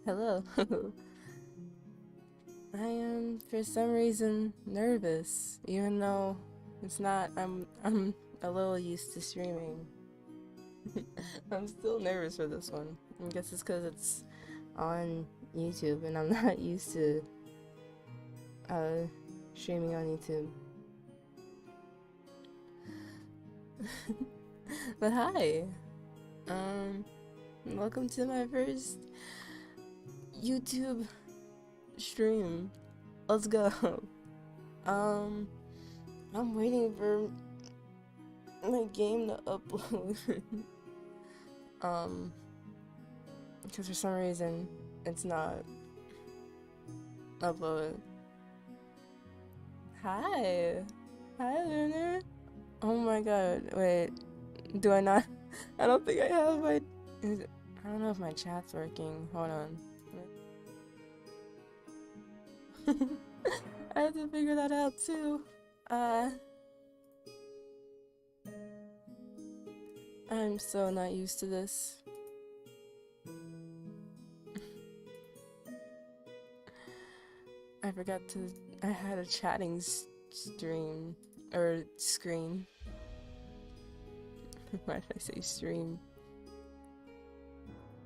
Hello. I am for some reason nervous, even though it's not. I'm a little used to streaming. I'm still nervous for this one. I guess it's because it's on YouTube and I'm not used to uh streaming on YouTube. But hi, um, welcome to my first YouTube stream. Let's go. Um, I'm waiting for my game to upload. um, because for some reason it's not uploaded. Hi, hi, Lunar. Oh my God! Wait, do I not? I don't think I have my. I don't know if my chat's working. Hold on. I have to figure that out too. Uh, I'm so not used to this. I forgot to. I had a chatting stream or screen. Why did I say stream?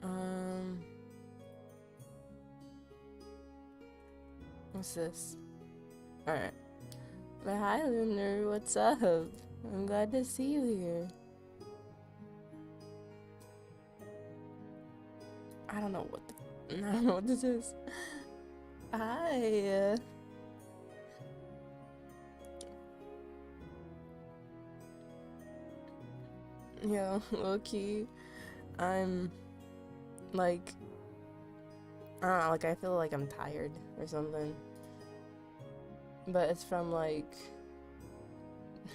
Um, what's this? All right. But hi, Lunar. What's up? I'm glad to see you here. I don't know what. I don't know what this is. Hi. Yeah, low key. I'm like, I don't know, like I feel like I'm tired or something. But it's from like,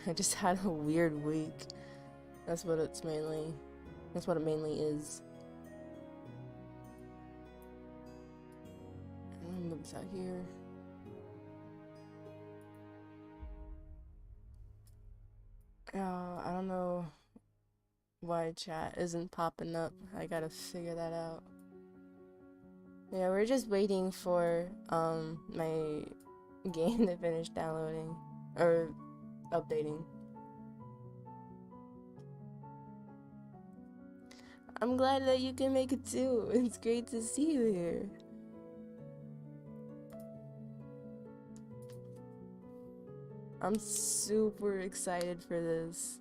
I just had a weird week. That's what it's mainly, that's what it mainly is. I'm gonna move this out here. I don't know why chat isn't popping up. I gotta figure that out. Yeah, we're just waiting for my game to finish downloading or updating. I'm glad that you can make it too. It's great to see you here. I'm super excited for this.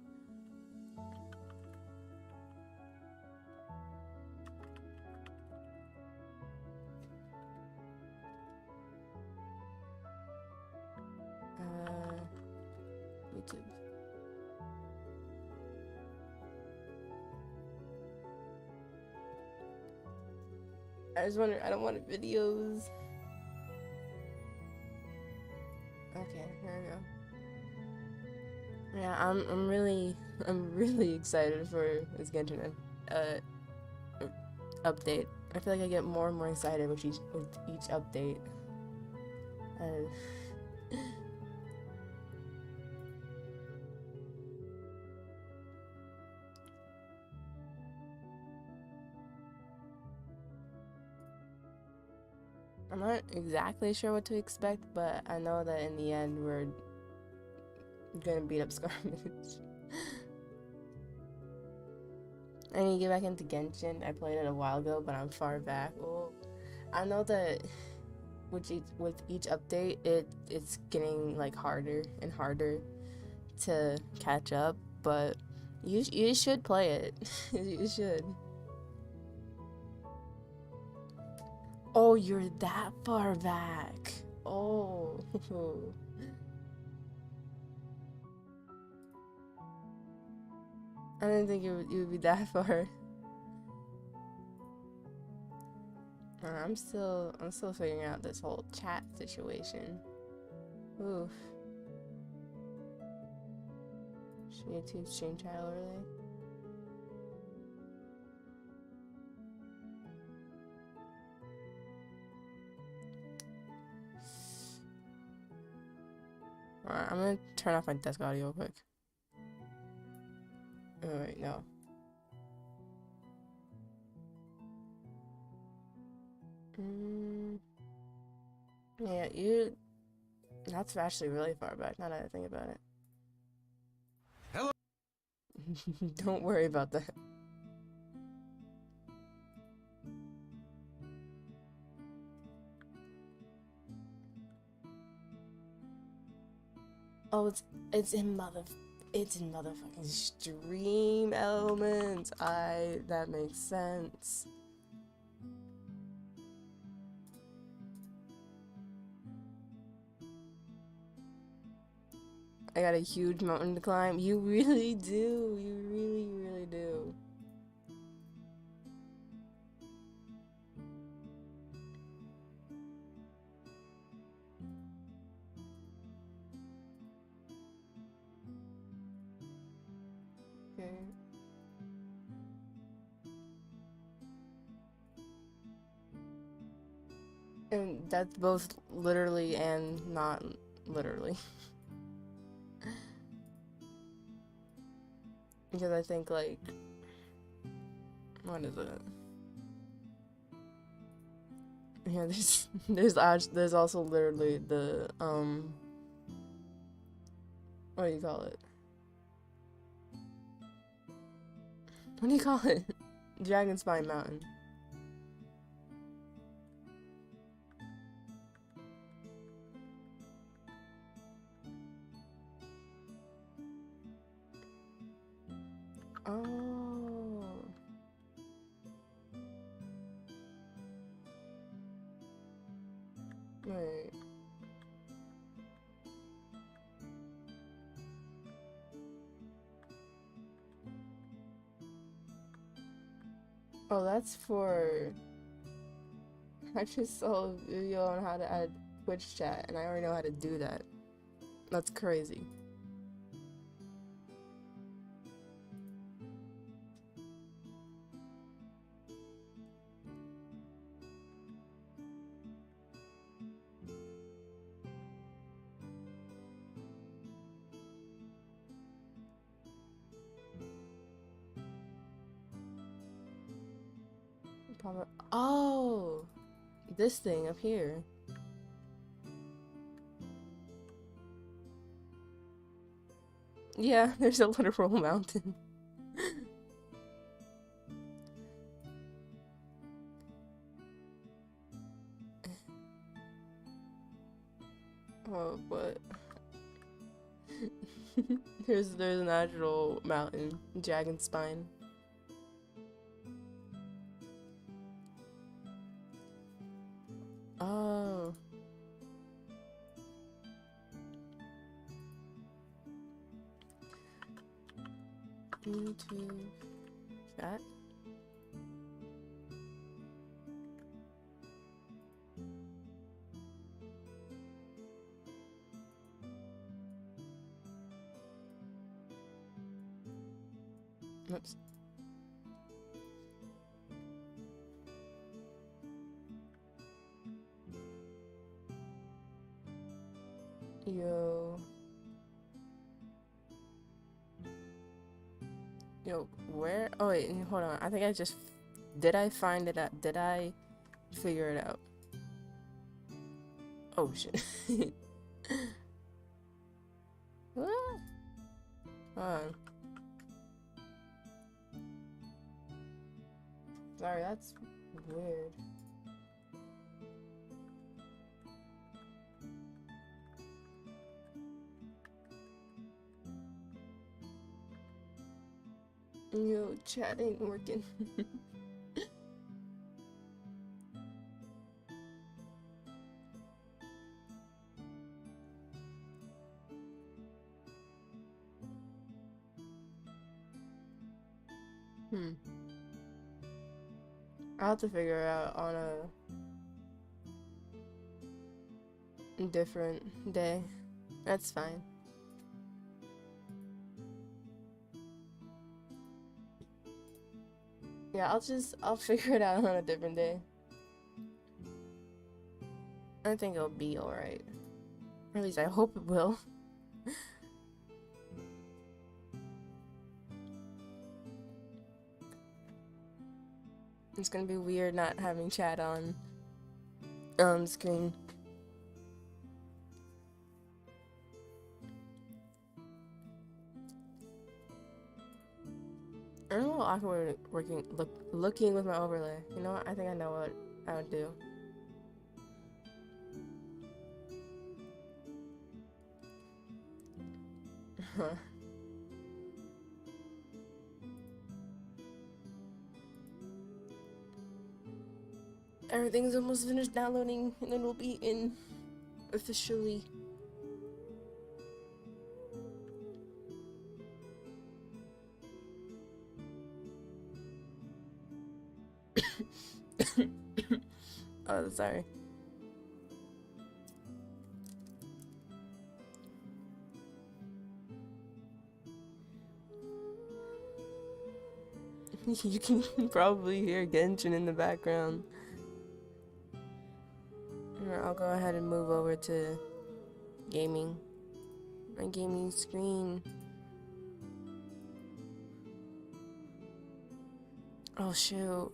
YouTube. I just wonder, I don't want videos. Okay, there we go. Yeah, I'm really excited for this Genshin update. I feel like I get more and more excited with each update. Uh, I'm not exactly sure what to expect, but I know that in the end we're gonna beat up Scarmage. I need to get back into Genshin. I played it a while ago, but I'm far back. Oh, I know that with each update, it's getting like harder and harder to catch up. But you should play it. You should. Oh, you're that far back. Oh. I didn't think you would be that far. I'm still figuring out this whole chat situation. Oof. Should YouTube stream chat overlay? Alright, I'm gonna turn off my desk audio real quick. Oh wait, no. Mm, yeah, that's actually really far back, now that I think about it. Hello. Don't worry about that. Oh, it's in motherfucking stream elements. That makes sense. I got a huge mountain to climb. You really do. You really, really do. Okay. And that's both literally and not literally. Because I think, like, what is it? Yeah, there's also literally the what do you call it? What do you call it? Dragon Spine Mountain. Oh. Wait. Oh, that's for. I just saw a video on how to add Twitch chat, and I already know how to do that. That's crazy. Oh, this thing up here. Yeah, there's a literal mountain. Oh, but there's an actual mountain, Dragon Spine. Oh. YouTube chat. Oops. Yo. Yo, where? Oh, wait, hold on. I think I just. Did I find it out? Did I figure it out? Oh, shit. What? Hold on. Sorry, that's weird. Yo, chat ain't working. I'll have to figure it out on a different day. That's fine. Yeah, I'll figure it out on a different day. I think it'll be alright. Or at least I hope it will. It's gonna be weird not having chat on screen. I'm a little awkward looking with my overlay. You know what? I think I know what I would do. Everything's almost finished downloading, and then we'll be in officially. Oh, sorry. You can probably hear Genshin in the background. I'll go ahead and move over to gaming. My gaming screen. Oh shoot.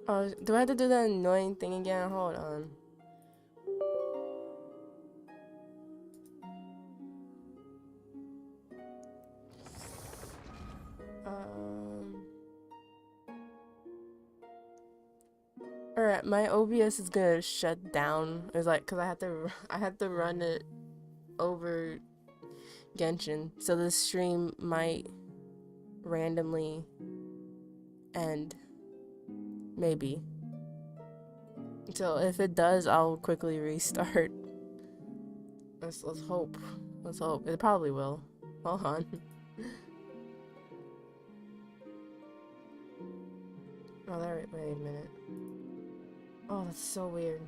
Oh, do I have to do that annoying thing again? Hold on. Alright, my OBS is gonna shut down. It's like, cause I had to run it over Genshin, so the stream might randomly end. Maybe. So if it does, I'll quickly restart. Let's hope. Let's hope. It probably will. Hold on. Oh, there. Wait a minute. Oh, that's so weird.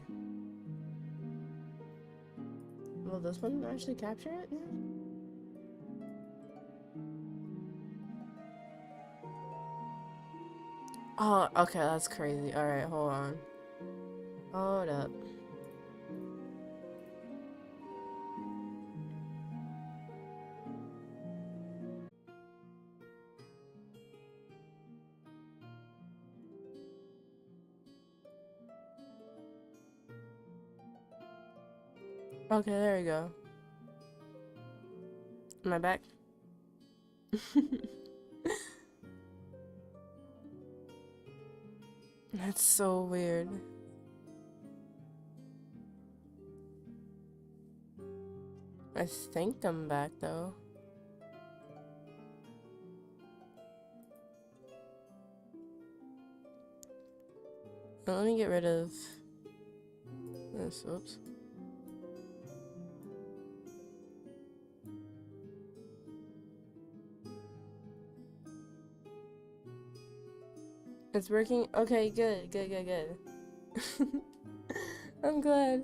Will this one actually capture it? Yeah. Oh, okay, that's crazy. Alright, hold on. Hold up. Okay, there we go. Am I back? That's so weird. I think I'm back though. Let me get rid of this. Oops. It's working. Okay, good. I'm glad.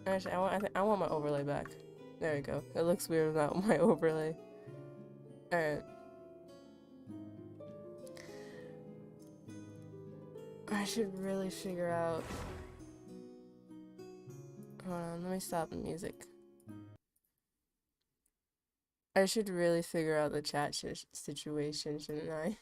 Actually, I want my overlay back. There we go. It looks weird without my overlay. Alright. I should really figure out... Hold on, let me stop the music. I should really figure out the chat situation, shouldn't I?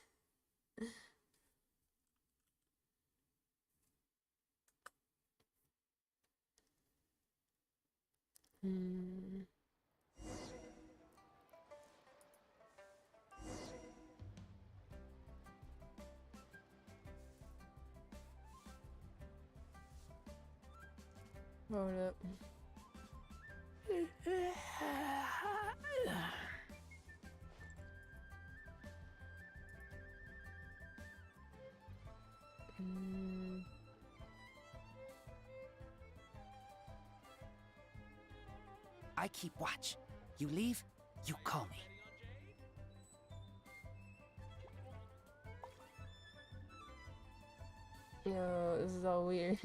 Hold up. I keep watch. You leave, you call me. No, this is all weird.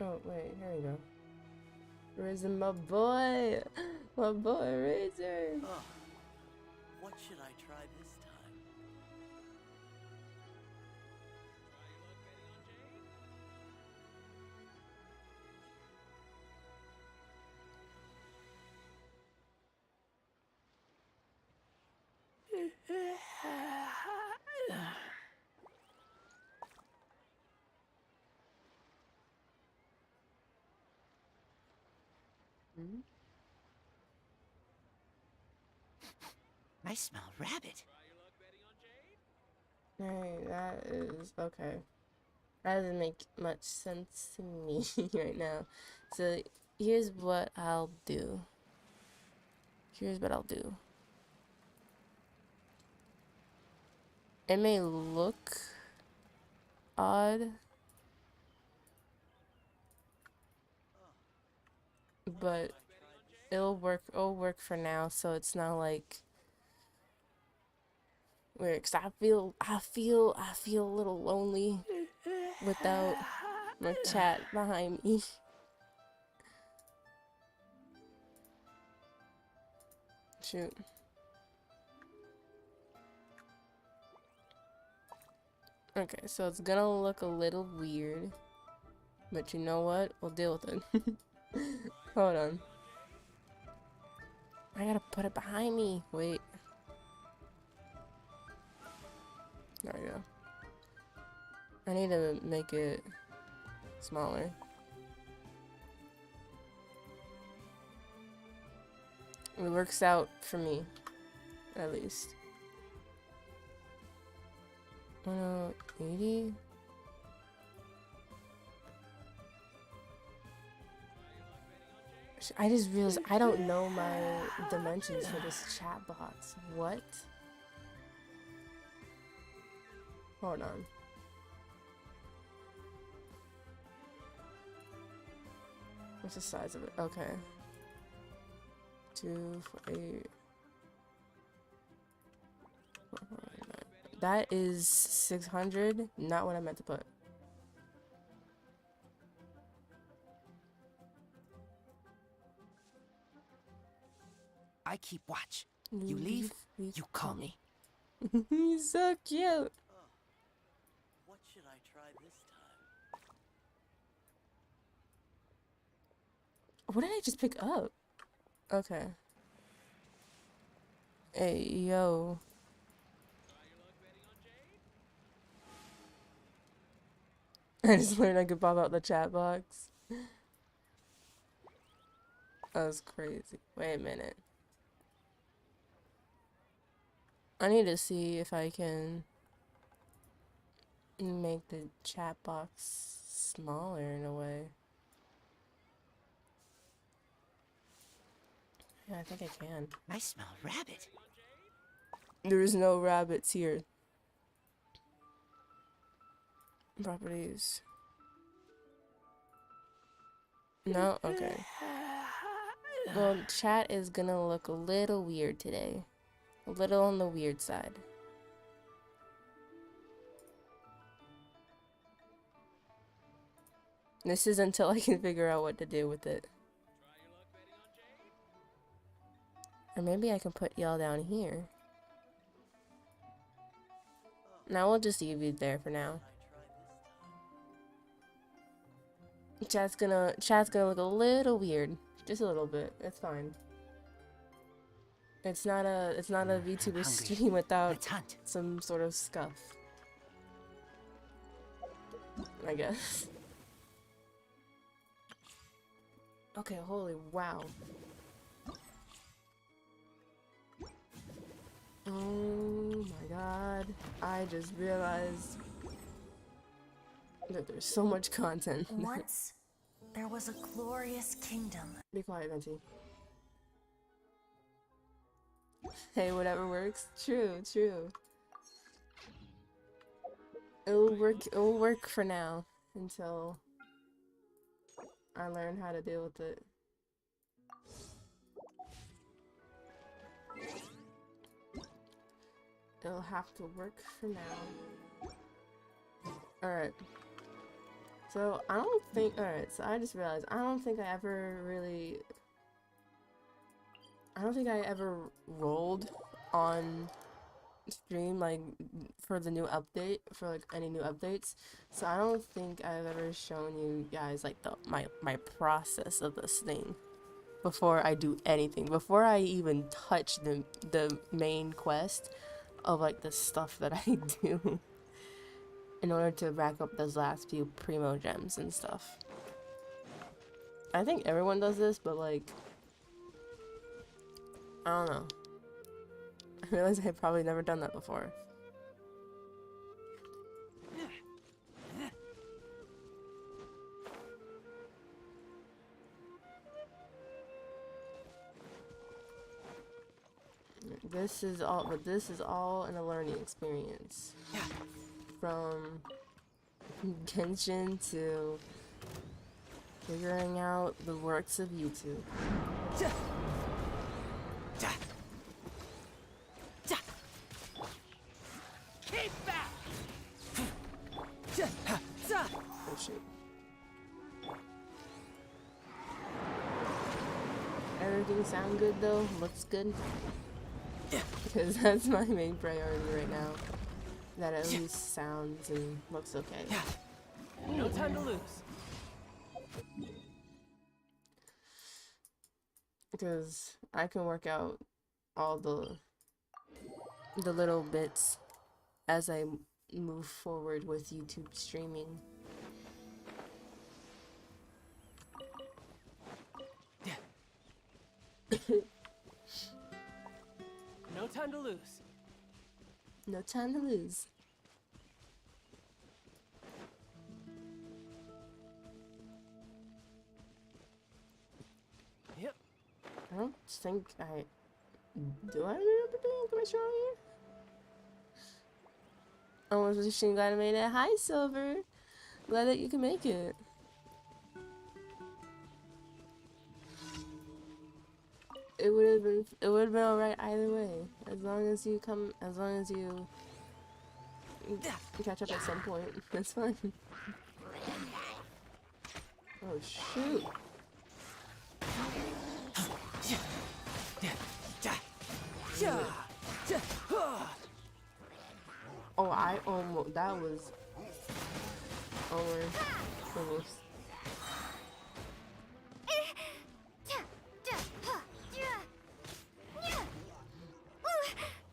Oh, wait, here we go. Risen, my boy! My boy, Razor! Oh, what should I try this time? Hmm? I smell rabbit. Alright, that is okay. That doesn't make much sense to me right now. So here's what I'll do. Here's what I'll do. It may look odd, but it'll work. It'll work for now, so it's not like weird. Cause I feel a little lonely without my chat behind me. Shoot. Okay, so it's gonna look a little weird, but you know what? We'll deal with it. Hold on. I gotta put it behind me. Wait. There we go. I need to make it smaller. It works out for me, at least. 80? I just realized I don't know my dimensions for this chat box. What? Hold on. What's the size of it? Okay. 2, 4, 8. That is 600. Not what I meant to put. I keep watch. You leave, you call me. He's so cute. What should I try this time? What did I just pick up? Okay. Hey, yo. I just learned I could pop out the chat box. That was crazy. Wait a minute. I need to see if I can make the chat box smaller in a way. Yeah, I think I can. I smell rabbit. There's no rabbits here. Properties. No? Okay. Well, chat is gonna look a little weird today. A little on the weird side. This is until I can figure out what to do with it. Or maybe I can put y'all down here. Now we'll just leave you there for now. Chat's gonna look a little weird. Just a little bit. It's fine. It's not a VTuber hungry. stream without Let's hunt. some sort of scuff, I guess. Okay, holy wow. Oh my god. I just realized that there's so much content. Once, there was a glorious kingdom. Be quiet, Venti. Hey, whatever works. True, true. It'll work for now until I learn how to deal with it. It'll have to work for now. Alright. So, I don't think... Alright, so I just realized I don't think I ever rolled on stream, like, for the new update, for, like, any new updates. So I don't think I've ever shown you guys, like, my process of this thing before I do anything. Before I even touch the main quest of, like, the stuff that I do in order to rack up those last few primo gems and stuff. I think everyone does this, but, like, I don't know. I realize I've probably never done that before. This is all in a learning experience. From Genshin to figuring out the works of YouTube. Keep back! Oh shit. Everything sound good though? Looks good? Because that's my main priority right now. That at least sounds and looks okay. No time to lose. Because I can work out all the little bits as I move forward with YouTube streaming. No time to lose. No time to lose. Yep. I don't think I... Do I remember doing commission on here? Almost wishing glad I made it. Hi, Silver. Glad that you can make it. It would have been alright either way. As long as you catch up at some point. That's fine. Oh shoot. Oh, I almost, that was almost.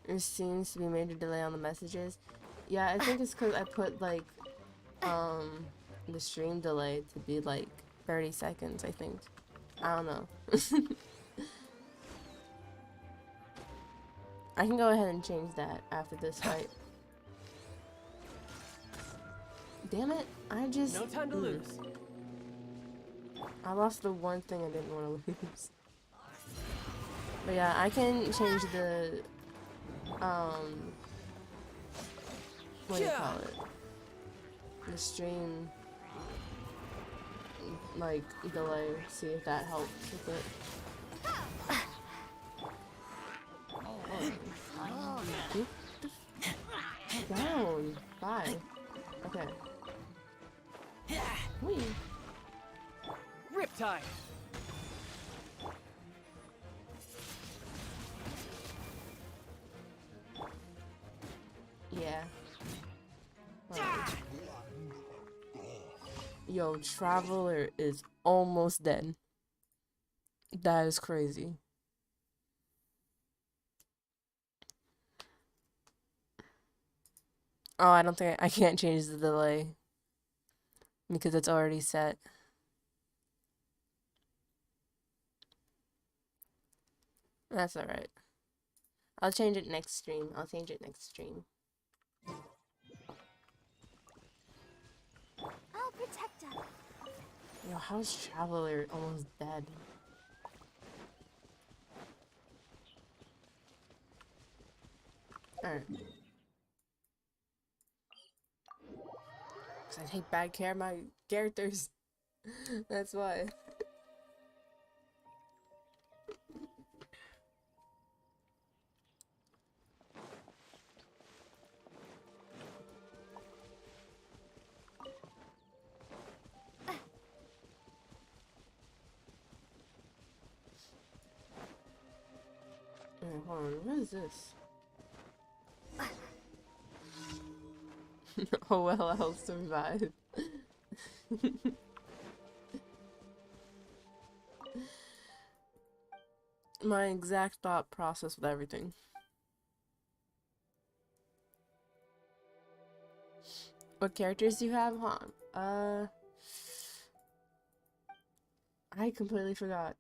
There seems to be a major delay on the messages. Yeah, I think it's because I put like the stream delay to be like 30 seconds, I think. I don't know. I can go ahead and change that after this fight. Damn it, I just... No time to lose. I lost the one thing I didn't want to lose. But yeah, I can change the... what do you call it? The stream... like, delay. See if that helps with it. Get the down. Bye. Okay. Wee. Riptide. Yeah. Yo, Traveler is almost dead. That is crazy. Oh, I don't think I can't change the delay because it's already set. That's alright. I'll change it next stream. I'll protect us. Yo, how's Traveler almost dead? Alright. I take bad care of my characters. That's why. Wait, hold on, what is this? Oh well, I'll survive. My exact thought process with everything. What characters do you have? Huh? I completely forgot.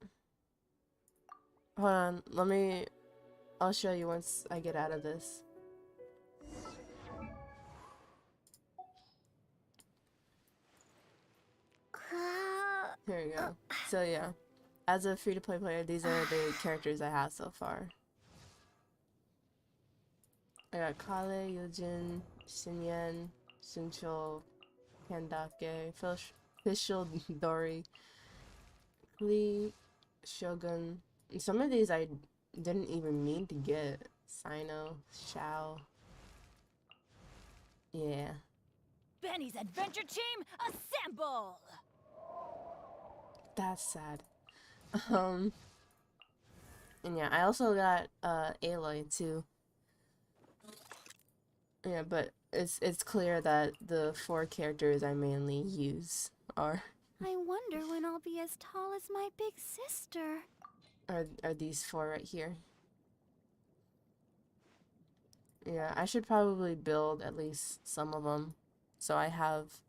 Hold on, let me I'll show you once I get out of this. Here we go. So yeah, as a free-to-play player, these are the characters I have so far. I got Kale, Yujin, Shinyen, Shincho, Kandake, Fischl, Dori, Klee, Shogun. And some of these I didn't even mean to get. Sino, Xiao. Yeah. Benny's adventure team, assemble! That's sad. And yeah, I also got Aloy too. Yeah, but it's clear that the 4 characters I mainly use are I wonder when I'll be as tall as my big sister. are these 4 right here. Yeah, I should probably build at least some of them, so I have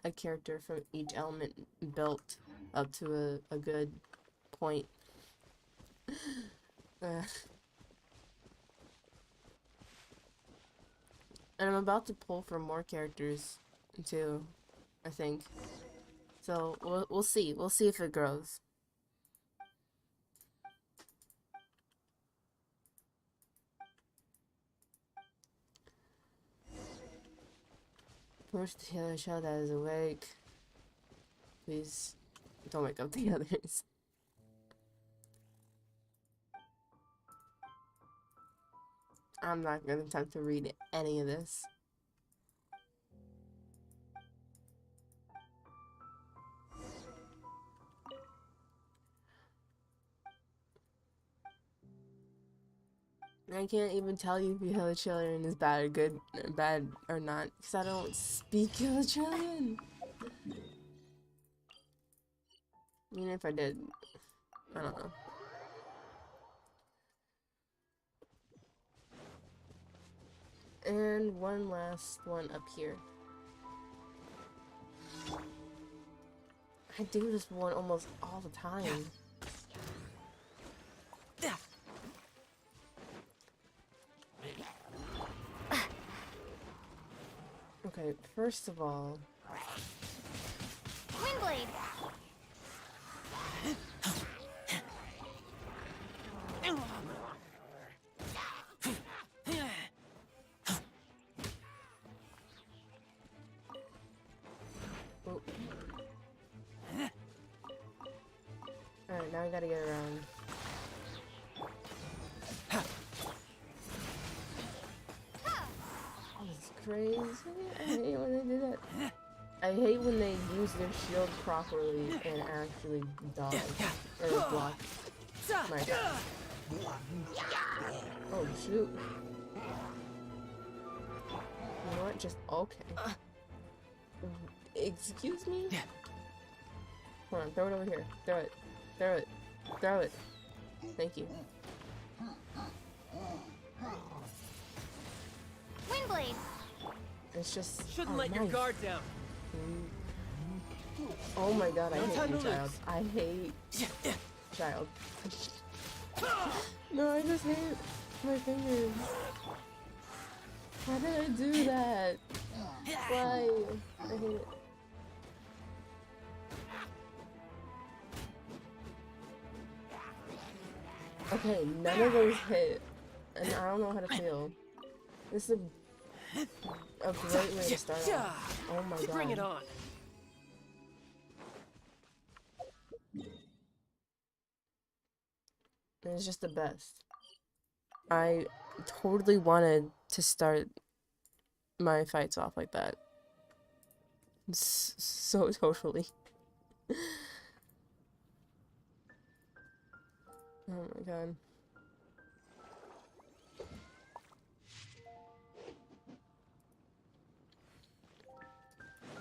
a character from each element built up to a good point. And I'm about to pull for more characters too, I think. So we'll see. We'll see if it grows. Push the other child that is awake. Please don't wake up the others. I'm not gonna attempt to read any of this. I can't even tell you if Yellow Children is bad or good, bad or not, because I don't speak Yellow Children. Even if I did, I don't know. And one last one up here. I do this one almost all the time. Okay, first of all... Windblade! Oh. Alright, now I gotta get around. That's crazy. I hate when they do that. I hate when they use their shield properly and actually dodge or block my attack. Oh shoot. You know what? Just okay. Excuse me? Hold on, throw it over here. Throw it. Throw it. Throw it. Thank you. Windblade! It's just Shouldn't let your nice. guard down. Oh my god, I No hate time you, to child. lose. I hate child. No, I just hate my fingers. Why did I do that? Why? I hate it. Okay, none of those hit. And I don't know how to feel. This is a great way to start off. Oh my god. Bring it on. It's just the best. I totally wanted to start my fights off like that. So totally. Oh my god.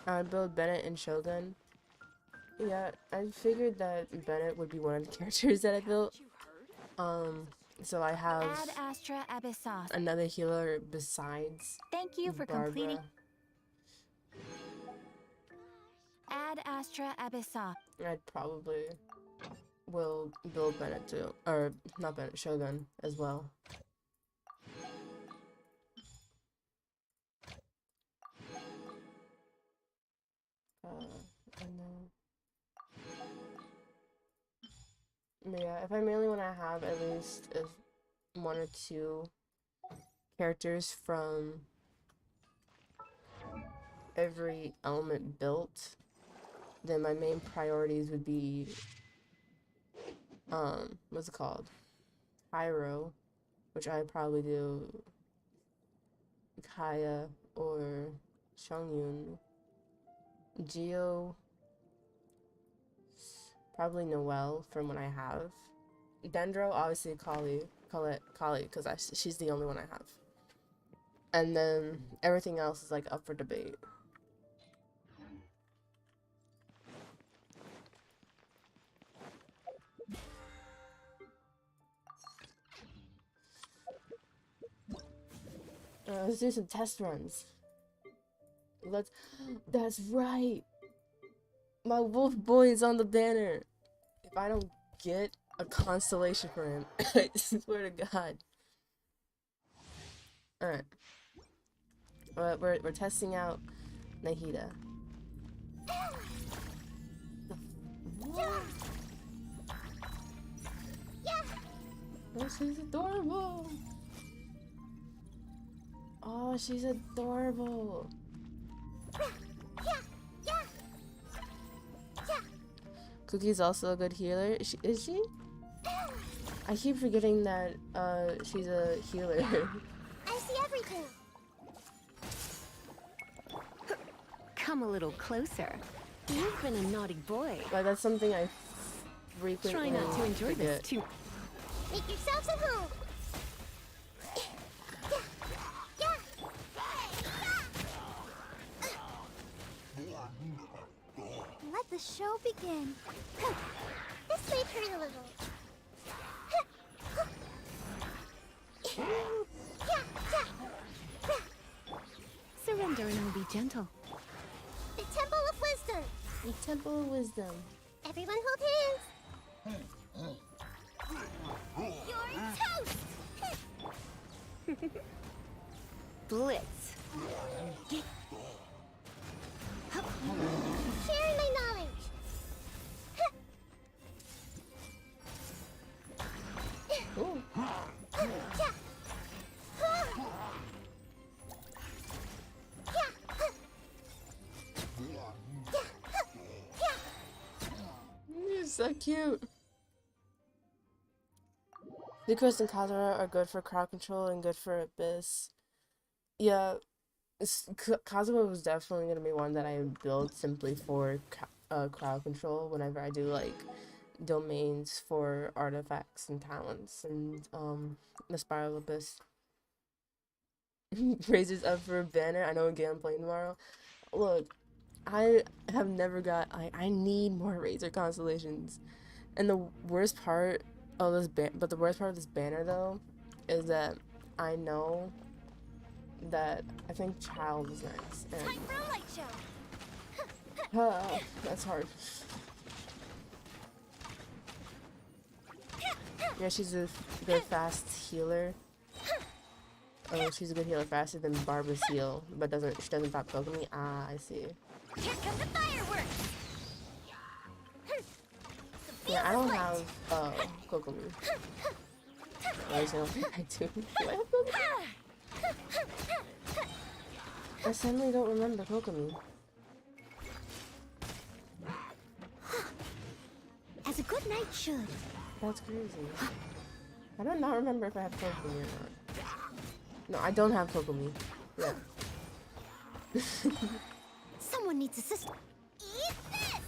I build Bennett and Shogun. Yeah, I figured that Bennett would be one of the characters that I built. So I have Ad Astra Abyssos. another healer besides Thank you for Barbara. completing. Ad Astra Abyssos. I probably will build Bennett too, or not Bennett, Shogun as well. And then, but yeah, if I mainly want to have at least one or two characters from every element built, then my main priorities would be what's it called? Pyro, which I'd probably do Kaya or Shongyun. Geo, probably Noelle from what I have. Dendro, obviously Kali, because she's the only one I have. And then everything else is like up for debate. Let's do some test runs. That's right. My wolf boy is on the banner. If I don't get a constellation for him, I swear to God. Alright. We're testing out Nahida. Oh, she's adorable. Oh, she's adorable. Cookie's also a good healer. Is she? I keep forgetting that she's a healer. I see everything. Come a little closer. You've been a naughty boy. Like, that's something I frequently Try not to enjoy forget. this too. Make yourselves at home. Let the show begin. This may hurt a little. Surrender and I'll be gentle. The Temple of Wisdom. The Temple of Wisdom. Everyone hold hands. You're toast. Blitz. Sharing my knowledge. Ooh. You're so cute. Lucas and Kazura are good for crowd control and good for Abyss. Yeah, Kazuha was definitely going to be one that I build simply for crowd control whenever I do like domains for artifacts and talents and the Spiral Abyss. Raises up for a banner. I know again I'm playing tomorrow. Look, I have never got. I need more Razor constellations, and the worst part of this the worst part of this banner though, is that I know that I think Child is next. And Time for a light show. that's hard. Yeah, she's a good fast healer. Oh, she's a good healer, faster than Barbara's heal, but she doesn't stop poking me. Ah, I see. Here come the fireworks. Yeah, I don't have Kokomi. I don't think I do. Do I have Kokomi? I suddenly don't remember Kokomi. As a good knight should. That's crazy. I do not remember if I have Kokomi or not. No, I don't have Kokomi. Yeah. Someone needs assistance. Eat this!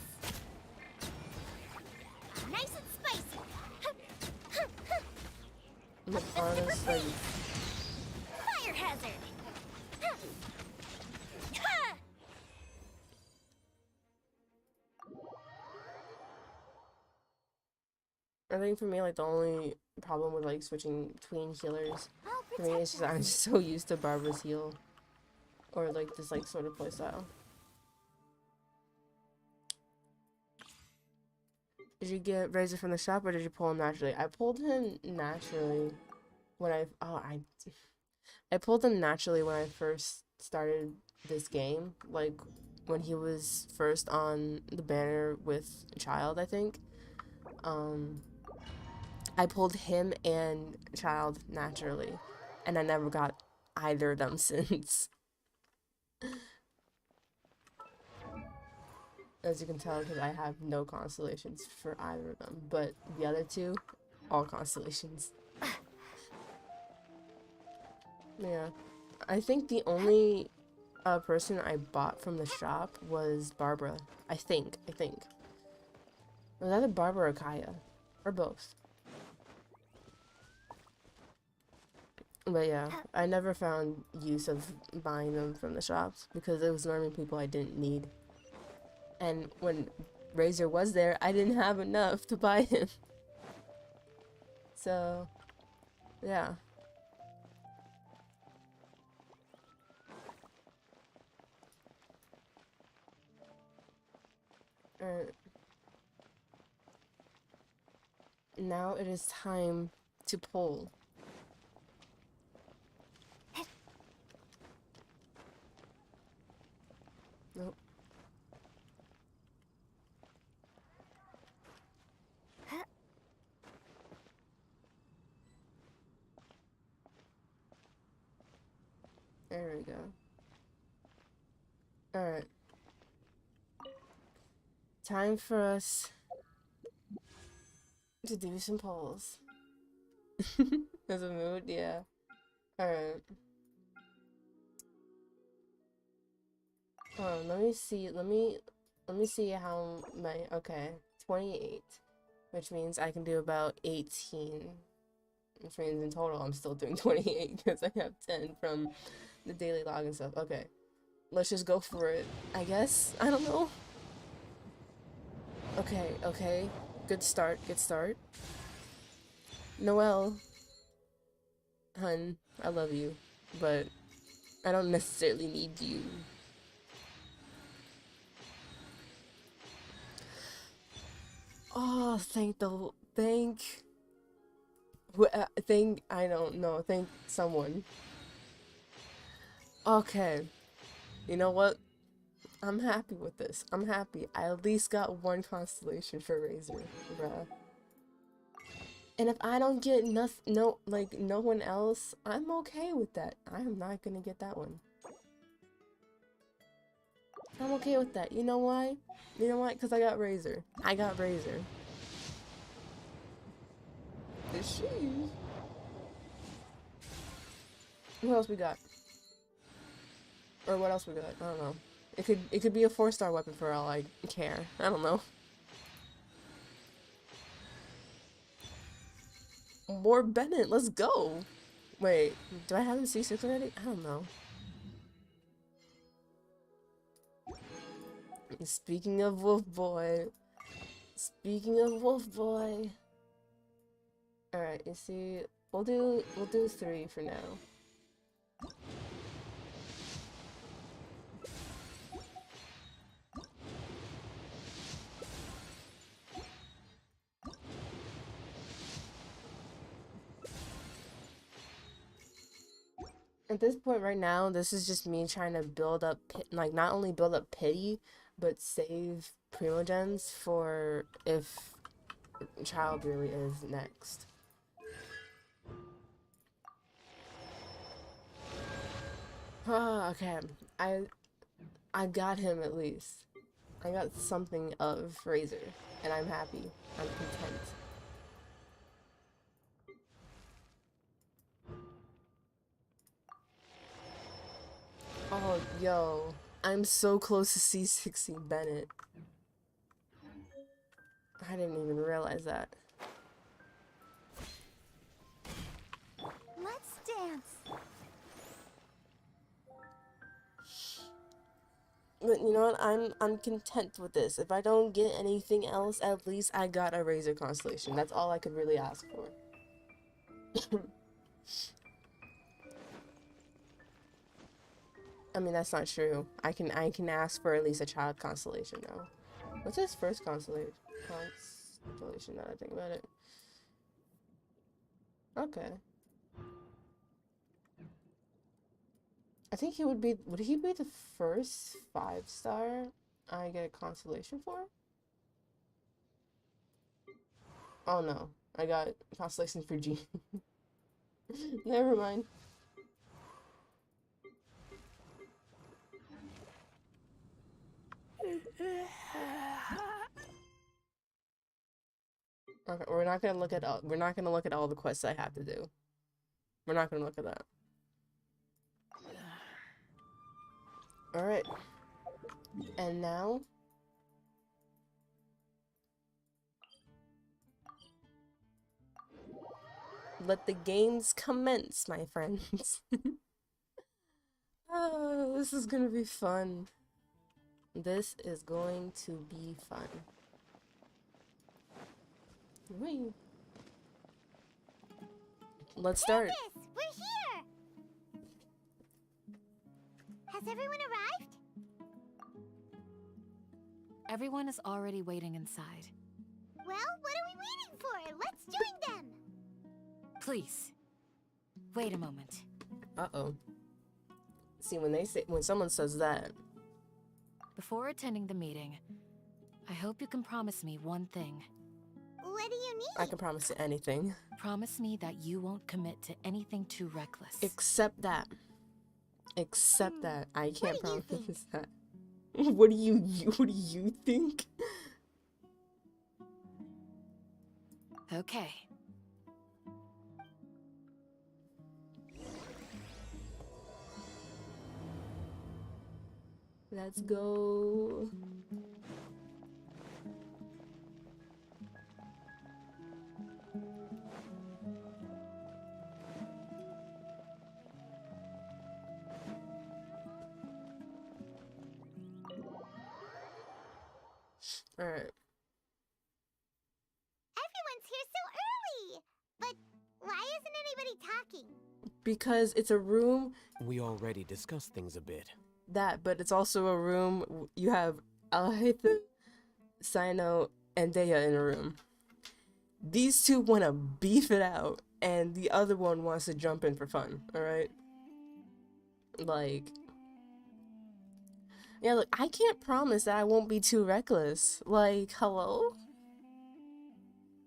Nice and spicy. But honestly, Fire hazard. I think for me, like, the only problem with, like, switching between healers, I'll for me, it's just, I'm just so used to Barbara's heal. Or, like, this, like, sort of playstyle. Did you get Razor from the shop, or did you pull him naturally? I pulled him naturally when I pulled him naturally when I first started this game. Like, when he was first on the banner with Child, I think. I pulled him and Child naturally, and I never got either of them since. As you can tell, because I have no constellations for either of them, but the other two, all constellations. Yeah, I think the only person I bought from the shop was Barbara. I think. It was either Barbara or Kaya, or both. But yeah, I never found use of buying them from the shops because it was normally people I didn't need. And when Razor was there, I didn't have enough to buy him. So, yeah. Alright. Now it is time to pull. Nope. There we go. Alright. Time for us to do some polls. There's a mood, yeah. Alright. Oh, let me see how my, okay, 28, which means I can do about 18, which means in total I'm still doing 28 because I have 10 from the daily log and stuff. Okay, let's just go for it, I guess. I don't know. Okay, good start. Noelle, hun, I love you, but I don't necessarily need you. Oh, thank, I don't know, thank someone. Okay, you know what? I'm happy with this. I'm happy. I at least got one constellation for Razor, bruh. And if I don't get no one else, I'm okay with that. I'm not gonna get that one. I'm okay with that. You know why? You know why? Because I got Razor. Sheesh. What else we got? Or what else we got? I don't know. It could be a 4-star weapon for all I care. I don't know. More Bennett, let's go. Wait, do I have him C6 already? I don't know. Speaking of Wolf Boy. Alright, you see, we'll do 3 for now. At this point right now, this is just me trying to build up, not only build up pity, but save Primogens for if Child really is next. Okay, I got him at least. I got something of Razor, and I'm happy. I'm content. Oh, yo. I'm so close to C16 Bennett. I didn't even realize that. Let's dance. But you know what? I'm content with this. If I don't get anything else, at least I got a Razor constellation. That's all I could really ask for. I mean, that's not true. I can ask for at least a Child constellation though. What's his first constellation? Now that I think about it. Okay. think he would be. Would he be the first 5-star I get a constellation for? Oh no, I got constellations for G. Never mind. Okay, we're not gonna look at all the quests I have to do. We're not gonna look at that. All right. And now let the games commence, my friends. Oh, this is gonna be fun. This is going to be fun. Whee. Let's start. Candace, we're here! Has everyone arrived? Everyone is already waiting inside. Well, what are we waiting for? Let's join them! Please, wait a moment. Uh-oh. See, when someone says that, Before attending the meeting, I hope you can promise me one thing. What do you need? I can promise you anything. Promise me that you won't commit to anything too reckless. Except that. Except that. I can't What do you promise think? that. What do you think? Okay. Let's go. All right. Everyone's here so early! But why isn't anybody talking? Because it's a room We already discussed things a bit. but it's also a room you have Alhaitha, Sino, and Dea in a room. These two want to beef it out, and the other one wants to jump in for fun, alright? Like, yeah, look, I can't promise that I won't be too reckless. Like, hello?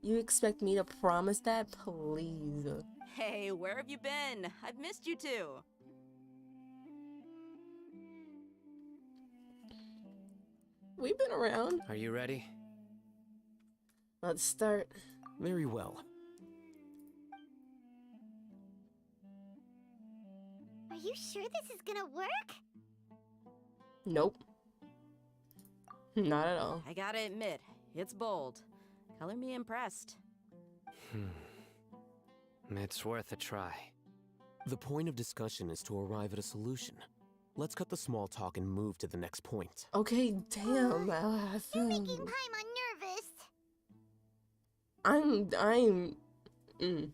You expect me to promise that? Please. Hey, where have you been? I've missed you too. We've been around. Are you ready? Let's start. Very well. Are you sure this is gonna work? Nope. Not at all. I gotta admit, it's bold. Color me impressed. It's worth a try. The point of discussion is to arrive at a solution. Let's cut the small talk and move to the next point. Okay, damn, You're making Alhaitham. Paimon nervous.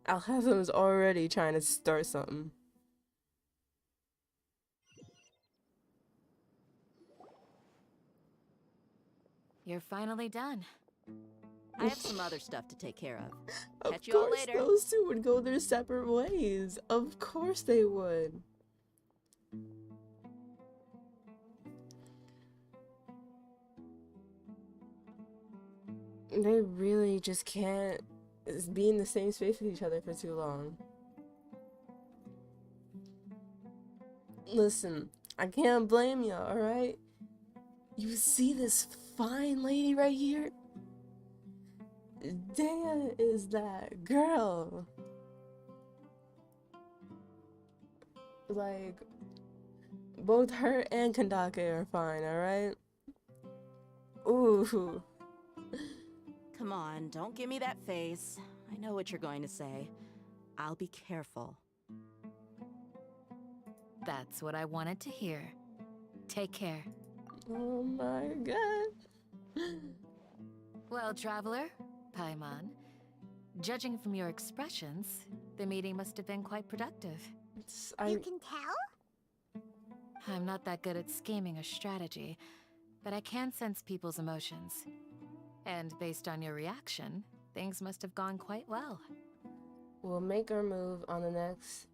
Alhaitham's already trying to start something. You're finally done. I have some other stuff to take care of. Of Catch you all course, later. those two would go their separate ways. Of course they would. They really just can't be in the same space with each other for too long. Listen, I can't blame you, alright? You see this fine lady right here? Dea is that girl. Like, both her and Kandake are fine, alright? Ooh. Come on, don't give me that face. I know what you're going to say. I'll be careful. That's what I wanted to hear. Take care. Oh my god. Well, traveler, Paimon, judging from your expressions, the meeting must have been quite productive. You can tell? I'm not that good at scheming or strategy, but I can sense people's emotions. And based on your reaction, things must have gone quite well. We'll make our move on the next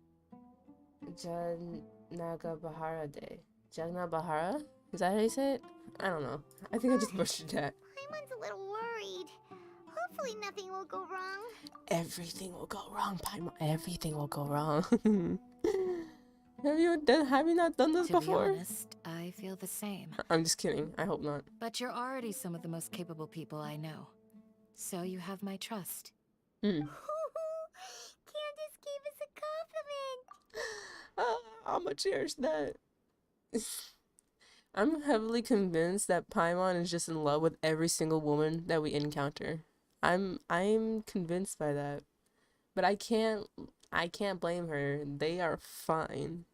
Janagabahara Day. Janagabahara? Is that how you say it? I don't know. I think I just butchered that. Paimon's a little worried. Hopefully nothing will go wrong. Everything will go wrong, Paimon. Everything will go wrong. Have you not done this To be before? honest, I feel the same. I'm just kidding. I hope not. But you're already some of the most capable people I know. So you have my trust. Hmm. Candace gave us a compliment. I'ma cherish that. I'm heavily convinced that Paimon is just in love with every single woman that we encounter. I'm convinced by that. But I can't blame her. They are fine.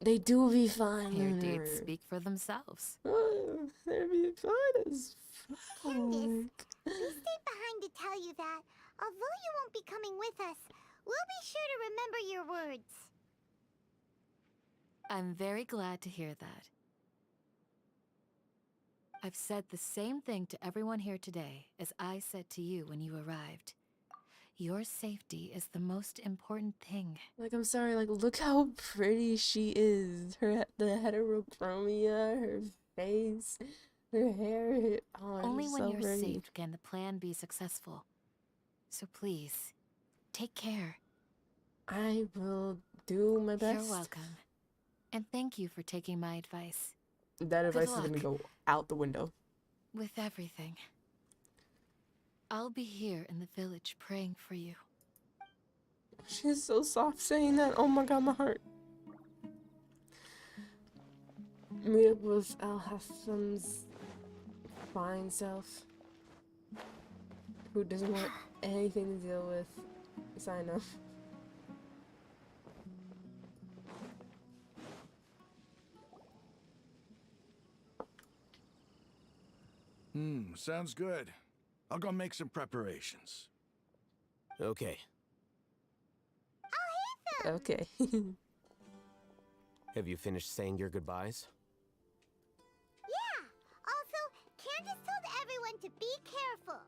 They do be fine. Your dates speak for themselves. They be fine as fuck. Candace, we stayed behind to tell you that, although you won't be coming with us, we'll be sure to remember your words. I'm very glad to hear that. I've said the same thing to everyone here today as I said to you when you arrived. Your safety is the most important thing. Like, I'm sorry, like, look how pretty she is. The heterochromia, her face, her hair. Oh, Only she's when so you're pretty. safe can the plan be successful. So please, take care. I will do my best. You're welcome. And thank you for taking my advice. That advice is luck. gonna go out the window. With everything. I'll be here in the village praying for you. She's so soft saying that. Oh my god, my heart. Meet up with Al Hassam's fine self, who doesn't want anything to deal with sign up. Sounds good. I'll go make some preparations. Okay. Okay. Have you finished saying your goodbyes? Yeah. Also, Candace told everyone to be careful.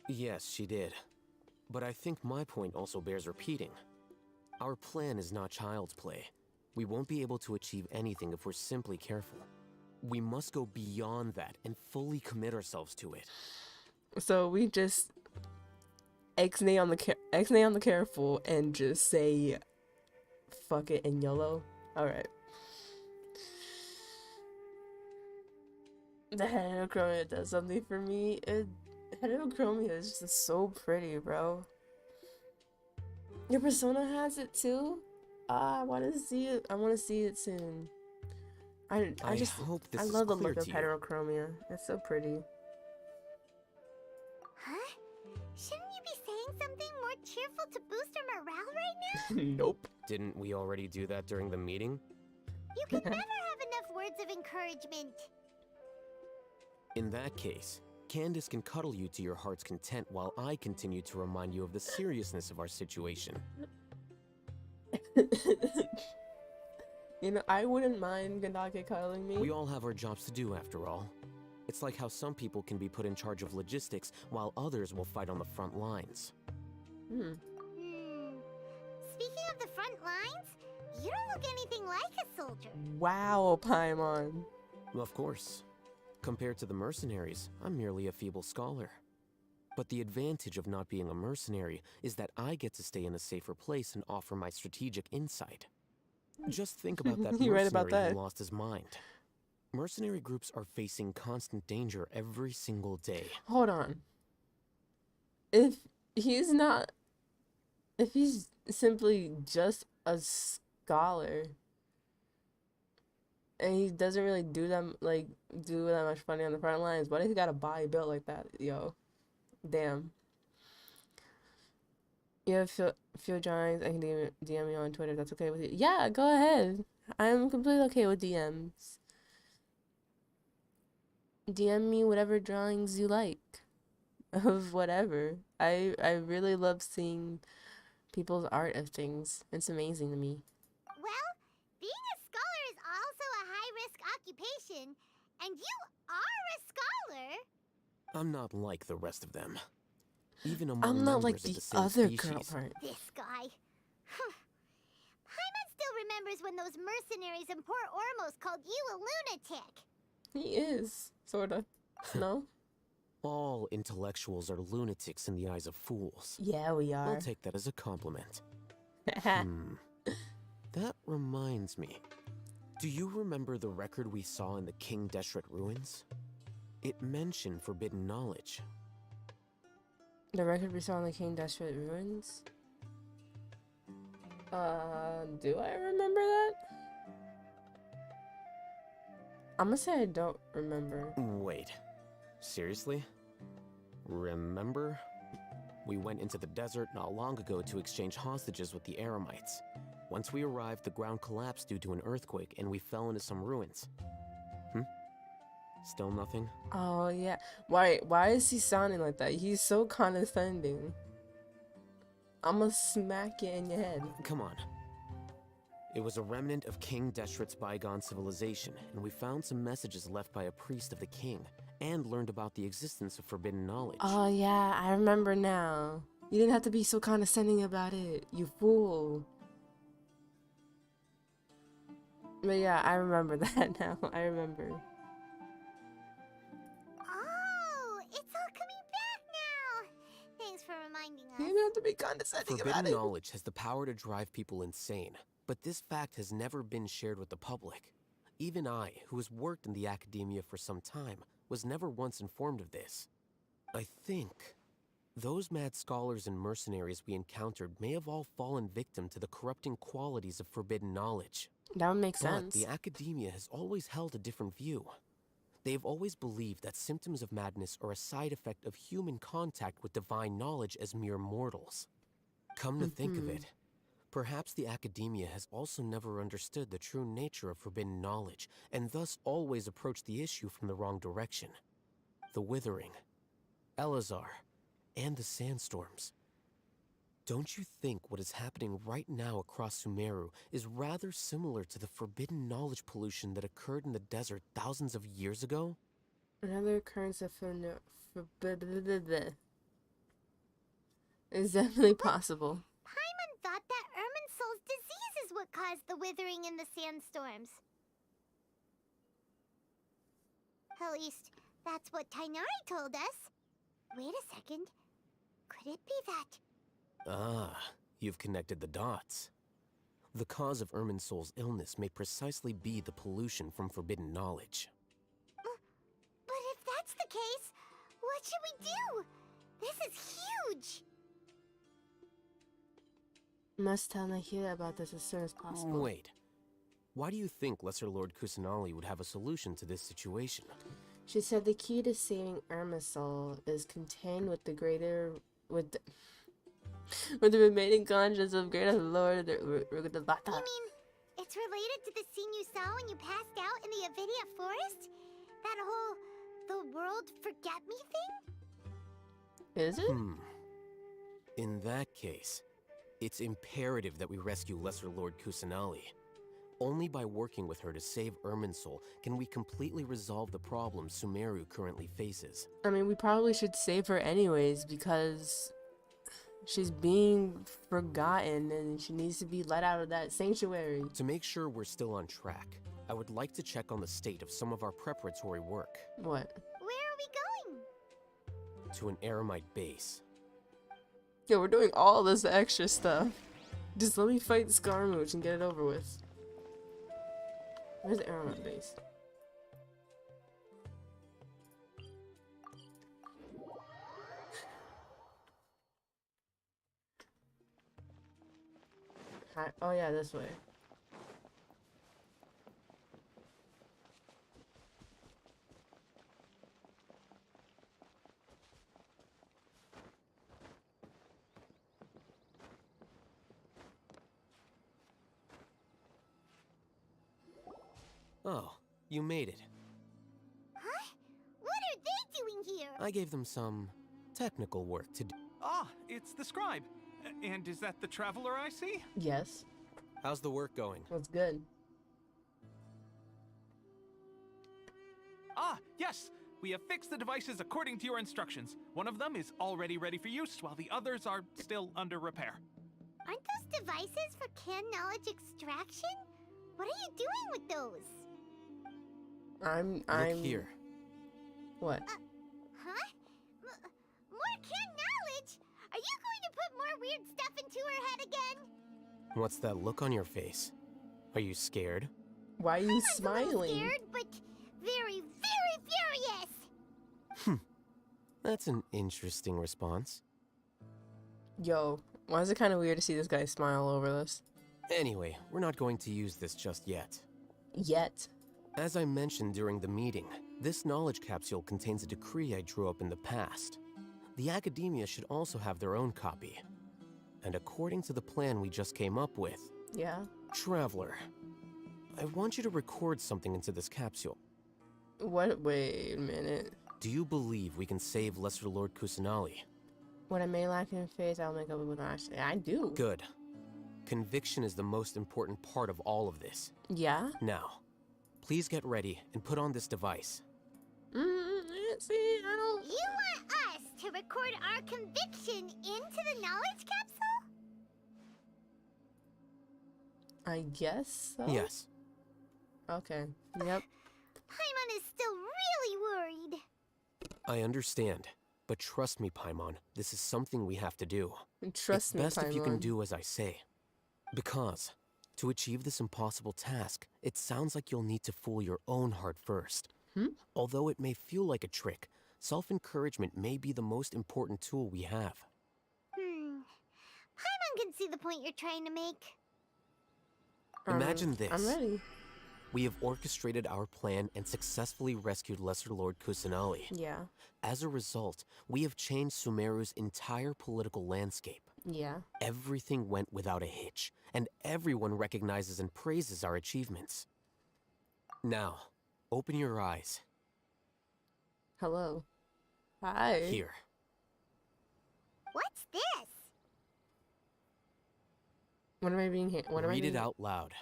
Yes, she did. But I think my point also bears repeating. Our plan is not child's play. We won't be able to achieve anything if we're simply careful. We must go beyond that and fully commit ourselves to it. So we just X-nay on the careful and just say fuck it and YOLO. Alright. The heterochromia does something for me. Heterochromia is just so pretty, bro. Your persona has it too? I want to see it. I want to see it soon. I just hope this I is love the clear look of to you. heterochromia. It's so pretty. Huh? Shouldn't you be saying something more cheerful to boost our morale right now? Nope. Didn't we already do that during the meeting? You can never have enough words of encouragement. In that case, Candace can cuddle you to your heart's content while I continue to remind you of the seriousness of our situation. You know, I wouldn't mind Gandake cuddling me. We all have our jobs to do after all. It's like how some people can be put in charge of logistics while others will fight on the front lines. Speaking of the front lines, you don't look anything like a soldier. Wow, Paimon. Of course. Compared to the mercenaries, I'm merely a feeble scholar. But the advantage of not being a mercenary is that I get to stay in a safer place and offer my strategic insight. Just think about that You're mercenary right about that. who lost his mind. Mercenary groups are facing constant danger every single day. Hold on. If he's simply just a scholar and he doesn't really do that much fighting on the front lines, what if he got a body built like that? Yo. Damn. You have few drawings. I can DM me on Twitter if that's okay with you. Yeah, go ahead. I'm completely okay with DMs. DM me whatever drawings you like. Of whatever. I really love seeing people's art of things. It's amazing to me. Well, being a scholar is also a high-risk occupation, and you are a scholar. I'm not like the rest of them. Even among I'm not like members of the same other species. girl part. This guy. remembers when those mercenaries in Port Ormos called you a lunatic. He is, sorta. No? All intellectuals are lunatics in the eyes of fools. Yeah, we are. I'll take that as a compliment. That reminds me. Do you remember the record we saw in the King Deshret ruins? It mentioned forbidden knowledge. The record we saw in the King Deshret ruins? Do I remember that? I'm gonna say I don't remember. Wait. Seriously? Remember? We went into the desert not long ago to exchange hostages with the Eremites. Once we arrived, the ground collapsed due to an earthquake, and we fell into some ruins. Still nothing? Oh, yeah. Why is he sounding like that? He's so condescending. I'm gonna smack it in your head. Come on. It was a remnant of King Deshret's bygone civilization, and we found some messages left by a priest of the king, and learned about the existence of forbidden knowledge. Oh, yeah, I remember now. You didn't have to be so condescending about it, you fool. But yeah, I remember that now. I remember. Oh, it's all coming back now. Thanks for reminding us. You didn't have to be condescending about Forbidden it. knowledge has the power to drive people insane, but this fact has never been shared with the public. Even I, who has worked in the academia for some time, was never once informed of this. I think those mad scholars and mercenaries we encountered may have all fallen victim to the corrupting qualities of forbidden knowledge. That would make But sense. the academia has always held a different view. They have always believed that symptoms of madness are a side effect of human contact with divine knowledge as mere mortals. Come to think of it, perhaps the academia has also never understood the true nature of forbidden knowledge, and thus always approached the issue from the wrong direction. The Withering, Elazar, and the Sandstorms. Don't you think what is happening right now across Sumeru is rather similar to the forbidden knowledge pollution that occurred in the desert thousands of years ago? Another occurrence of is definitely possible. Paimon thought that Irminsul's disease is what caused the withering in the sandstorms. At least, that's what Tainari told us. Wait a second. Could it be that? Ah, you've connected the dots. The cause of Irminsul's illness may precisely be the pollution from forbidden knowledge. But if that's the case, what should we do? This is huge! Must tell Nahida about this as soon as possible. Wait. Why do you think Lesser Lord Kusanali would have a solution to this situation? She said the key to saving Irminsul is contained with the greater... with the remaining conscience of Greater Lord Rugudabata. You mean, it's related to the scene you saw when you passed out in the Avidia Forest? That whole, the world forget me thing? Is it? In that case, it's imperative that we rescue Lesser Lord Kusanali. Only by working with her to save Irminsul can we completely resolve the problems Sumeru currently faces. I mean, we probably should save her anyways, because she's being forgotten and she needs to be let out of that sanctuary. To make sure we're still on track, I would like to check on the state of some of our preparatory work. Where What? are we going? To an Eremite base. Yeah, we're doing all this extra stuff. Just let me fight the Scarmooch and get it over with. Where's the Eremite base? Hi. Oh yeah, this way. Oh, you made it. Huh? What are they doing here? I gave them some technical work to do. Ah, it's the scribe. And is that the traveler I see? Yes. How's the work going? That's good. Ah, yes! We have fixed the devices according to your instructions. One of them is already ready for use, while the others are still under repair. Aren't those devices for canned knowledge extraction? What are you doing with those? I'm. Look here. What? Huh? More canned knowledge? Are you going to put more weird stuff into her head again? What's that look on your face? Are you scared? Why are you I'm a little smiling? scared, but very, very furious. That's an interesting response. Yo, why is it kind of weird to see this guy smile over this? Anyway, we're not going to use this just yet. Yet. As I mentioned during the meeting, this knowledge capsule contains a decree I drew up in the past. The academia should also have their own copy. And according to the plan we just came up with, Yeah. Traveler, I want you to record something into this capsule. What? Wait a minute. Do you believe we can save Lesser Lord Kusanali? What I may lack in faith, I'll make up with actually. I do. Good. Conviction is the most important part of all of this. Yeah? Now, please get ready and put on this device. See, I don't. You want us to record our conviction into the knowledge capsule? I guess so? Yes. Okay. Yep. Paimon is still really worried. I understand. But trust me, Paimon, this is something we have to do. Trust me, It's best if you can Paimon. do as I say. Because, to achieve this impossible task, it sounds like you'll need to fool your own heart first. Although it may feel like a trick, self-encouragement may be the most important tool we have. Paimon can see the point you're trying to make. Imagine this. I'm ready. We have orchestrated our plan and successfully rescued Lesser Lord Kusanali. Yeah. As a result, we have changed Sumeru's entire political landscape. Yeah. Everything went without a hitch, and everyone recognizes and praises our achievements. Now, open your eyes. Hello. Hi. Here. What's this? What am I being here? What am I Read being it out loud.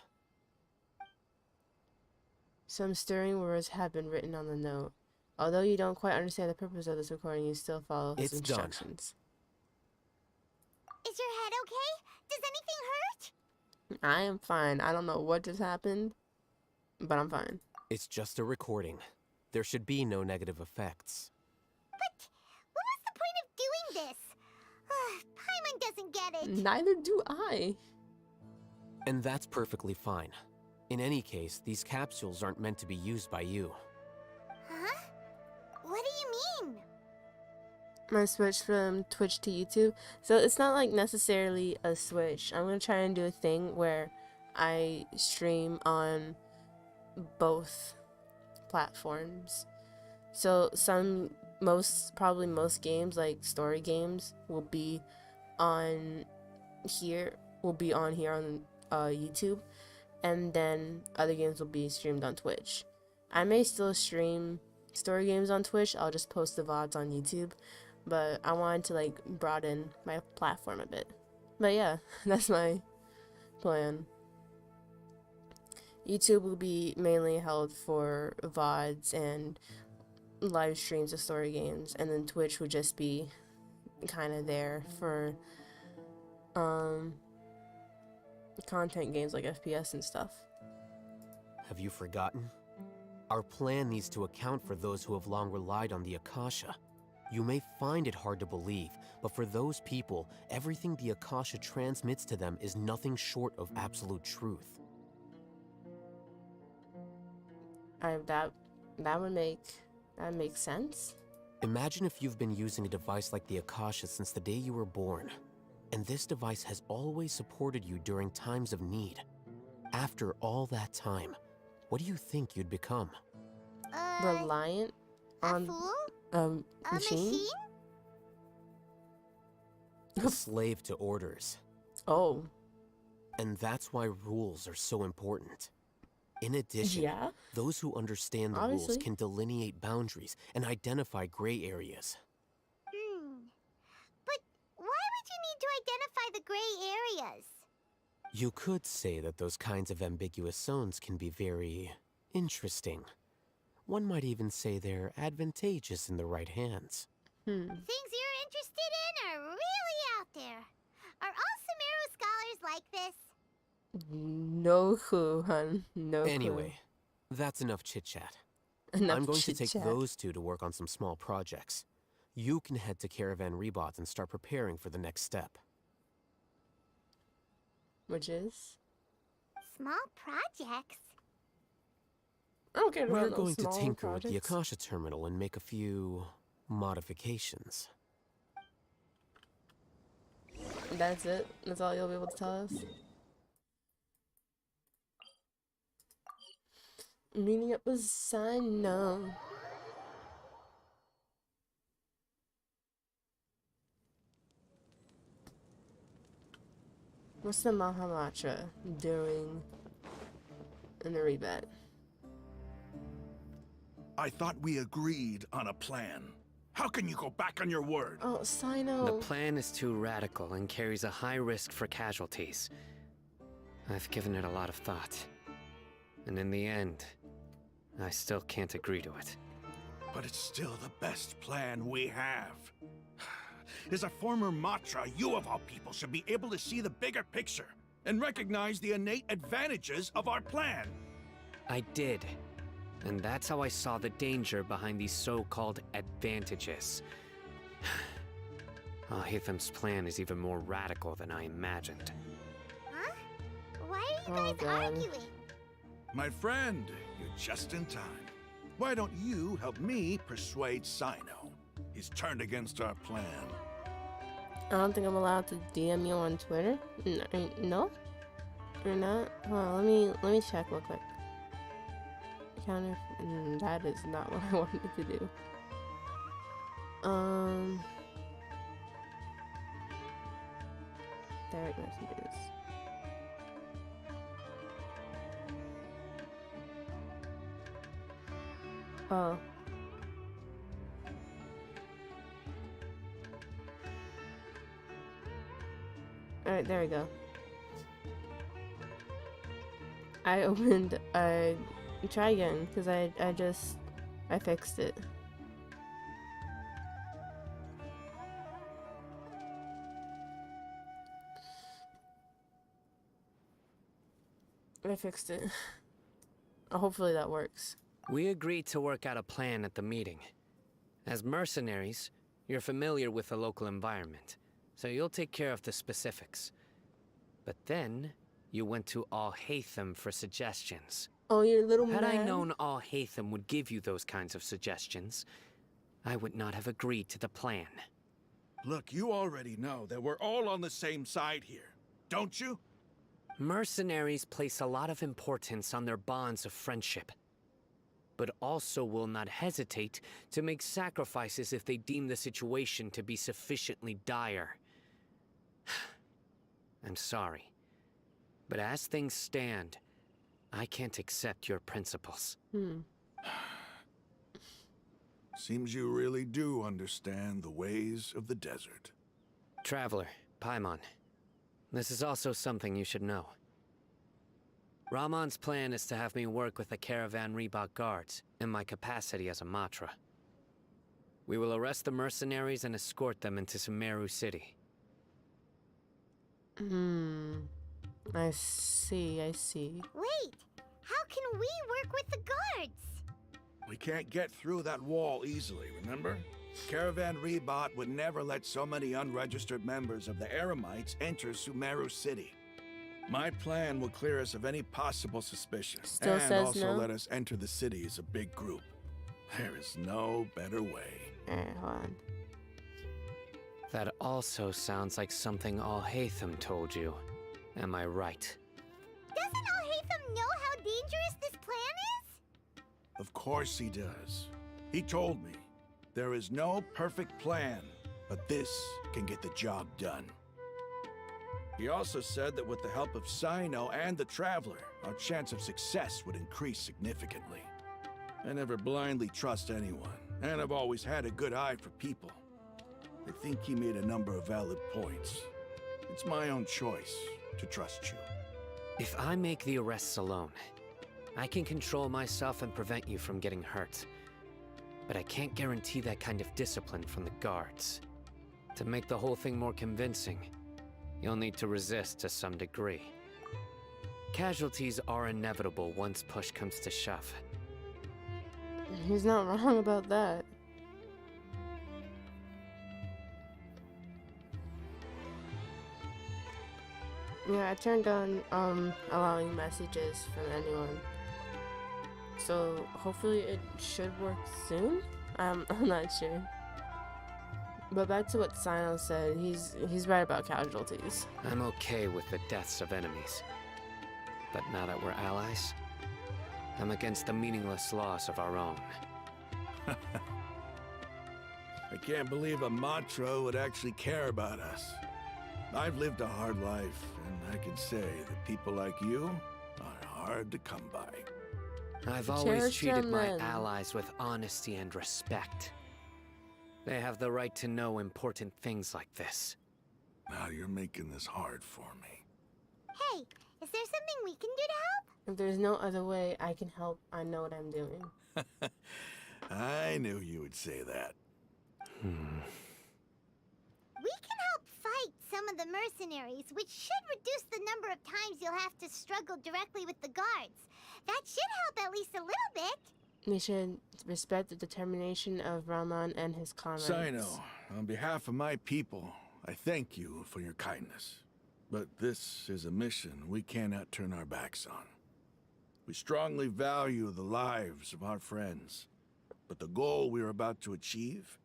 Some stirring words have been written on the note. Although you don't quite understand the purpose of this recording, you still follow his It's done. instructions. Is your head okay? Does anything hurt? I am fine. I don't know what just happened, but I'm fine. It's just a recording. There should be no negative effects. But what was the point of doing this? Paimon doesn't get it. Neither do I. And that's perfectly fine. In any case, these capsules aren't meant to be used by you. Huh? What do you mean? I switched from Twitch to YouTube, so it's not like necessarily a switch. I'm gonna try and do a thing where I stream on both platforms. So probably most games, like story games, will be on here on YouTube, and then other games will be streamed on Twitch. I may still stream story games on Twitch. I'll just post the VODs on YouTube, but I wanted to like broaden my platform a bit. But yeah, that's my plan. YouTube will be mainly held for VODs and live streams of story games, and then Twitch would just be kind of there for content games like FPS and stuff. Have you forgotten? Our plan needs to account for those who have long relied on the Akasha. You may find it hard to believe, but for those people, everything the Akasha transmits to them is nothing short of absolute truth. That would make sense. Imagine if you've been using a device like the Akasha since the day you were born, and this device has always supported you during times of need. After all that time, what do you think you'd become? Reliant A on fool? a machine? A slave to orders. Oh. And that's why rules are so important. In addition, Yeah? those who understand the rules Obviously. can delineate boundaries and identify gray areas. But why would you need to identify the gray areas? You could say that those kinds of ambiguous zones can be very interesting. One might even say they're advantageous in the right hands. Things you're interested in are really out there. Are all Sumeru scholars No clue, hun. No clue. Anyway, that's enough chit-chat. Enough I'm going to take chit-chat. those two to work on some small projects. You can head to Caravan Rebot and start preparing for the next step. Which is? Small projects? I don't care about We're no going to small tinker with the projects. Akasha terminal and make a few modifications. That's it? That's all you'll be able to tell us? Meeting up with Sino. What's the Mahamatra doing in the rebate? I thought we agreed on a plan. How can you go back on your word? Oh, Sino. The plan is too radical and carries a high risk for casualties. I've given it a lot of thought. And in the end, I still can't agree to it. But it's still the best plan we have. As a former Matra, you of all people should be able to see the bigger picture and recognize the innate advantages of our plan. I did. And that's how I saw the danger behind these so-called advantages. Al-Hitham's plan is even more radical than I imagined. Huh? Why are you guys God. arguing? My friend, you're just in time. Why don't you help me persuade Sino? He's turned against our plan. I don't think I'm allowed to DM you on Twitter. No? You're not? Hold on, let me check real quick. Counter. That is not what I wanted to do. Direct messages. Oh. Alright, there we go. I opened, try again, because I fixed it. I fixed it. Hopefully that works. We agreed to work out a plan at the meeting. As mercenaries, you're familiar with the local environment, so you'll take care of the specifics. But then, you went to Al-Haytham for suggestions. Oh, your little Had man. I known Al-Haytham would give you those kinds of suggestions, I would not have agreed to the plan. Look, you already know that we're all on the same side here, don't you? Mercenaries place a lot of importance on their bonds of friendship, but also will not hesitate to make sacrifices if they deem the situation to be sufficiently dire. I'm sorry, but as things stand, I can't accept your principles. Seems you really do understand the ways of the desert. Traveler, Paimon, this is also something you should know. Ramon's plan is to have me work with the Caravan Rebot guards in my capacity as a Matra. We will arrest the mercenaries and escort them into Sumeru City. I see. Wait, how can we work with the guards? We can't get through that wall easily, remember? Caravan Rebot would never let so many unregistered members of the Eremites enter Sumeru City. My plan will clear us of any possible suspicion, Still and says also no? let us enter the city as a big group. There is no better way. Alright, hold on. That also sounds like something Al-Haytham told you. Am I right? Doesn't Al-Haytham know how dangerous this plan is? Of course he does. He told me, there is no perfect plan, but this can get the job done. He also said that with the help of Sino and the Traveler, our chance of success would increase significantly. I never blindly trust anyone, and I've always had a good eye for people. I think he made a number of valid points. It's my own choice to trust you. If I make the arrests alone, I can control myself and prevent you from getting hurt. But I can't guarantee that kind of discipline from the guards. To make the whole thing more convincing, you'll need to resist to some degree. Casualties are inevitable once push comes to shove. He's not wrong about that. Yeah, I turned on allowing messages from anyone. So hopefully it should work soon. I'm not sure. But back to what Sino said, he's right about casualties. I'm okay with the deaths of enemies. But now that we're allies, I'm against the meaningless loss of our own. I can't believe a Matra would actually care about us. I've lived a hard life, and I can say that people like you are hard to come by. I've always treated my allies with honesty and respect. They have the right to know important things like this. Now you're making this hard for me. Hey, is there something we can do to help? If there's no other way I can help, I know what I'm doing. I knew you would say that. We can help fight some of the mercenaries, which should reduce the number of times you'll have to struggle directly with the guards. That should help at least a little bit. We should respect the determination of Rahman and his comrades. Sino, on behalf of my people, I thank you for your kindness. But this is a mission we cannot turn our backs on. We strongly value the lives of our friends, but the goal we are about to achieve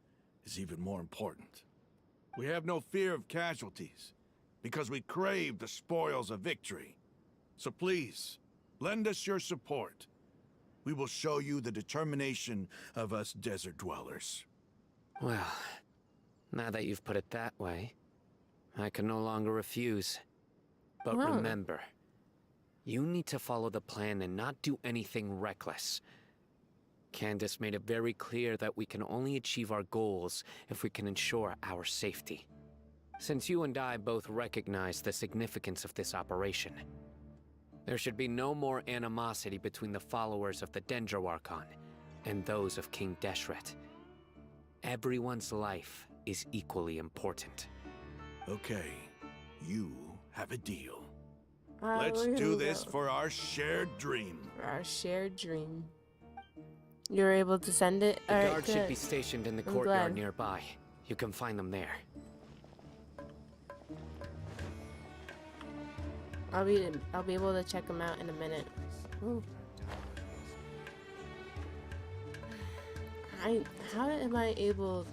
is even more important. We have no fear of casualties, because we crave the spoils of victory. So please, lend us your support. We will show you the determination of us desert dwellers. Well, now that you've put it that way, I can no longer refuse. But remember, you need to follow the plan and not do anything reckless. Candace made it very clear that we can only achieve our goals if we can ensure our safety. Since you and I both recognize the significance of this operation, there should be no more animosity between the followers of the Dendro Archon and those of King Deshret. Everyone's life is equally important. Okay, you have a deal. Alright, Let's do this for our shared dream. For our shared dream. You're able to send it? The Alright, guards should be stationed in the courtyard nearby. You can find them there. I'll be able to check them out in a minute. Ooh. How am I able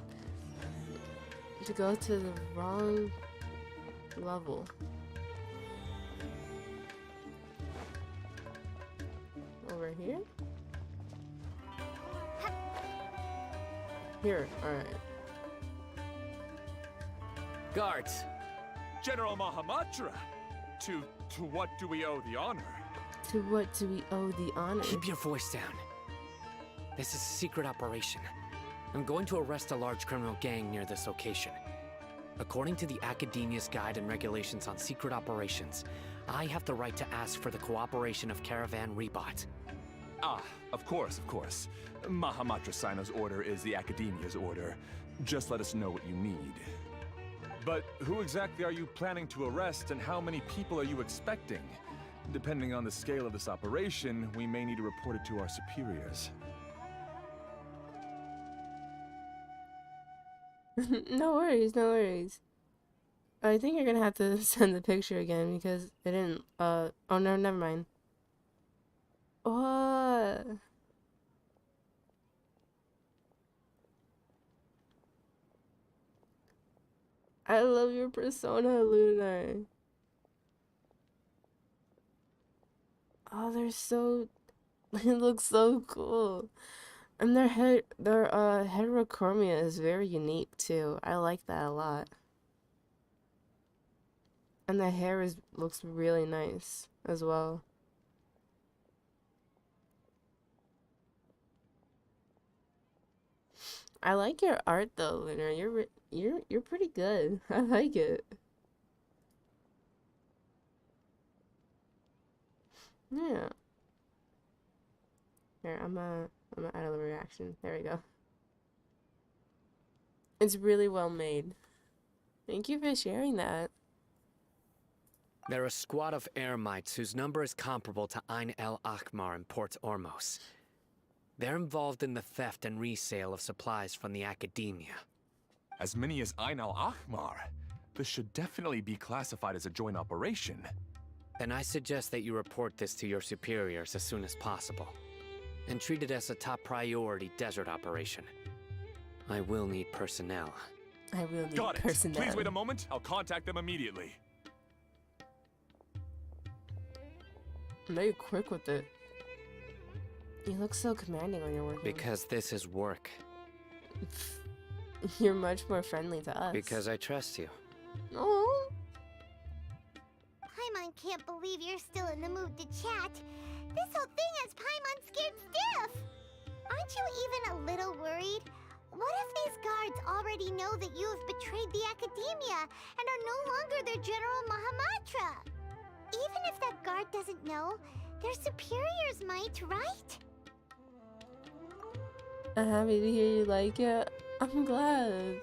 to go to the wrong level? Over here? Here, alright. Guards! General Mahamatra! To what do we owe the honor? To what do we owe the honor? Keep your voice down. This is a secret operation. I'm going to arrest a large criminal gang near this location. According to the Academia's Guide and Regulations on Secret Operations, I have the right to ask for the cooperation of Caravan Rebot. Ah, of course. Mahamatra Sino's order is the Academia's order. Just let us know what you need. But who exactly are you planning to arrest, and how many people are you expecting? Depending on the scale of this operation, we may need to report it to our superiors. No worries, no worries. I think you're gonna have to send the picture again because it didn't, oh no, never mind. What? I love your persona, Lunar. Oh, they're so, they look so cool. And their heterochromia is very unique too. I like that a lot. And the hair looks really nice as well. I like your art though, Lunar. You're pretty good. I like it. Yeah. Here, I'm gonna add a reaction. There we go. It's really well made. Thank you for sharing that. They're a squad of Eremites whose number is comparable to Ain el Akmar in Port Ormos. They're involved in the theft and resale of supplies from the Academia. As many as Ain al-Ahmar. This should definitely be classified as a joint operation. Then I suggest that you report this to your superiors as soon as possible, and treat it as a top priority desert operation. I will need personnel. I will need Got it. personnel. Please wait a moment. I'll contact them immediately. Very quick with it. You look so commanding when you're working. Because this is work. You're much more friendly to us. Because I trust you. Oh. Paimon can't believe you're still in the mood to chat. This whole thing has Paimon scared stiff. Aren't you even a little worried? What if these guards already know that you have betrayed the Academia and are no longer their General Mahamatra? Even if that guard doesn't know, their superiors might, right? I'm happy to hear you like it. I'm glad.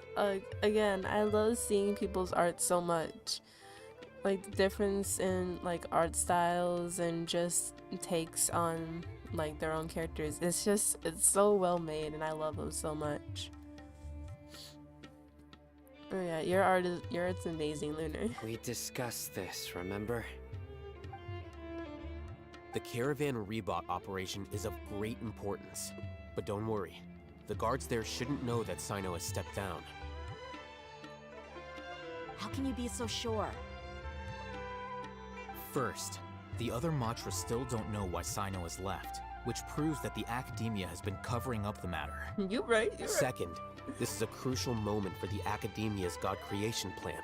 Again, I love seeing people's art so much. Like, the difference in, like, art styles and just takes on, like, their own characters. It's so well made, and I love them so much. Oh yeah, your art's amazing, Lunar. We discussed this, remember? The Caravan Rebot operation is of great importance. But don't worry, the guards there shouldn't know that Sino has stepped down. How can you be so sure? First, the other Matra still don't know why Sino has left, which proves that the Academia has been covering up the matter. You're right. Second, this is a crucial moment for the Academia's God creation plan.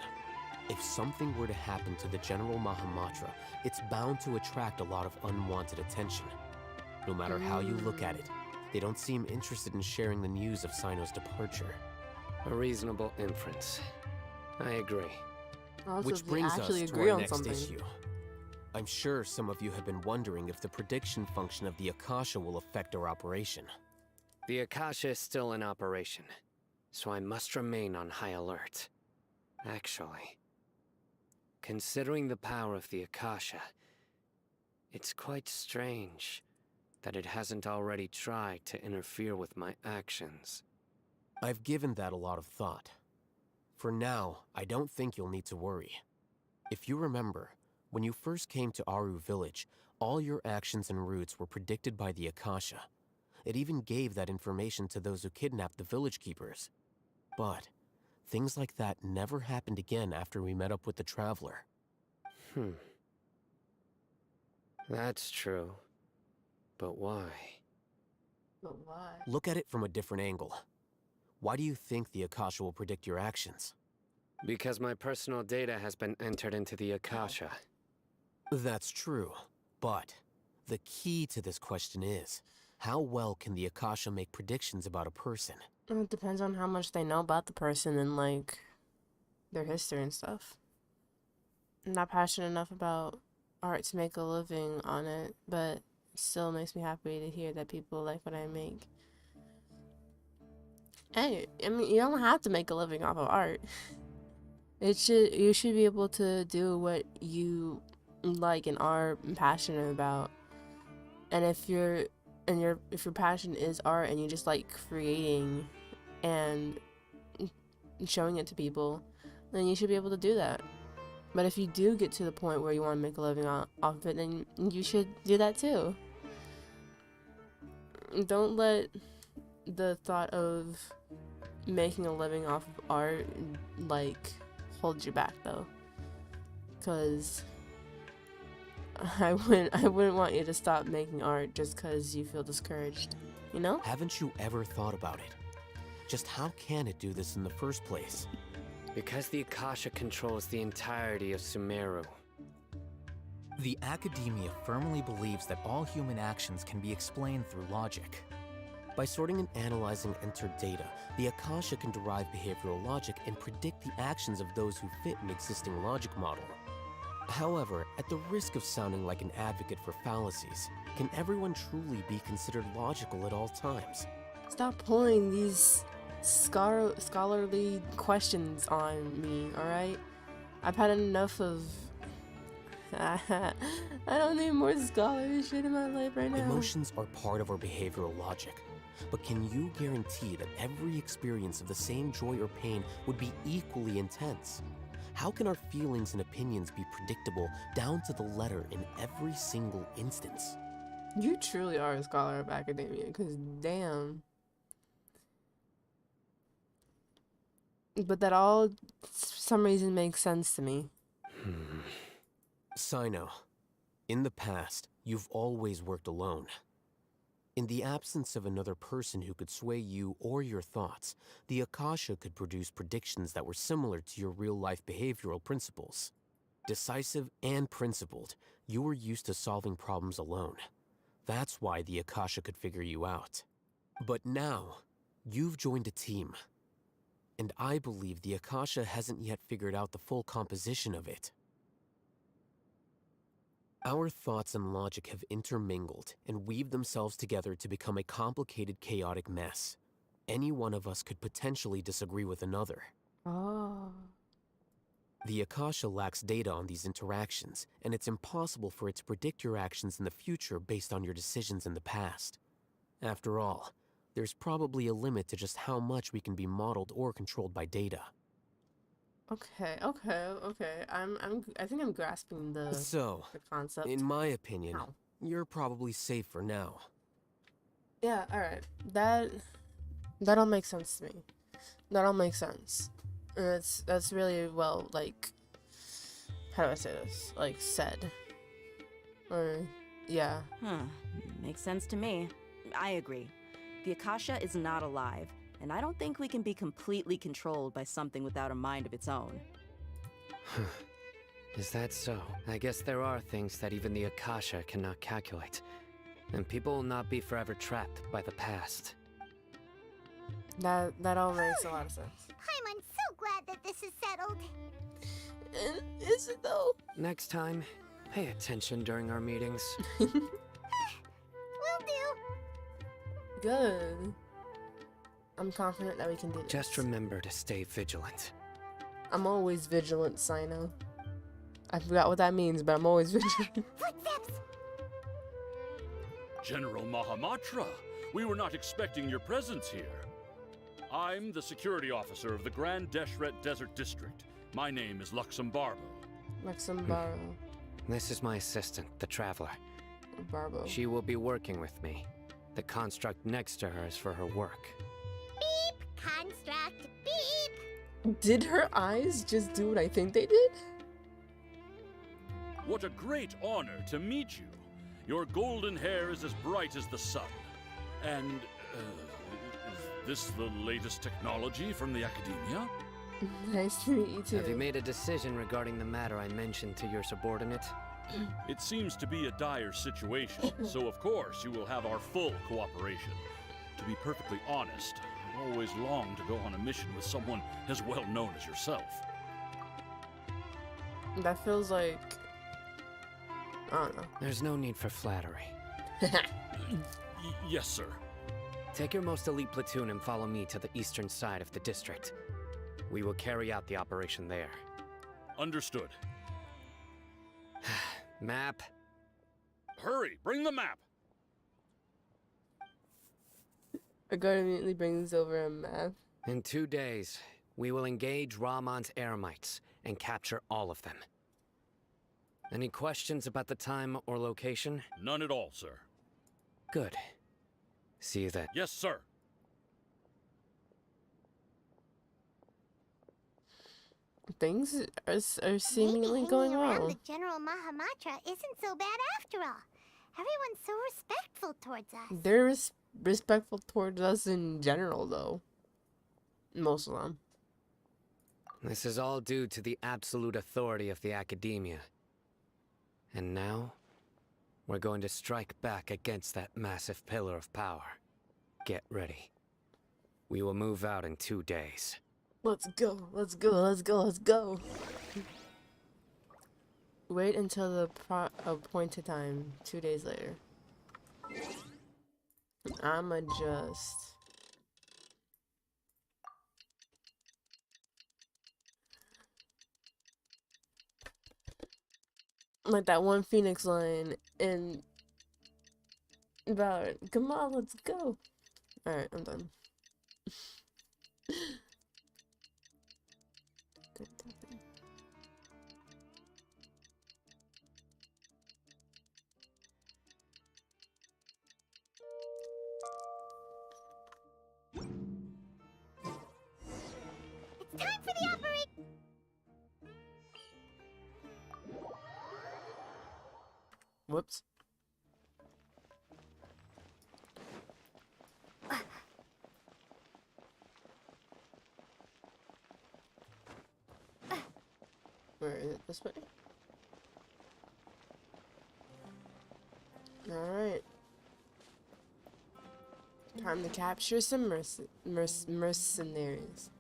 If something were to happen to the General Mahamatra, it's bound to attract a lot of unwanted attention. No matter how you look at it, they don't seem interested in sharing the news of Sino's departure. A reasonable inference. I agree. Also, Which they brings us actually to agree our on next something. issue. I'm sure some of you have been wondering if the prediction function of the Akasha will affect our operation. The Akasha is still in operation, so I must remain on high alert. Actually, considering the power of the Akasha, it's quite strange that it hasn't already tried to interfere with my actions. I've given that a lot of thought. For now, I don't think you'll need to worry. If you remember, when you first came to Aru Village, all your actions and routes were predicted by the Akasha. It even gave that information to those who kidnapped the village keepers. But things like that never happened again after we met up with the Traveler. That's true. But why? But why? Look at it from a different angle. Why do you think the Akasha will predict your actions? Because my personal data has been entered into the Akasha. That's true, but the key to this question is, how well can the Akasha make predictions about a person? It depends on how much they know about the person and, like, their history and stuff. I'm not passionate enough about art to make a living on it, but it still makes me happy to hear that people like what I make. Hey, I mean, you don't have to make a living off of art. You should be able to do what you like and are passionate about. And if your passion is art and you just like creating and showing it to people, then you should be able to do that. But if you do get to the point where you want to make a living off of it, then you should do that too. Don't let the thought of making a living off of art like hold you back though, because I wouldn't want you to stop making art just because you feel discouraged, you know? Haven't you ever thought about it? Just how can it do this in the first place? Because the Akasha controls the entirety of Sumeru. The Academia firmly believes that all human actions can be explained through logic. By sorting and analyzing entered data, the Akasha can derive behavioral logic and predict the actions of those who fit an existing logic model. However, at the risk of sounding like an advocate for fallacies, can everyone truly be considered logical at all times? Stop pulling these scholarly questions on me, alright? I've had enough of I don't need more scholarly shit in my life right now. Emotions are part of our behavioral logic. But can you guarantee that every experience of the same joy or pain would be equally intense? How can our feelings and opinions be predictable down to the letter in every single instance? You truly are a scholar of academia, because damn. But that all, for some reason, makes sense to me. Sino, in the past, you've always worked alone. In the absence of another person who could sway you or your thoughts, the Akasha could produce predictions that were similar to your real-life behavioral principles. Decisive and principled, you were used to solving problems alone. That's why the Akasha could figure you out. But now, you've joined a team. And I believe the Akasha hasn't yet figured out the full composition of it. Our thoughts and logic have intermingled and weaved themselves together to become a complicated, chaotic mess. Any one of us could potentially disagree with another. Oh. The Akasha lacks data on these interactions, and it's impossible for it to predict your actions in the future based on your decisions in the past. After all, there's probably a limit to just how much we can be modeled or controlled by data. Okay. I think I'm grasping the concept. In my opinion, you're probably safe for now. Yeah, alright. That all makes sense to me. That all makes sense. And that's really well, like, how do I say this? Like, said. Or, yeah. Makes sense to me. I agree. The Akasha is not alive, and I don't think we can be completely controlled by something without a mind of its own. Is that so? I guess there are things that even the Akasha cannot calculate. And people will not be forever trapped by the past. That all makes a lot of sense. I'm so glad that this is settled. Is it though? Next time, pay attention during our meetings. Will do. Good. I'm confident that we can do this. Just remember to stay vigilant. I'm always vigilant, Sino. I forgot what that means, but I'm always vigilant. Footsteps! General Mahamatra, we were not expecting your presence here. I'm the security officer of the Grand Deshret Desert District. My name is Luxembarbo. Luxembarbo. This is my assistant, the Traveler. Barbo. She will be working with me. The construct next to her is for her work. Beep! Construct, beep! Did her eyes just do what I think they did? What a great honor to meet you. Your golden hair is as bright as the sun. And, is this the latest technology from the Academia? Nice to meet you too. Have you made a decision regarding the matter I mentioned to your subordinate? It seems to be a dire situation, so of course you will have our full cooperation. To be perfectly honest, I've always longed to go on a mission with someone as well known as yourself. That feels like... I don't know. There's no need for flattery. Yes, sir. Take your most elite platoon and follow me to the eastern side of the district. We will carry out the operation there. Understood. Map. Hurry, bring the map! A guard immediately brings over a map. In 2 days, we will engage Rahman's Eremites and capture all of them. Any questions about the time or location? None at all, sir. Good. See you then. Yes, sir. Things are seemingly Maybe going hanging around well. the General Mahamatra isn't so bad after all. Everyone's so respectful towards us. They're respectful towards us in general, though. Most of them. This is all due to the absolute authority of the Academia. And now, we're going to strike back against that massive pillar of power. Get ready. We will move out in 2 days. Let's go, let's go, let's go, let's go. Wait until the appointed time, 2 days later. I'ma just... like that one Phoenix line and about come on, let's go. Alright, I'm done. It's time for the operation. Whoops. Where is it? This way? Alright. Time to capture some mercenaries.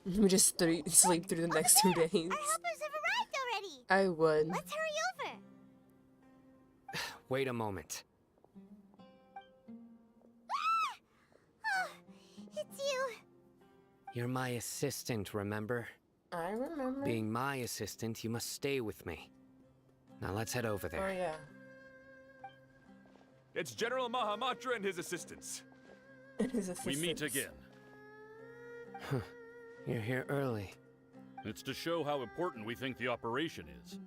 We just sleep through the next 2 days. Our helpers have arrived already. I would. Let's hurry over. Wait a moment. Oh, it's you. You're my assistant, remember? I remember. Being my assistant, you must stay with me. Now let's head over there. Oh, yeah. It's General Mahamatra and his assistants. We meet again. You're here early. It's to show how important we think the operation is.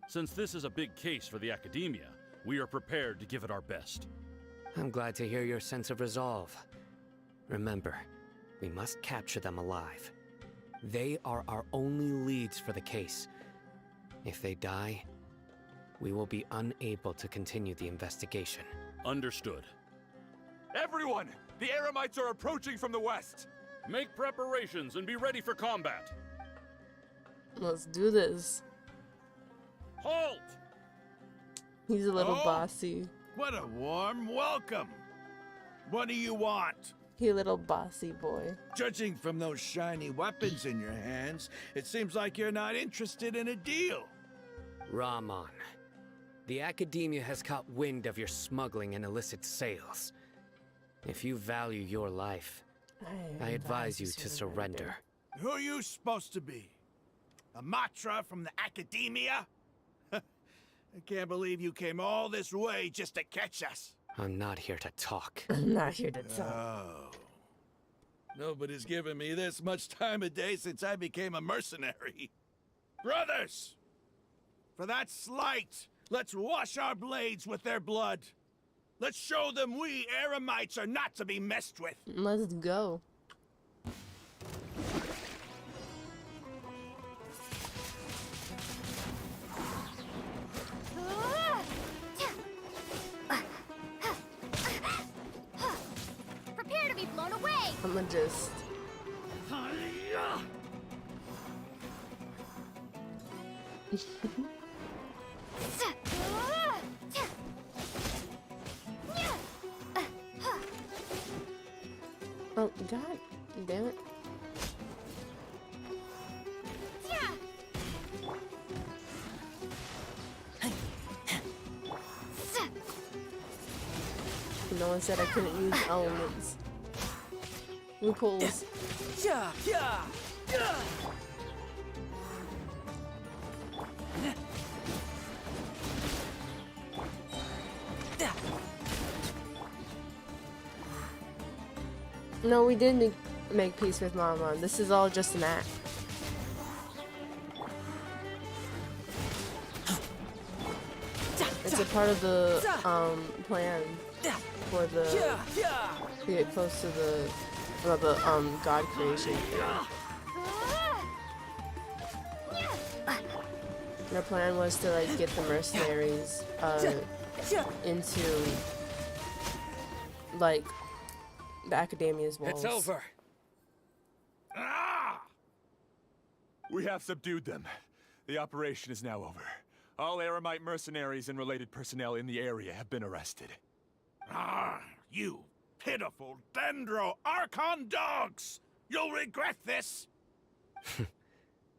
Since this is a big case for the Academia, we are prepared to give it our best. I'm glad to hear your sense of resolve. Remember, we must capture them alive. They are our only leads for the case. If they die, we will be unable to continue the investigation. Understood. Everyone! The Eremites are approaching from the west! Make preparations and be ready for combat. Let's do this. Halt! He's a little bossy. What a warm welcome. What do you want? He a little bossy boy. Judging from those shiny weapons in your hands, it seems like you're not interested in a deal. Rahman, the Academia has caught wind of your smuggling and illicit sales. If you value your life, I advise you to surrender. Who are you supposed to be? A Matra from the Academia? I can't believe you came all this way just to catch us. I'm not here to talk. I'm not here to talk. Oh. Nobody's given me this much time of day since I became a mercenary. Brothers! For that slight, let's wash our blades with their blood. Let's show them we Eremites are not to be messed with. Let's go. Prepare to be blown away. I'm gonna just... Oh, God damn it. No one said I couldn't use elements. Loopholes. No, we did make peace with Mama. This is all just an act. It's a part of the plan for the to get close to the god creation thing. Their plan was to like get the mercenaries into like the Academia's walls. It's over. Ah! We have subdued them. The operation is now over. All Eremite mercenaries and related personnel in the area have been arrested. Ah, you pitiful Dendro Archon dogs! You'll regret this!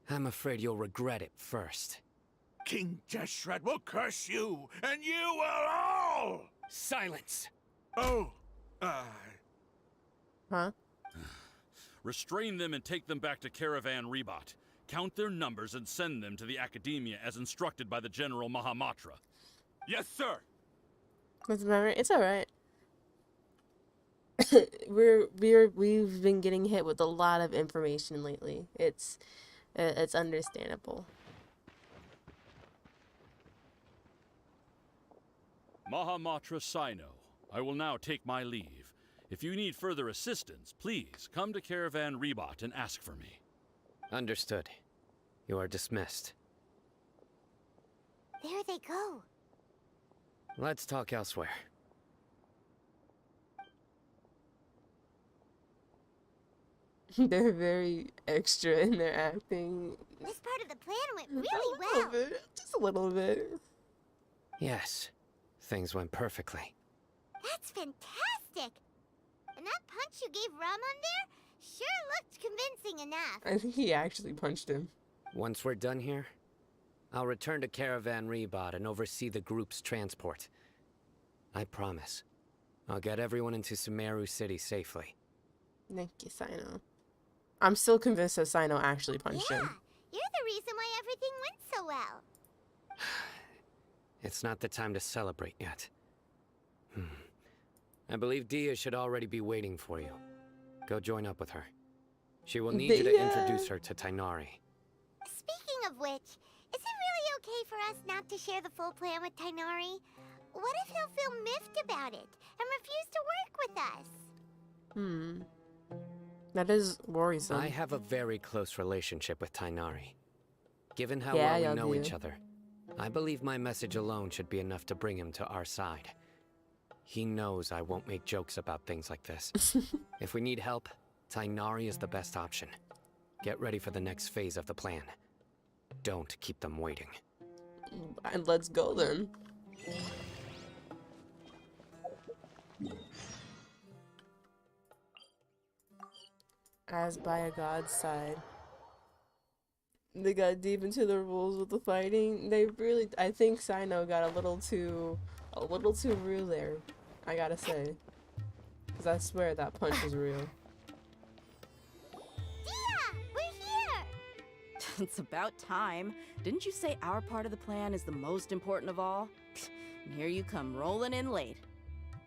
I'm afraid you'll regret it first. King Jeshret will curse you, and you will all! Silence! Oh, Huh? Restrain them and take them back to Caravan Rebot. count their numbers and send them to the Academia as instructed by the General Mahamatra. Yes, sir. What's the matter? It's alright. We've been getting hit with a lot of information lately. It's understandable. Mahamatra Sino, I will now take my leave. If you need further assistance, please come to Caravan Rebot and ask for me. Understood. You are dismissed. There they go. Let's talk elsewhere. They're very extra in their acting. This part of the plan went really well. Just a little bit. Yes, things went perfectly. That's fantastic. And that punch you gave Ramon there sure looked convincing enough. I think he actually punched him. Once we're done here, I'll return to Caravan Rebot and oversee the group's transport. I promise. I'll get everyone into Sumeru City safely. Thank you, Sino. I'm still convinced that Sino actually punched him. You're the reason why everything went so well. It's not the time to celebrate yet. I believe Dia should already be waiting for you. Go join up with her. She will need you to introduce her to Tainari. Speaking of which, is it really okay for us not to share the full plan with Tainari? What if he'll feel miffed about it and refuse to work with us? That is worrisome. I have a very close relationship with Tainari. Given how well we know each other, I believe my message alone should be enough to bring him to our side. He knows I won't make jokes about things like this. If we need help, Tainari is the best option. Get ready for the next phase of the plan. Don't keep them waiting. And let's go then. As by a god's side. They got deep into the rules with the fighting. They really, I think Sino got a little too real there. I gotta say, because I swear that punch was real. Dia, we're here. It's about time. Didn't you say our part of the plan is the most important of all? And here you come rolling in late.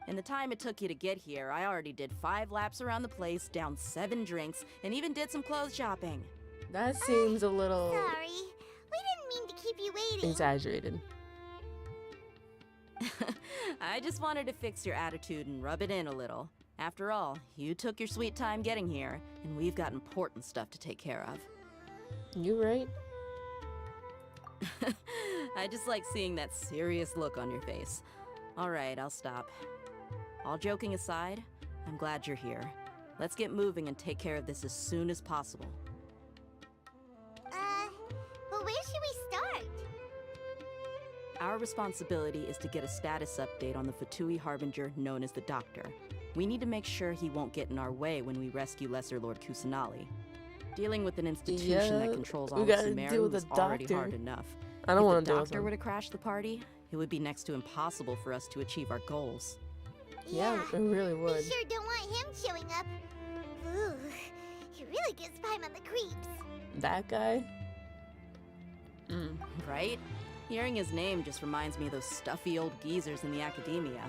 In the time it took you to get here, I already did 5 laps around the place, downed 7 drinks, and even did some clothes shopping. That seems a little... Sorry. We didn't mean to keep you waiting. exaggerated. I just wanted to fix your attitude and rub it in a little. After all, you took your sweet time getting here, and we've got important stuff to take care of. You right? I just like seeing that serious look on your face. All right, I'll stop. All joking aside, I'm glad you're here. Let's get moving and take care of this as soon as possible. But where should we start? Our responsibility is to get a status update on the Fatui Harbinger known as the Doctor. We need to make sure he won't get in our way when we rescue Lesser Lord Kusanali. Dealing with an institution that controls all of Sumeru is already hard enough. I don't want to deal with him. If the him. Doctor were to crash the party, it would be next to impossible for us to achieve our goals. Yeah, it really would. We sure don't want him showing up. Ooh, he really gives Paimon the creeps. That guy? Right? Hearing his name just reminds me of those stuffy old geezers in the Academia.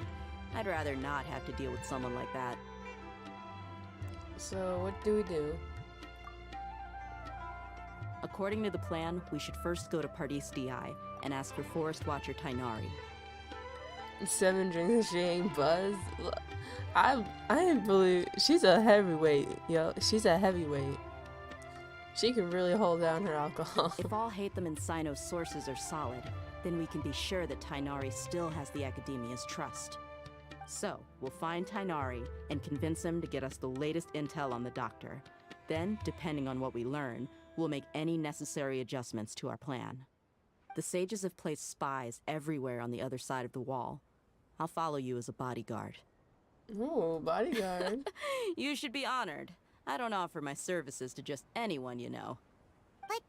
I'd rather not have to deal with someone like that. So, what do we do? According to the plan, we should first go to Pardis Di and ask for Forest Watcher Tainari. 7 drinks, she ain't buzzed. I didn't believe she's a heavyweight, yo. She's a heavyweight. She can really hold down her alcohol. If all Hatham and Sino's sources are solid, then we can be sure that Tainari still has the Academia's trust. So, we'll find Tainari and convince him to get us the latest intel on the Doctor. Then, depending on what we learn, we'll make any necessary adjustments to our plan. The sages have placed spies everywhere on the other side of the wall. I'll follow you as a bodyguard. Oh, bodyguard. You should be honored. I don't offer my services to just anyone you know. But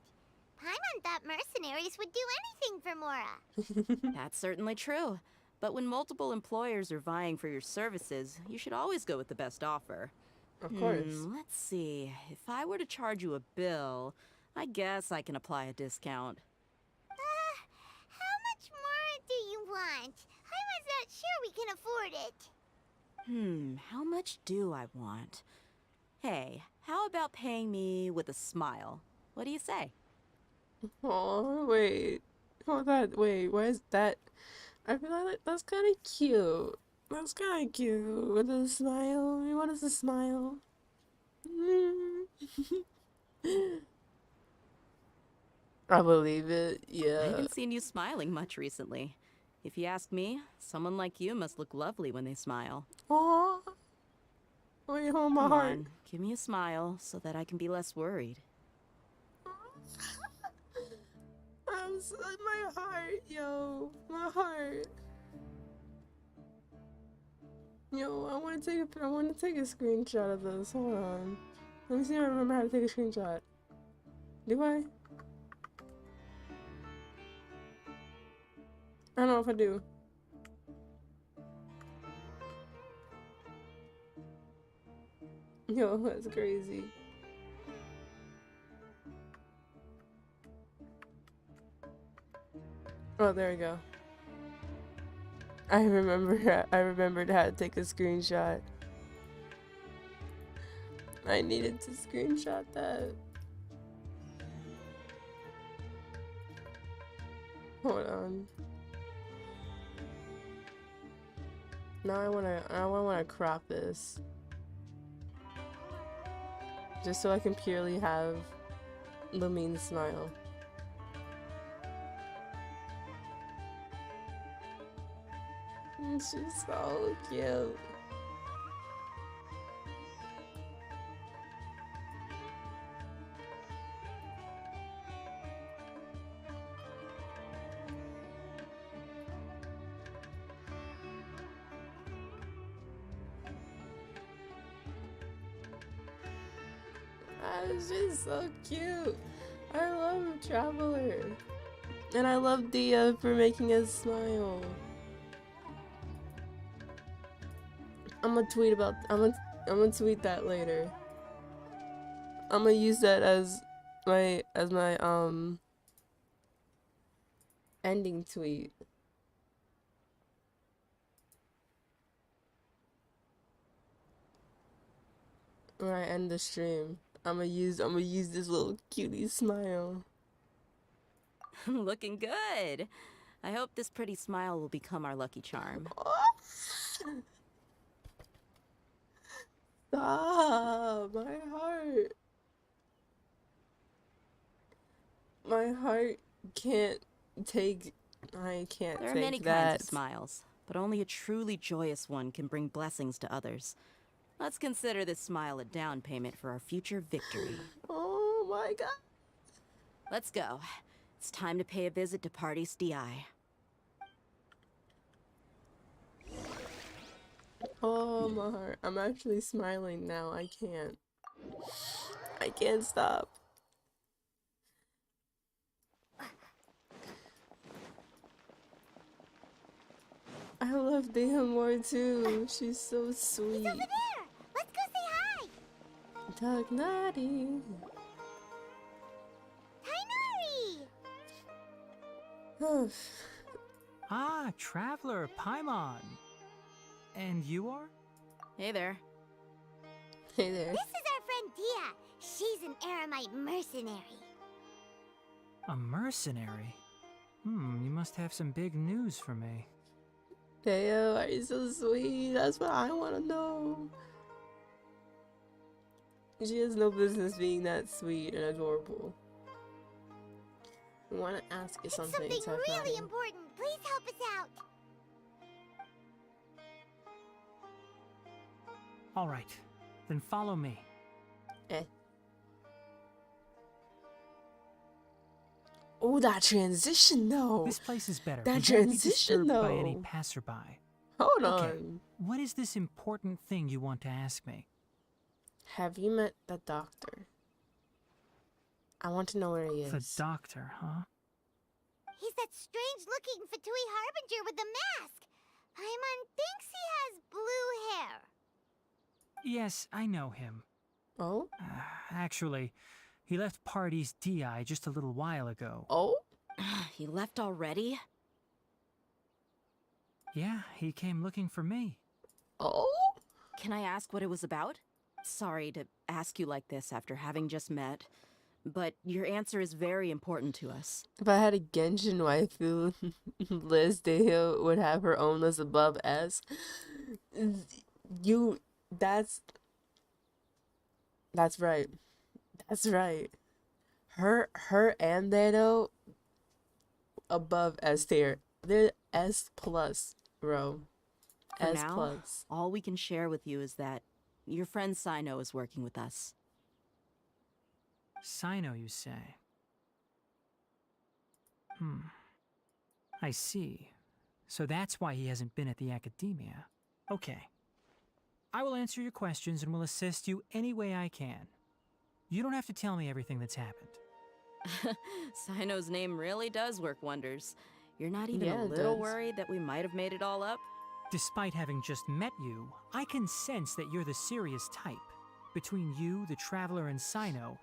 Paimon thought mercenaries would do anything for Mora. That's certainly true. But when multiple employers are vying for your services, you should always go with the best offer. Of course. Let's see. If I were to charge you a bill, I guess I can apply a discount. How much more do you want? I was not sure we can afford it. How much do I want? Hey, how about paying me with a smile? What do you say? Oh, wait. Hold on. Wait, why is that? I feel like that's kind of cute. That's kind of cute. With a smile. You want us to smile? I believe it. I Yeah. haven't seen you smiling much recently. If you ask me, someone like you must look lovely when they smile. Aww. Wait, hold my Come heart. on, give me a smile so that I can be less worried. I'm so, my heart, yo. My heart. Yo, I want to take a screenshot of this. Hold on. Let me see if I remember how to take a screenshot. Do I? I don't know if I do. Yo, that's crazy. Oh, there we go. I remembered how to take a screenshot. I needed to screenshot that. Hold on. Now I wanna crop this. Just so I can purely have the mean smile. She's so cute. She's so cute. I love Traveler. And I love Dia for making us smile. I'm gonna tweet that later. I'm gonna use that as my ending tweet. When I end the stream, I'm gonna use this little cutie smile. Looking good. I hope this pretty smile will become our lucky charm. Stop! My heart. My heart can't take. I can't There are take many that. kinds of smiles, but only a truly joyous one can bring blessings to others. Let's consider this smile a down payment for our future victory. Oh my god. Let's go. It's time to pay a visit to Party's DI. Oh my heart. I'm actually smiling now. I can't stop. I love Dia more too. She's so sweet. He's over there. Let's go say hi. Tagnati. Tainari. Ah, Traveler, Paimon. And you are? Hey there. Hey there. This is our friend Dia. She's an Aramite mercenary. A mercenary? You must have some big news for me. Deo, are you so sweet? That's what I want to know. She has no business being that sweet and adorable. I want to ask you something. It's something really important. Please help us out. All right, then follow me. Oh, that transition though. This place is better. That We won't be transition disturbed by any though. passerby. Hold Okay, on. what is this important thing you want to ask me? Have you met the doctor? I want to know where he is. The doctor, huh? He's that strange-looking Fatui Harbinger with the mask. Paimon thinks he has blue hair. Yes, I know him. Oh? Actually, He left Party's DI just a little while ago. Oh? He left already? Yeah, he came looking for me. Oh? Can I ask what it was about? Sorry to ask you like this after having just met, but your answer is very important to us. If I had a Genshin waifu list, Dehyo would have her own list above S. That's right. That's right. Her and Dehyo above S tier. They're S plus, bro. For S now, plus. all we can share with you is that your friend Sino is working with us. Sino, you say? I see. So that's why he hasn't been at the academia. Okay. I will answer your questions and will assist you any way I can. You don't have to tell me everything that's happened. Sino's name really does work wonders. You're not even Yeah, a it little does. worried that we might have made it all up? Despite having just met you, I can sense that you're the serious type. Between you, the Traveler, and Sino,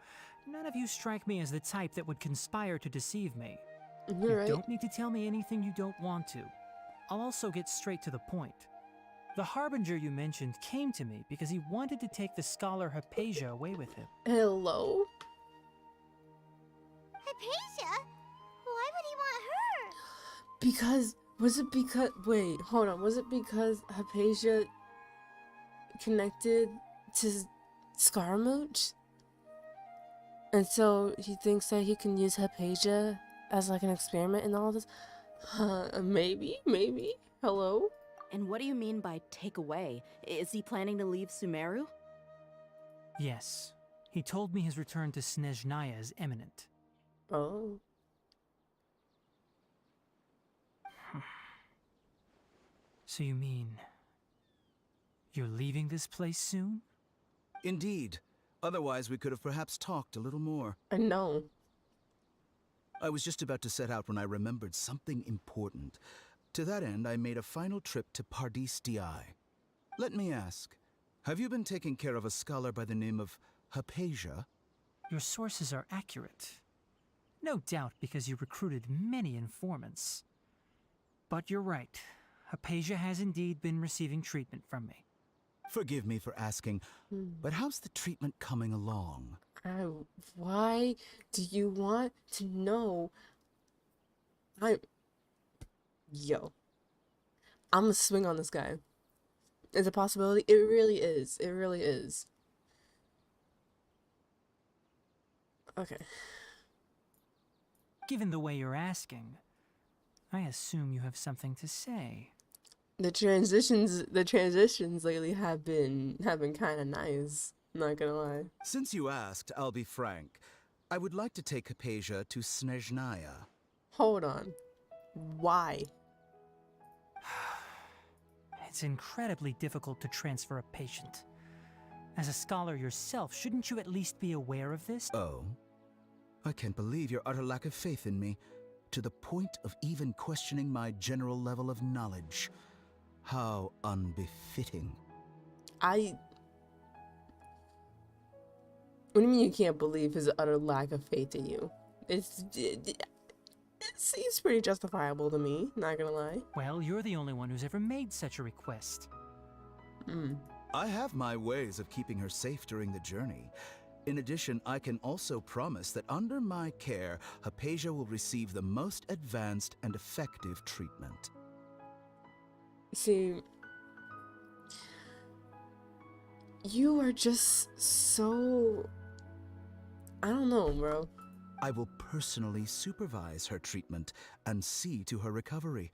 none of you strike me as the type that would conspire to deceive me. You're You right. don't need to tell me anything you don't want to. I'll also get straight to the point. The Harbinger you mentioned came to me because he wanted to take the scholar Hypatia away with him. Hello? Hypatia? Why would he want her? Because, wait, hold on. Was it because Hypatia connected to Scaramouche? And so he thinks that he can use Hypatia as like an experiment and all this? Maybe? Hello? And what do you mean by take away? Is he planning to leave Sumeru? Yes. He told me his return to Snezhnaya is imminent. Oh. So you mean... you're leaving this place soon? Indeed. Otherwise, we could have perhaps talked a little more. I know. I was just about to set out when I remembered something important. To that end, I made a final trip to Pardis DI. Let me ask, have you been taking care of a scholar by the name of Hypatia? Your sources are accurate. No doubt because you recruited many informants. But you're right. Hypatia has indeed been receiving treatment from me. Forgive me for asking, but how's the treatment coming along? Why do you want to know? Yo. I'm gonna swing on this guy. It's a possibility. It really is. It really is. Okay. Given the way you're asking, I assume you have something to say. The transitions lately have been kind of nice. Not gonna lie. Since you asked, I'll be frank. I would like to take Hypatia to Snezhnaya. Hold on. Why? It's incredibly difficult to transfer a patient. As a scholar yourself, shouldn't you at least be aware of this? Oh? I can't believe your utter lack of faith in me, to the point of even questioning my general level of knowledge. How unbefitting. What do you mean you can't believe his utter lack of faith in you? It seems pretty justifiable to me, not gonna lie. Well, you're the only one who's ever made such a request. I have my ways of keeping her safe during the journey. In addition, I can also promise that under my care, Hypatia will receive the most advanced and effective treatment. See, you are just so... I don't know, bro. I will personally supervise her treatment and see to her recovery.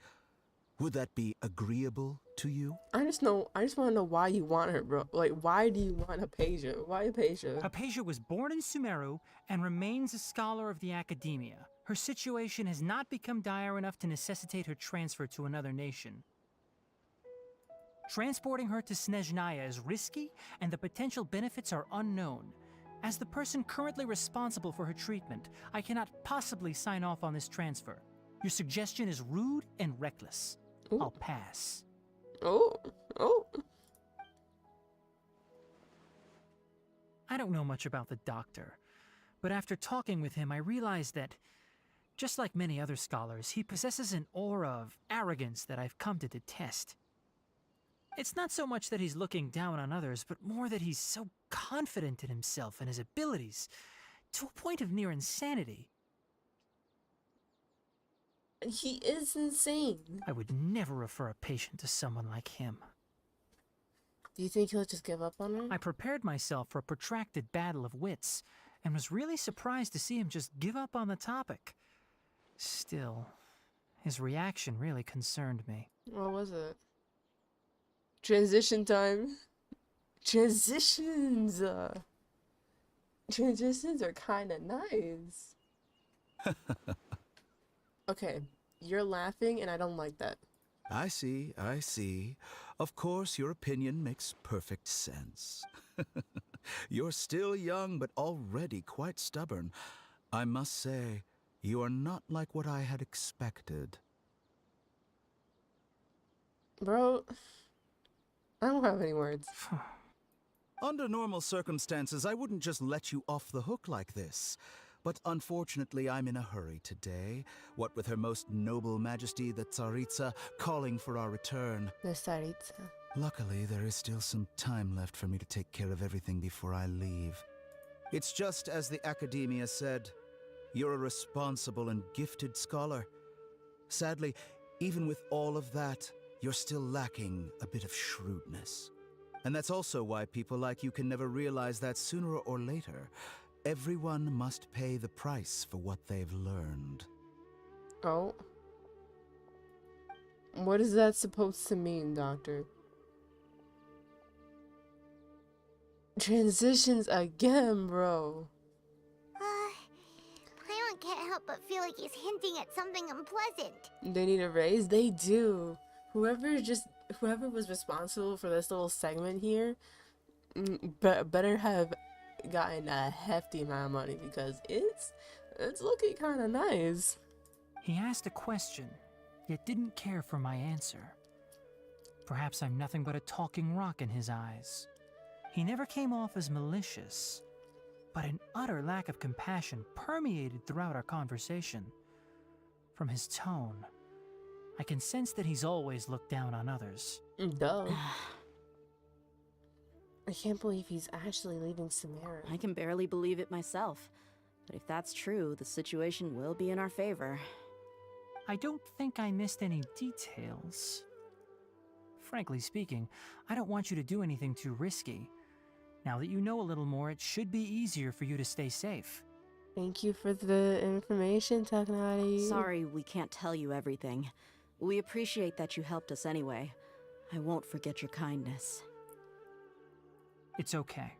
Would that be agreeable to you? I just want to know why you want her, bro. Like, why do you want Hypatia? Why Hypatia? Hypatia was born in Sumeru and remains a scholar of the academia. Her situation has not become dire enough to necessitate her transfer to another nation. Transporting her to Snezhnaya is risky, and the potential benefits are unknown. As the person currently responsible for her treatment, I cannot possibly sign off on this transfer. Your suggestion is rude and reckless. Ooh. I'll pass. Oh. I don't know much about the doctor, But after talking with him, I realized that, just like many other scholars, he possesses an aura of arrogance that I've come to detest. It's not so much that he's looking down on others, but more that he's so confident in himself and his abilities, to a point of near insanity. He is insane. I would never refer a patient to someone like him. Do you think he'll just give up on her? I prepared myself for a protracted battle of wits, and was really surprised to see him just give up on the topic. Still, his reaction really concerned me. What was it? Transition time. Transitions. Transitions are kind of nice. Okay, you're laughing and I don't like that. I see, I see. Of course, your opinion makes perfect sense. You're still young, but already quite stubborn. I must say, you are not like what I had expected. Bro, I don't have any words. Under normal circumstances, I wouldn't just let you off the hook like this. But unfortunately, I'm in a hurry today. What with Her Most Noble Majesty, the Tsaritsa, calling for our return. The Tsaritsa. Luckily, there is still some time left for me to take care of everything before I leave. It's just as the Academia said. You're a responsible and gifted scholar. Sadly, even with all of that, you're still lacking a bit of shrewdness. And that's also why people like you can never realize that sooner or later, everyone must pay the price for what they've learned. Oh. What is that supposed to mean, Doctor? Transitions again, bro. Paimon can't help but feel like he's hinting at something unpleasant. They need a raise? They do. Whoever was responsible for this little segment here, better have gotten a hefty amount of money because it's looking kind of nice. He asked a question, yet didn't care for my answer. Perhaps I'm nothing but a talking rock in his eyes. He never came off as malicious, but an utter lack of compassion permeated throughout our conversation. From his tone, I can sense that he's always looked down on others. Duh. I can't believe he's actually leaving Samara. I can barely believe it myself. But if that's true, the situation will be in our favor. I don't think I missed any details. Frankly speaking, I don't want you to do anything too risky. Now that you know a little more, it should be easier for you to stay safe. Thank you for the information, Takanari. Sorry we can't tell you everything. We appreciate that you helped us anyway. I won't forget your kindness. It's okay.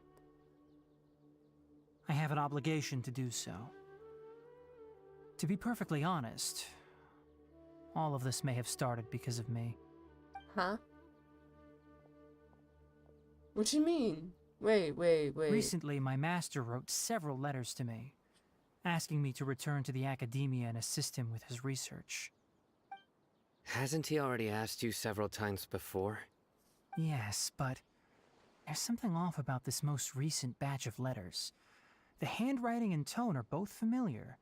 I have an obligation to do so. To be perfectly honest, all of this may have started because of me. Huh? What you mean? Wait. Recently, my master wrote several letters to me, asking me to return to the Academia and assist him with his research. Hasn't he already asked you several times before? Yes, but there's something off about this most recent batch of letters. The handwriting and tone are both familiar,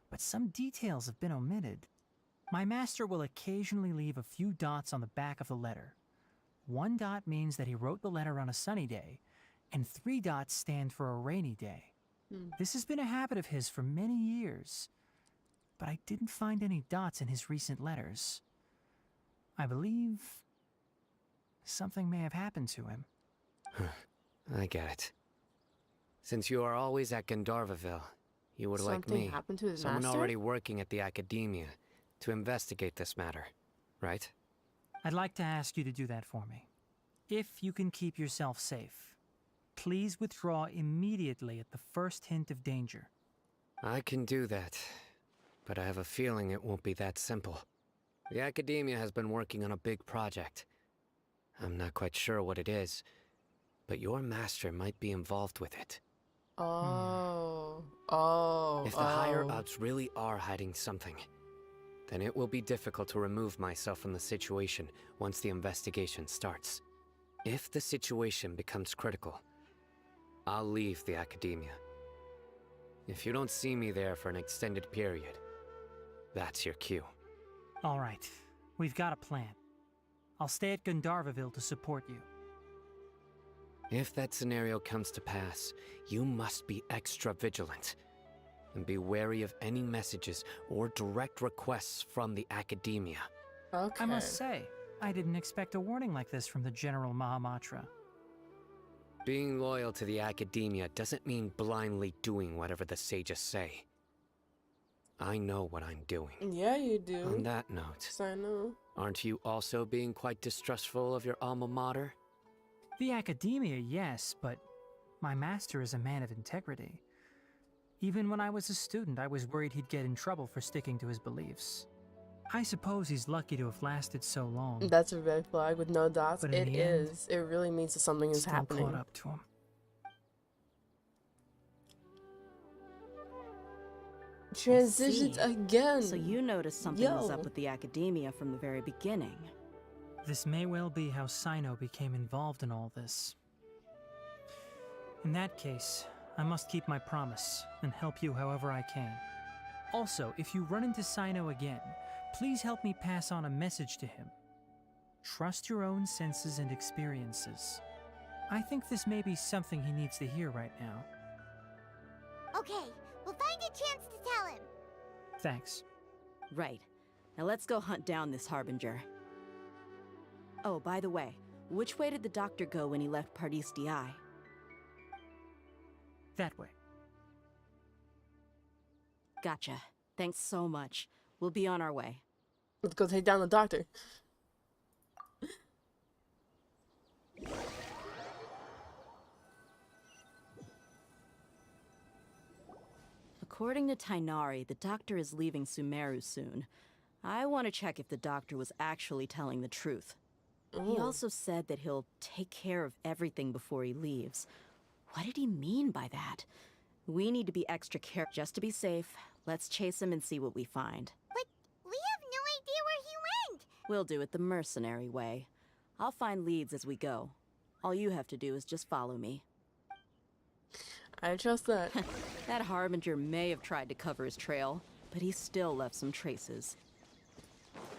but some details have been omitted. My master will occasionally leave a few dots on the back of the letter. 1 dot means that he wrote the letter on a sunny day, and 3 dots stand for a rainy day. This has been a habit of his for many years, but I didn't find any dots in his recent letters. I believe something may have happened to him. I get it. Since you are always at Gandharvaville, you would like me, happened to his someone master? already working at the Academia, to investigate this matter, right? I'd like to ask you to do that for me. If you can keep yourself safe, please withdraw immediately at the first hint of danger. I can do that, but I have a feeling it won't be that simple. The Academia has been working on a big project. I'm not quite sure what it is, but your master might be involved with it. If the higher-ups really are hiding something, then it will be difficult to remove myself from the situation once the investigation starts. If the situation becomes critical, I'll leave the Academia. If you don't see me there for an extended period, that's your cue. All right, we've got a plan. I'll stay at Gandharvaville to support you. If that scenario comes to pass, you must be extra vigilant. And be wary of any messages or direct requests from the Academia. I must say, I didn't expect a warning like this from the General Mahamatra. Being loyal to the Academia doesn't mean blindly doing whatever the sages say. I know what I'm doing. Yeah, you do. On that note, I know. Aren't you also being quite distrustful of your alma mater? The Academia, yes, but my master is a man of integrity. Even when I was a student, I was worried he'd get in trouble for sticking to his beliefs. I suppose he's lucky to have lasted so long. That's a red flag with no dots. But It is. It really means that something is happening. Caught up to him. Transitions again. So you noticed something was up with the Academia from the very beginning. This may well be how Sino became involved in all this. In that case, I must keep my promise and help you however I can. Also, if you run into Sino again, please help me pass on a message to him. Trust your own senses and experiences. I think this may be something he needs to hear right now. Okay, we'll find a chance to tell him. Thanks. Right. Now let's go hunt down this Harbinger. Oh, by the way, which way did the doctor go when he left Pardis Di? That way. Gotcha. Thanks so much. We'll be on our way. Let's go take down the doctor. According to Tighnari, the doctor is leaving Sumeru soon. I want to check if the doctor was actually telling the truth. He also said that he'll take care of everything before he leaves. What did he mean by that? We need to be extra careful. Just to be safe, let's chase him and see what we find. But we have no idea where he went! We'll do it the mercenary way. I'll find leads as we go. All you have to do is just follow me. I trust that. That Harbinger may have tried to cover his trail, but he still left some traces.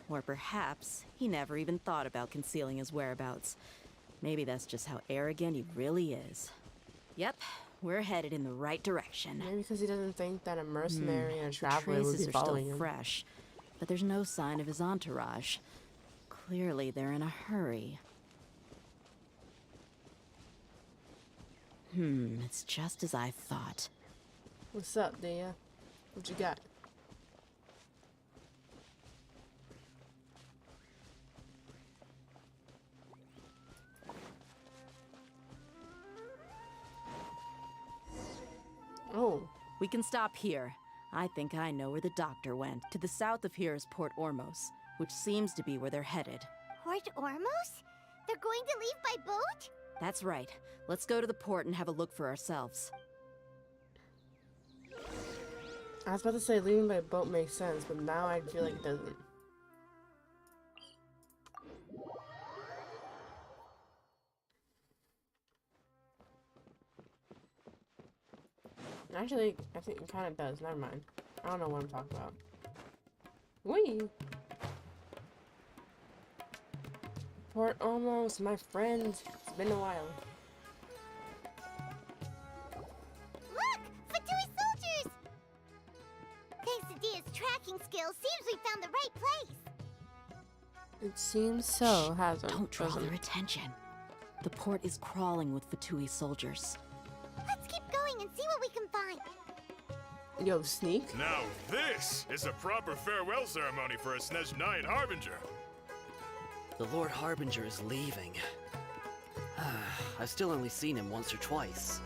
Or perhaps he never even thought about concealing his whereabouts. Maybe that's just how arrogant he really is. Yep, we're headed in the right direction. Maybe because he doesn't think that a mercenary and a traveler the would traces be are following still him. fresh, but there's no sign of his entourage. Clearly, they're in a hurry. It's just as I thought. What's up, Dia? What you got? Oh. We can stop here. I think I know where the doctor went. To the south of here is Port Ormos, which seems to be where they're headed. Port Ormos? They're going to leave by boat? That's right. Let's go to the port and have a look for ourselves. I was about to say leaving by boat makes sense, but now I feel like it doesn't. Actually, I think it kind of does. Never mind. I don't know what I'm talking about. Whee! Port almost, my friend. It's been a while. Look! Fatui soldiers! Thanks to Dia's tracking skills, seems we found the right place. It seems so, hasn't it? Don't draw their attention. The port is crawling with Fatui soldiers. Let's keep going and see what we can find. Yo, sneak? Now this is a proper farewell ceremony for a Snezhnayan Harbinger. The Lord Harbinger is leaving. I've still only seen him once or twice.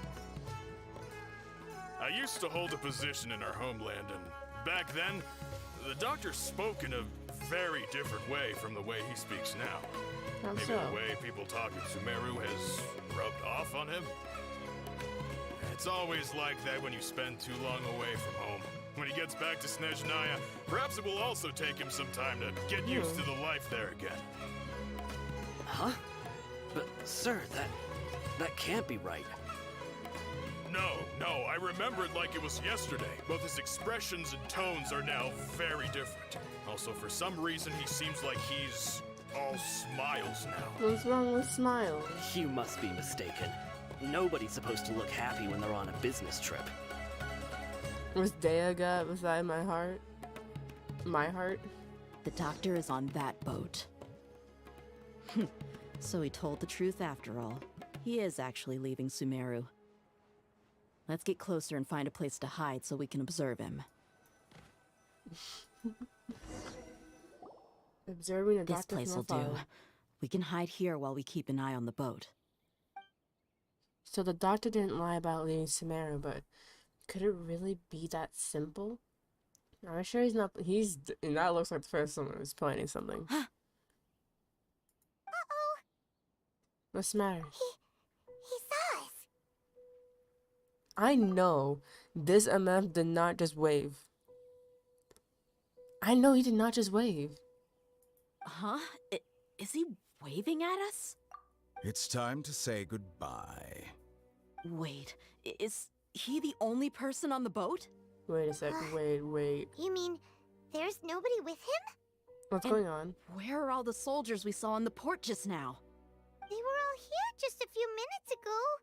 I used to hold a position in our homeland, and back then, the doctor spoke in a very different way from the way he speaks now. How Maybe so? the way people talk in Sumeru has rubbed off on him. It's always like that when you spend too long away from home. When he gets back to Snezhnaya, perhaps it will also take him some time to get used to the life there again. Huh? But, sir, that can't be right. No, I remembered like it was yesterday. Both his expressions and tones are now very different. Also, for some reason, he seems like he's all smiles now. What's wrong with smiles? You must be mistaken. Nobody's supposed to look happy when they're on a business trip. Was Dea got beside my heart? My heart? The doctor is on that boat. So he told the truth after all. He is actually leaving Sumeru. Let's get closer and find a place to hide so we can observe him. Observing a This doctor place from will do. afar. We can hide here while we keep an eye on the boat. So the doctor didn't lie about leaving Sumeru, but could it really be that simple? I'm sure he's not. And that looks like the first someone who's planning something. Uh-oh. What's the matter? He saw us. I know this MF did not just wave. I know he did not just wave. Huh? Is he waving at us? It's time to say goodbye. Wait, is he the only person on the boat? Wait a sec. Wait. You mean there's nobody with him? What's going on? Where are all the soldiers we saw in the port just now? They were all here just a few minutes ago,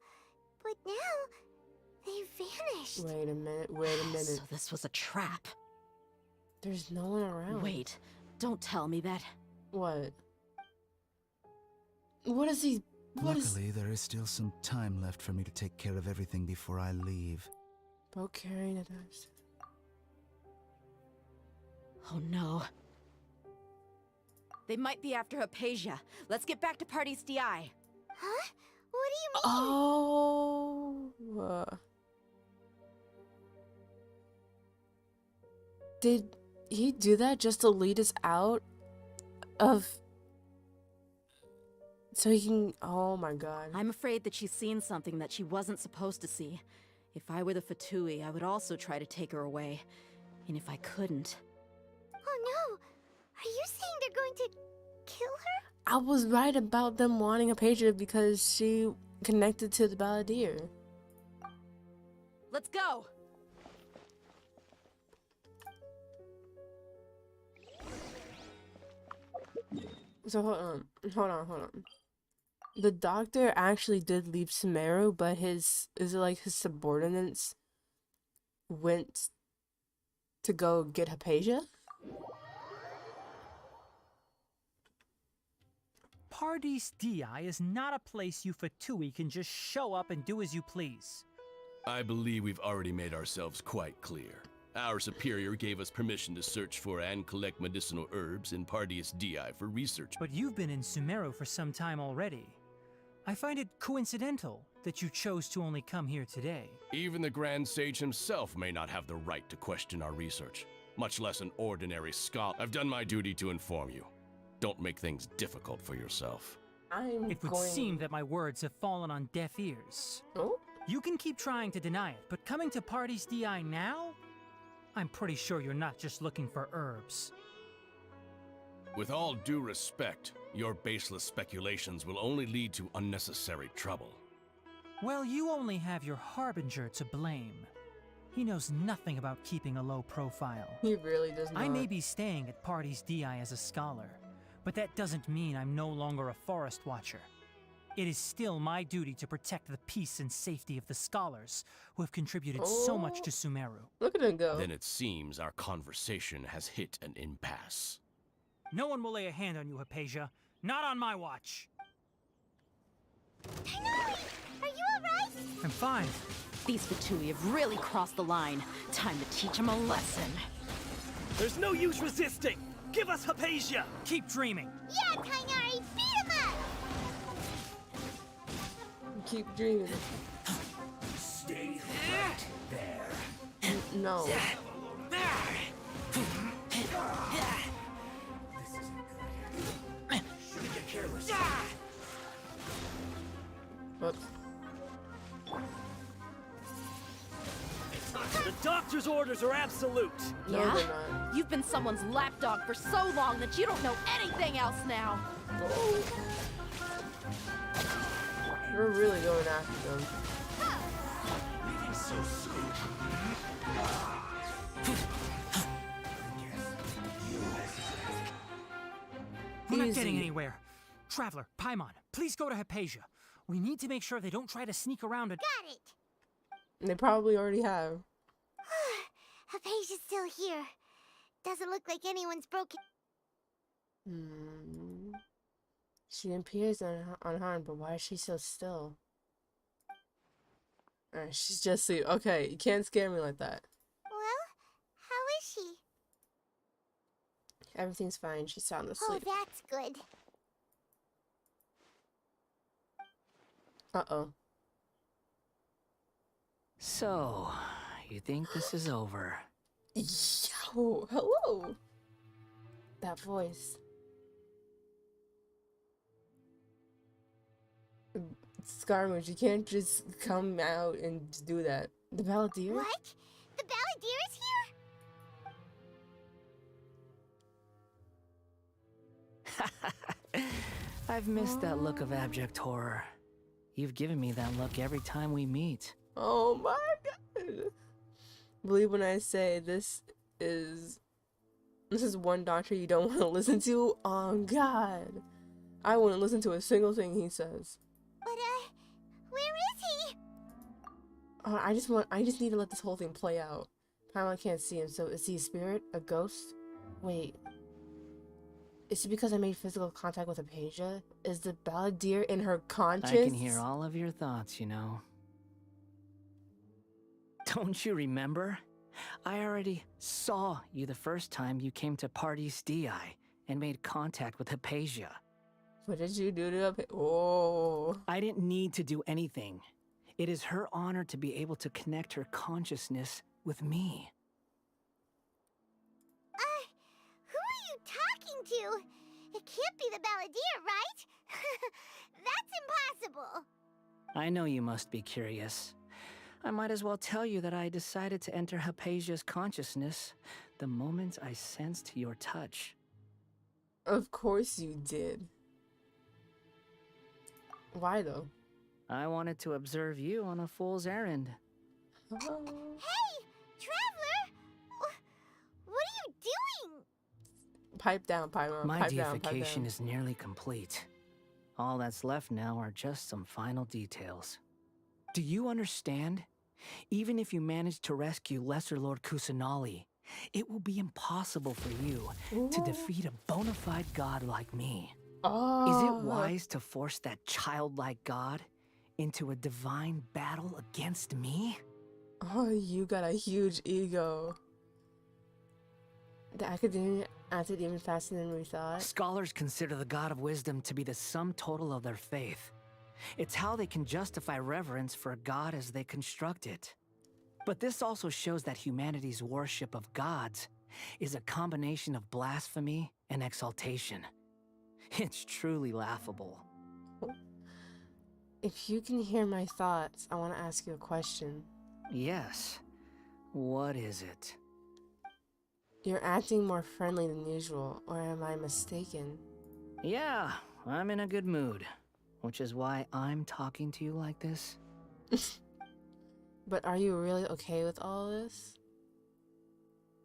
but now they vanished. Wait a minute. So this was a trap. There's no one around. Wait, don't tell me that. What? What is he? Luckily, there is still some time left for me to take care of everything before I leave. Boat carrying a dice. Oh no. They might be after Hypatia. Let's get back to Party's DI. Huh? What do you mean? Oh. Did he do that just to lead us out of... So he can... Oh my god. I'm afraid that she's seen something that she wasn't supposed to see. If I were the Fatui, I would also try to take her away. And if I couldn't... Oh no! Are you saying they're going to kill her? I was right about them wanting a Hypatia because she connected to the Balladeer. Let's go! So hold on. The doctor actually did leave Sumeru, but his subordinates went to go get Hypatia? Pardees Di is not a place you Fatui can just show up and do as you please. I believe we've already made ourselves quite clear. Our superior gave us permission to search for and collect medicinal herbs in Pardees Di for research. But you've been in Sumeru for some time already. I find it coincidental that you chose to only come here today. Even the Grand Sage himself may not have the right to question our research, much less an ordinary scholar. I've done my duty to inform you. Don't make things difficult for yourself. It would seem that my words have fallen on deaf ears. Oh? You can keep trying to deny it, but coming to Pardees Di now? I'm pretty sure you're not just looking for herbs. With all due respect, your baseless speculations will only lead to unnecessary trouble. Well, you only have your Harbinger to blame. He knows nothing about keeping a low profile. He really does not. I may be staying at Pardees Di as a scholar, but that doesn't mean I'm no longer a forest watcher. It is still my duty to protect the peace and safety of the scholars who have contributed so much to Sumeru. Look at him go. Then it seems our conversation has hit an impasse. No one will lay a hand on you, Hypatia. Not on my watch. Tainari! Are you alright? I'm fine. These Fatui have really crossed the line. Time to teach them a lesson. There's no use resisting! Give us Hypatia! Keep dreaming! Yeah, Tainari! Beat him up! Keep dreaming. Stay right there. No. Shouldn't get careless. Whoops. The doctor's orders are absolute! No, Yeah? they're not. You've been someone's lapdog for so long that you don't know anything else now. We're really going after them. so soon. We're not Easy. getting anywhere. Traveler, Paimon, please go to Hypatia. We need to make sure they don't try to sneak around. Got it. They probably already have. Hypatia's still here. Doesn't look like anyone's broken. She appears unharmed, but why is she so still? Alright, she's just asleep. Okay, you can't scare me like that. Well, how is she? Everything's fine. She's sound Oh, asleep. that's good. Uh-oh. So, you think this is over? Yo, hello. That voice. Scarmage, you can't just come out and just do that. The Balladeer? What? The Balladeer is here? I've missed that look of abject horror. You've given me that look every time we meet. Oh my god. Believe when I say this is one doctor you don't want to listen to? Oh god. I wouldn't listen to a single thing he says. But, where is he? I just need to let this whole thing play out. Paimon can't see him, so is he a spirit? A ghost? Wait. Is it because I made physical contact with Hypatia? Is the Balladeer in her conscience? I can hear all of your thoughts, you know. Don't you remember? I already saw you the first time you came to Party's DI and made contact with Hypatia. What did you do to Oh. I didn't need to do anything. It is her honor to be able to connect her consciousness with me. Who are you talking to? It can't be the Balladeer, right? That's impossible. I know you must be curious. I might as well tell you that I decided to enter Hypatia's consciousness the moment I sensed your touch. Of course you did. Why though? I wanted to observe you on a fool's errand. Hey, Traveler! What are you doing? Pipe down, Paimon. My Pipe down, pipe deification down. is nearly complete. All that's left now are just some final details. Do you understand? Even if you manage to rescue Lesser Lord Kusanali, it will be impossible for you to defeat a bona fide god like me. Is it wise to force that childlike god into a divine battle against me? Oh, you got a huge ego. The academia acted even faster than we thought. Scholars consider the god of wisdom to be the sum total of their faith. It's how they can justify reverence for a god as they construct it. But this also shows that humanity's worship of gods is a combination of blasphemy and exaltation. It's truly laughable. If you can hear my thoughts, I want to ask you a question. Yes. What is it? You're acting more friendly than usual, or am I mistaken? Yeah, I'm in a good mood. Which is why I'm talking to you like this. But are you really okay with all this?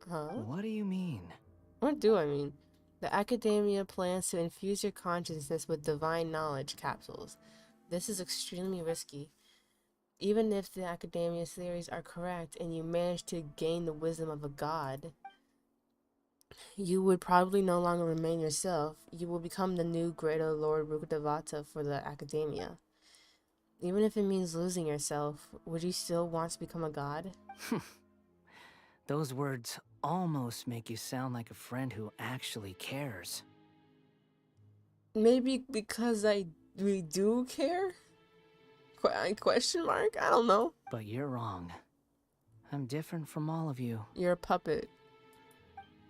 Huh? What do you mean? What do I mean? The Academia plans to infuse your consciousness with divine knowledge capsules. This is extremely risky. Even if the Academia's theories are correct and you manage to gain the wisdom of a god, you would probably no longer remain yourself. You will become the new greater Lord Rukadevata for the Academia. Even if it means losing yourself, would you still want to become a god? Those words almost make you sound like a friend who actually cares. Maybe because we do care? Question mark? I don't know. But you're wrong. I'm different from all of you. You're a puppet.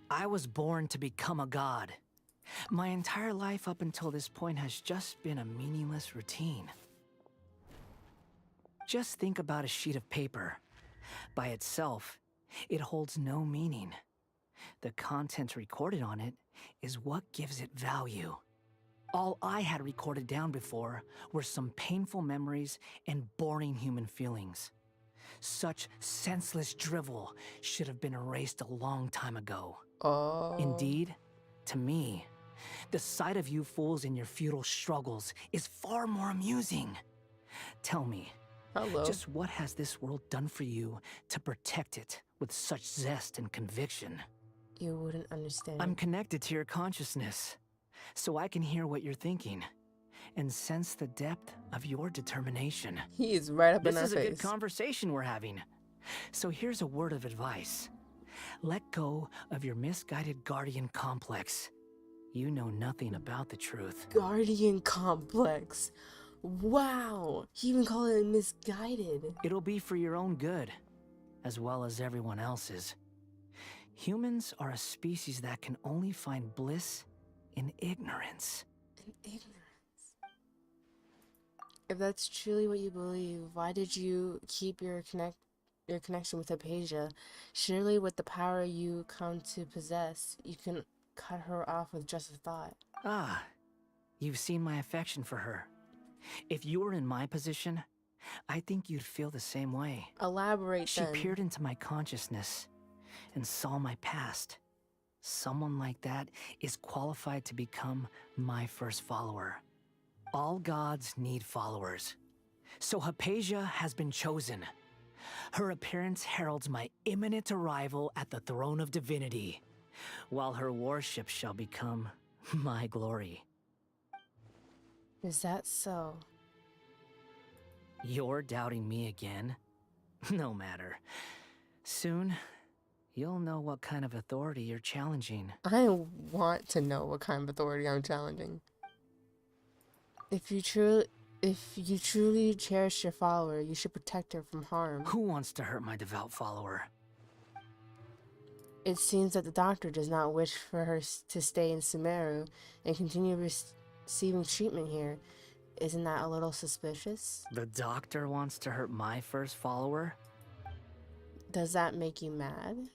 I was born to become a god. My entire life up until this point has just been a meaningless routine. Just think about a sheet of paper. By itself, it holds no meaning. The content recorded on it is what gives it value. All I had recorded down before were some painful memories and boring human feelings. Such senseless drivel should have been erased a long time ago. Oh. Indeed, to me, the sight of you fools in your futile struggles is far more amusing. Tell me, just what has this world done for you to protect it with such zest and conviction? You wouldn't understand. I'm connected to your consciousness, so I can hear what you're thinking and sense the depth of your determination. He is right up in our face. This is a good conversation we're having. So here's a word of advice. Let go of your misguided guardian complex. You know nothing about the truth. Guardian complex. Wow. He even called it misguided. It'll be for your own good, as well as everyone else's. Humans are a species that can only find bliss in ignorance. In ignorance. If that's truly what you believe, why did you keep your connection with Hypatia? Surely with the power you come to possess, you can cut her off with just a thought. Ah, you've seen my affection for her. If you were in my position, I think you'd feel the same way. Elaborate She then. peered into my consciousness and saw my past. Someone like that is qualified to become my first follower. All gods need followers. So Hypatia has been chosen. Her appearance heralds my imminent arrival at the throne of divinity, while her worship shall become my glory. Is that so? You're doubting me again? No matter. Soon, you'll know what kind of authority you're challenging. I want to know what kind of authority I'm challenging. If you truly cherish your follower, you should protect her from harm. Who wants to hurt my devout follower? It seems that the doctor does not wish for her to stay in Sumeru and continue receiving treatment here. Isn't that a little suspicious? The doctor wants to hurt my first follower? Does that make you mad?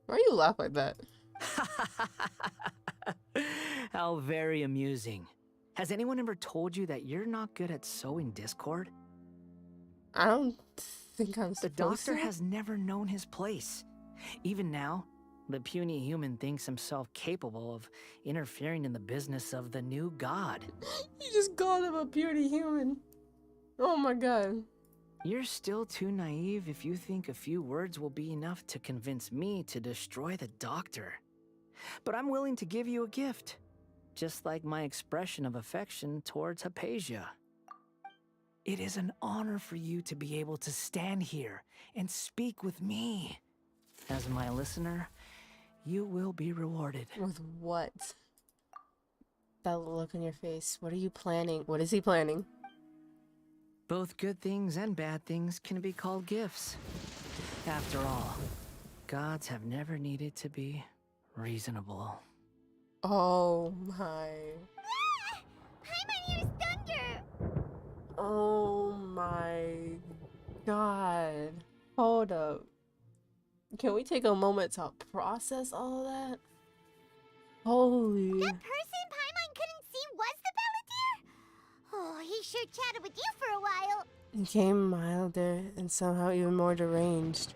Why do you laugh like that? How very amusing. Has anyone ever told you that you're not good at sowing discord? I don't think I'm supposed to. The doctor has never known his place. Even now, the puny human thinks himself capable of interfering in the business of the new god. You just called him a puny human. Oh my god. You're still too naive if you think a few words will be enough to convince me to destroy the doctor. But I'm willing to give you a gift, just like my expression of affection towards Hypatia. It is an honor for you to be able to stand here and speak with me. As my listener, you will be rewarded. With what? That look on your face. What are you planning? What is he planning? Both good things and bad things can be called gifts. After all, gods have never needed to be reasonable. Oh my. Paimon used thunder! Oh my god. Hold up. Can we take a moment to process all of that? Holy. That person Paimon couldn't see was the Balladeer? Oh, he sure chatted with you for a while. He became milder and somehow even more deranged.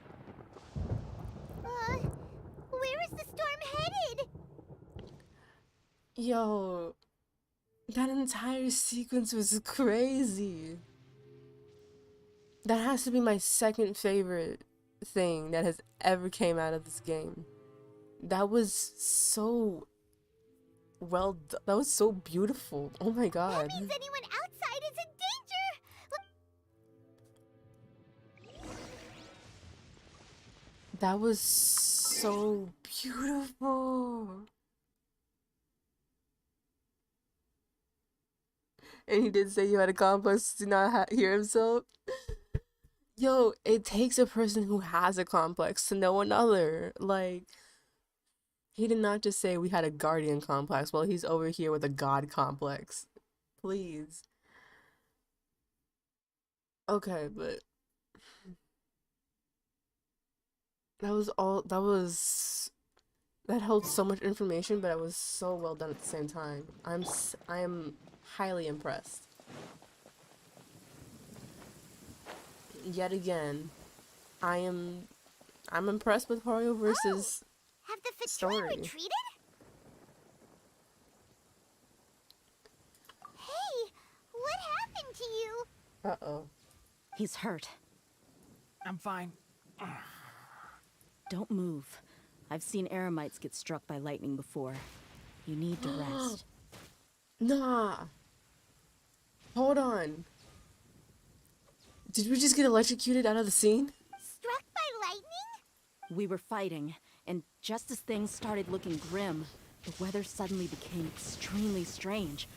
Where is the storm headed? Yo, that entire sequence was crazy. That has to be my second favorite thing that has ever came out of this game. That was so well done. That was so beautiful. Oh my god. That means anyone outside is in danger. That was so beautiful. And he did say you had a complex to not hear himself. Yo, it takes a person who has a complex to know another. Like, he did not just say we had a guardian complex while he's over here with a god complex. Please. Okay, but that held so much information, but it was so well done at the same time. I am highly impressed. yet again, I'm impressed with Haruo versus Have the Fatui story. retreated? Hey, what happened to you? Uh-oh. He's hurt. I'm fine. Don't move. I've seen eremites get struck by lightning before. You need to rest. Nah. Hold on. Did we just get electrocuted out of the scene? Struck by lightning? We were fighting, and just as things started looking grim, the weather suddenly became extremely strange.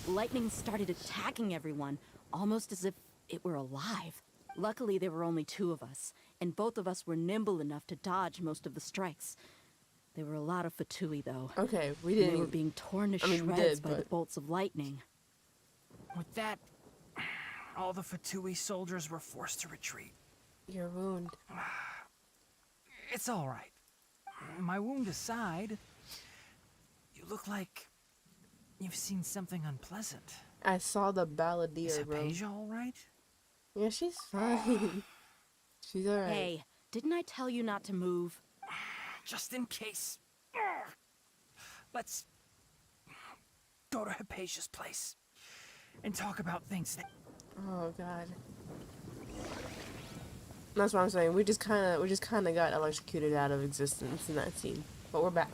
Lightning started attacking everyone, almost as if it were alive. Luckily, there were only 2 of us, and both of us were nimble enough to dodge most of the strikes. There were a lot of Fatui, though. Okay, we They didn't. were being torn to I mean, we shreds did, by the but bolts of lightning. With that, all the Fatui soldiers were forced to retreat. Your wound. It's all right. My wound aside, you look like you've seen something unpleasant. I saw the Is balladeer, bro. Hypatia all right? Yeah, she's fine. She's alright. Hey, didn't I tell you not to move? Just in case. Let's go to Hypatia's place and talk about things that... Oh god. That's what I'm saying. We just kind of got electrocuted out of existence in that scene, but we're back.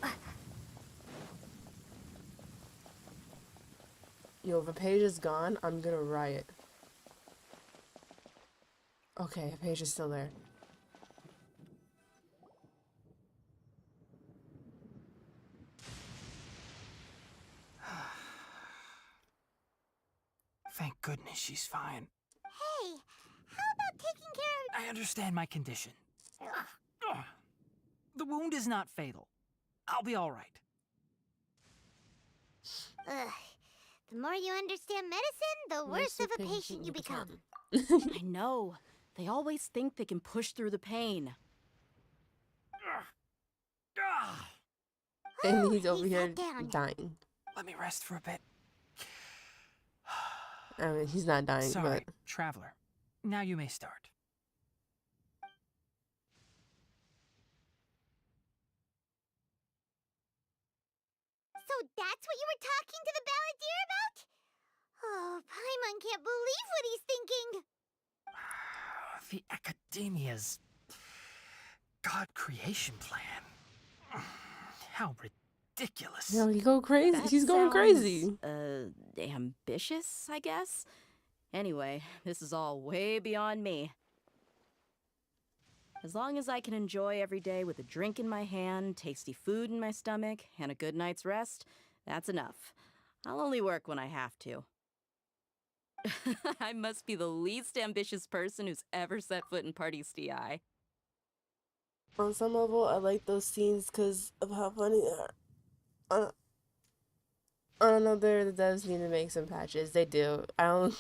Yo, if Hypatia's gone, I'm gonna riot. Okay, Hypatia's still there. Thank goodness she's fine. Hey, how about taking care of... I understand my condition. The wound is not fatal. I'll be all right. Ugh. The more you understand medicine, the worse of a patient you become. I know. They always think they can push through the pain. And he's over he here sat down. dying. Let me rest for a bit. I mean, he's not dying, Sorry, but... traveler. Now you may start. So that's what you were talking to the balladeer about? Oh, Paimon can't believe what he's thinking. The Academia's God creation plan. How ridiculous. No, he go crazy. That He's going sounds, crazy. Ambitious, I guess? Anyway, this is all way beyond me. As long as I can enjoy every day with a drink in my hand, tasty food in my stomach, and a good night's rest, that's enough. I'll only work when I have to. I must be the least ambitious person who's ever set foot in Party's DI. On some level, I like those scenes because of how funny they are. I don't know, the devs need to make some patches. They do. I don't...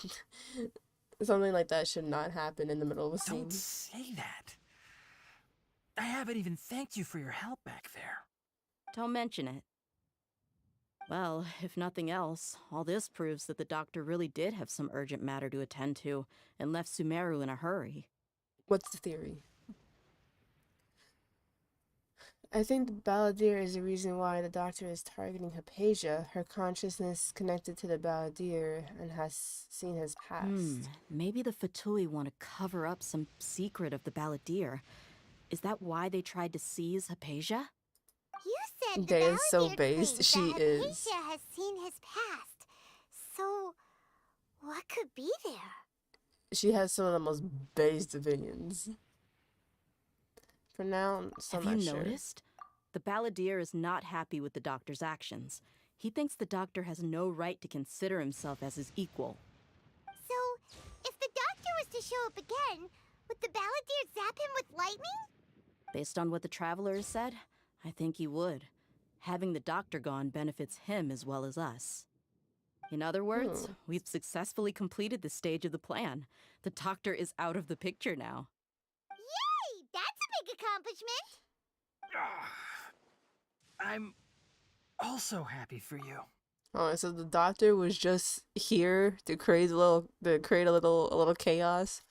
Something like that should not happen in the middle of a scene. Don't say that. I haven't even thanked you for your help back there. Don't mention it. Well, if nothing else, all this proves that the doctor really did have some urgent matter to attend to and left Sumeru in a hurry. What's the theory? I think the balladeer is the reason why the doctor is targeting Hypatia. Her consciousness connected to the balladeer and has seen his past. Maybe the Fatui want to cover up some secret of the balladeer. Is that why they tried to seize Hypatia? You said the They is so balladeer based. claims She that is. Hypatia has seen his past. So, what could be there? She has some of the most based opinions. For now, I'm still Have not you sure. noticed? The balladeer is not happy with the doctor's actions. He thinks the doctor has no right to consider himself as his equal. So, if the doctor was to show up again, would the balladeer zap him with lightning? Based on what the traveler has said, I think he would. Having the doctor gone benefits him as well as us. In other words, we've successfully completed this stage of the plan. The doctor is out of the picture now. Yay! That's a big accomplishment! I'm also happy for you. Oh, so the doctor was just here to create a little chaos,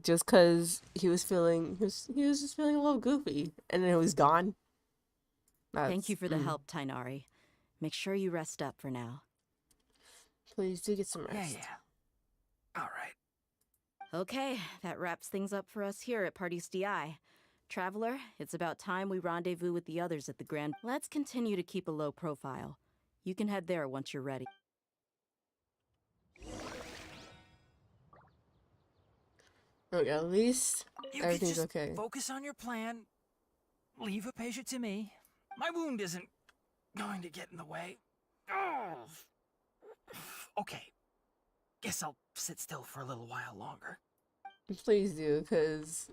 Just because he was just feeling a little goofy, and then it was gone. Thank you for the help, Tainari. Make sure you rest up for now. Please do get some rest. Yeah. All right. Okay, that wraps things up for us here at Party's DI. Traveler, it's about time we rendezvous with the others at the Grand. Let's continue to keep a low profile. You can head there once you're ready. Okay, at least everything's just okay. Focus on your plan. Leave a patient to me. My wound isn't going to get in the way. Oh. Okay. Guess I'll sit still for a little while longer. Please do, because...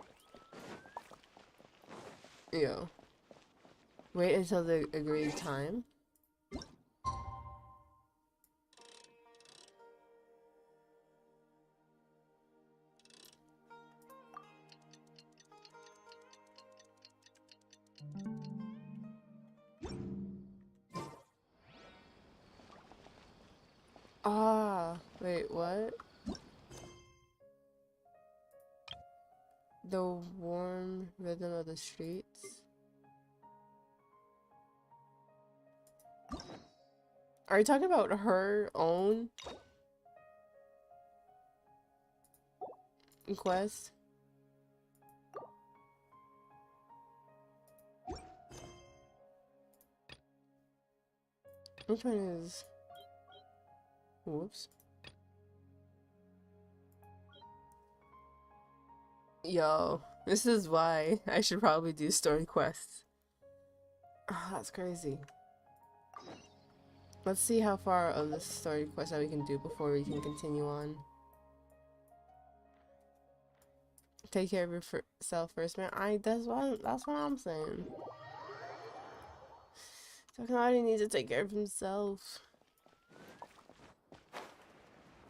Wait until the agreed time. Wait, what? The warm rhythm of the streets? Are you talking about her own quest? Which one is... Whoops. Yo, this is why I should probably do story quests. Oh, that's crazy. Let's see how far of this story quest that we can do before we can continue on. Take care of yourself first, man. That's what I'm saying. Takanari needs to take care of himself.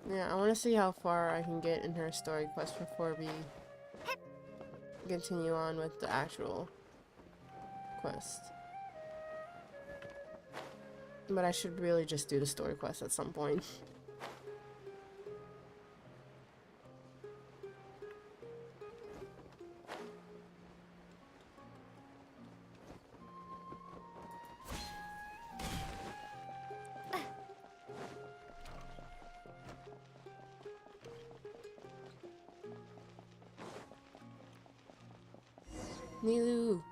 Yeah, I want to see how far I can get in her story quest before we continue on with the actual quest. But I should really just do the story quest at some point. Nilu.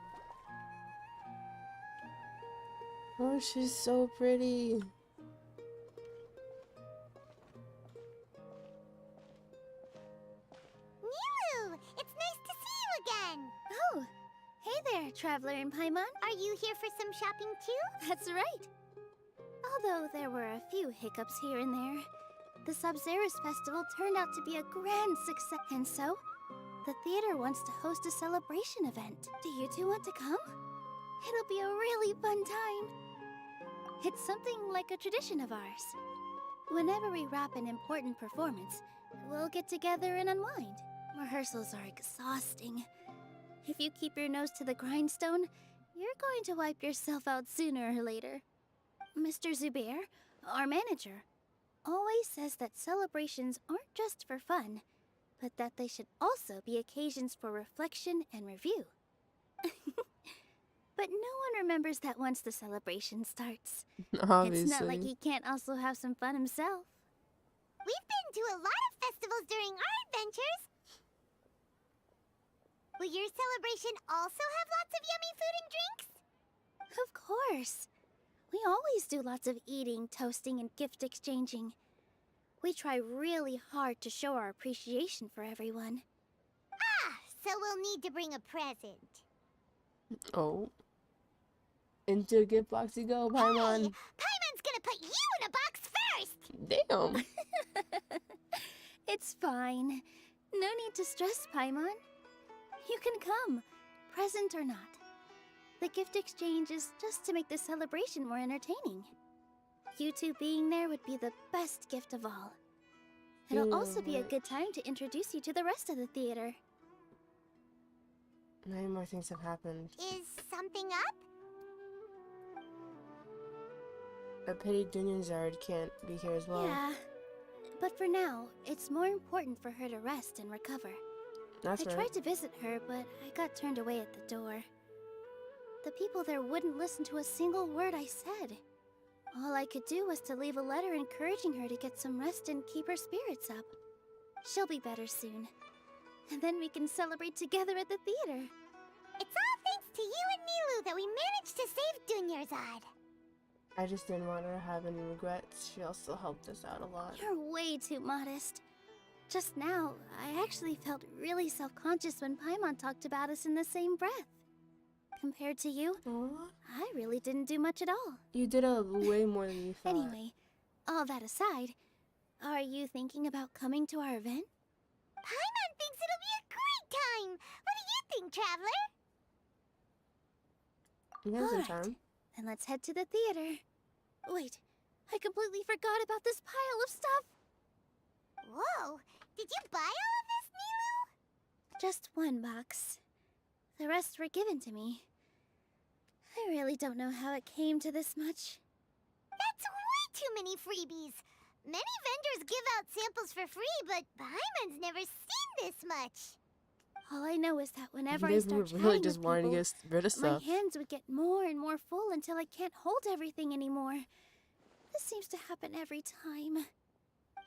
Oh, she's so pretty. Nilu! It's nice to see you again! Oh, hey there, Traveler and Paimon. Are you here for some shopping too? That's right. Although there were a few hiccups here and there, the Sub-Zerus Festival turned out to be a grand success. And so, the theater wants to host a celebration event. Do you two want to come? It'll be a really fun time. It's something like a tradition of ours. Whenever we wrap an important performance, we'll get together and unwind. Rehearsals are exhausting. If you keep your nose to the grindstone, you're going to wipe yourself out sooner or later. Mr. Zubair, our manager, always says that celebrations aren't just for fun, but that they should also be occasions for reflection and review. But no one remembers that once the celebration starts. Obviously. It's not like he can't also have some fun himself. We've been to a lot of festivals during our adventures. Will your celebration also have lots of yummy food and drinks? Of course. We always do lots of eating, toasting, and gift exchanging. We try really hard to show our appreciation for everyone. Ah, so we'll need to bring a present. Oh. Into a gift box you go, Paimon. Hey, Paimon's gonna put you in a box first! Damn. It's fine. No need to stress, Paimon. You can come, present or not. The gift exchange is just to make the celebration more entertaining. You two being there would be the best gift of all. It'll also be a good time to introduce you to the rest of the theater. Many more things have happened. Is something up? A pity Dunyanzard can't be here as well. Yeah, but for now, it's more important for her to rest and recover. That's I right. tried to visit her, but I got turned away at the door. The people there wouldn't listen to a single word I said. All I could do was to leave a letter encouraging her to get some rest and keep her spirits up. She'll be better soon. And then we can celebrate together at the theater. It's all thanks to you and Nilu that we managed to save Dunyarzad. I just didn't want her to have any regrets. She also helped us out a lot. You're way too modest. Just now, I actually felt really self-conscious when Paimon talked about us in the same breath. Compared to you, I really didn't do much at all. You did way more than you thought. Anyway, all that aside, are you thinking about coming to our event? Paimon thinks it'll be a great time! What do you think, Traveler? You have some time. Then let's head to the theater. Wait, I completely forgot about this pile of stuff! Whoa! Did you buy all of this, Nilu? Just one box. The rest were given to me. I really don't know how it came to this much. That's way too many freebies! Many vendors give out samples for free, but Paimon's never seen this much. All I know is that whenever I They start were chatting really with just wanting to people, get rid of my stuff. hands would get more and more full until I can't hold everything anymore. This seems to happen every time.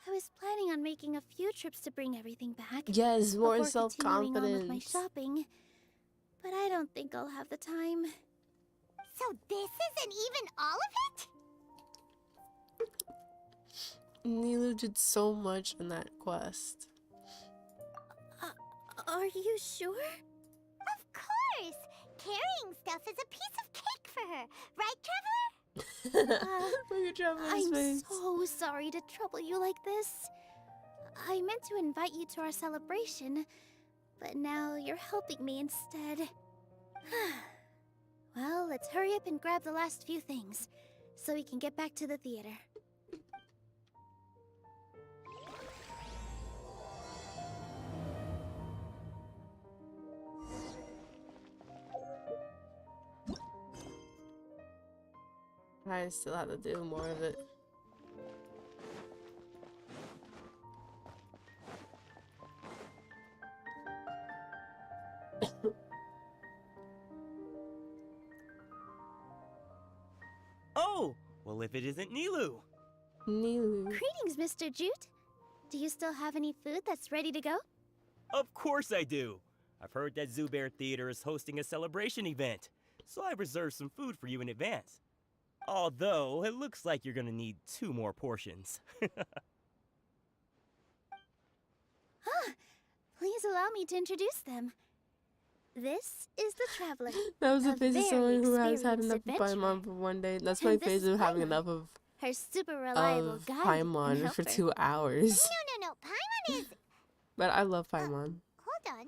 I was planning on making a few trips to bring everything back. Yes, more before continuing on with my self-confidence. shopping, but I don't think I'll have the time. So this isn't even all of it? Nilu did so much in that quest. Are you sure? Of course! Carrying stuff is a piece of cake for her, right, Traveler? Look at Traveler's I'm face. so sorry to trouble you like this. I meant to invite you to our celebration, but now you're helping me instead. Well, let's hurry up and grab the last few things, so we can get back to the theater. I still have to do more of it. Oh! Well, if it isn't Nilu. Nilu. Greetings, Mr. Jute. Do you still have any food that's ready to go? Of course I do. I've heard that Zubair Theater is hosting a celebration event, so I reserved some food for you in advance. Although, it looks like you're gonna need 2 more portions. Please allow me to introduce them. This is the Traveler. That was a face of very someone who has had experienced enough of adventurer. Paimon for one day. That's my And this face is of having Paimon, enough of her super reliable guide and Paimon for helper. 2 hours. No, Paimon is... But I love Paimon. Hold on.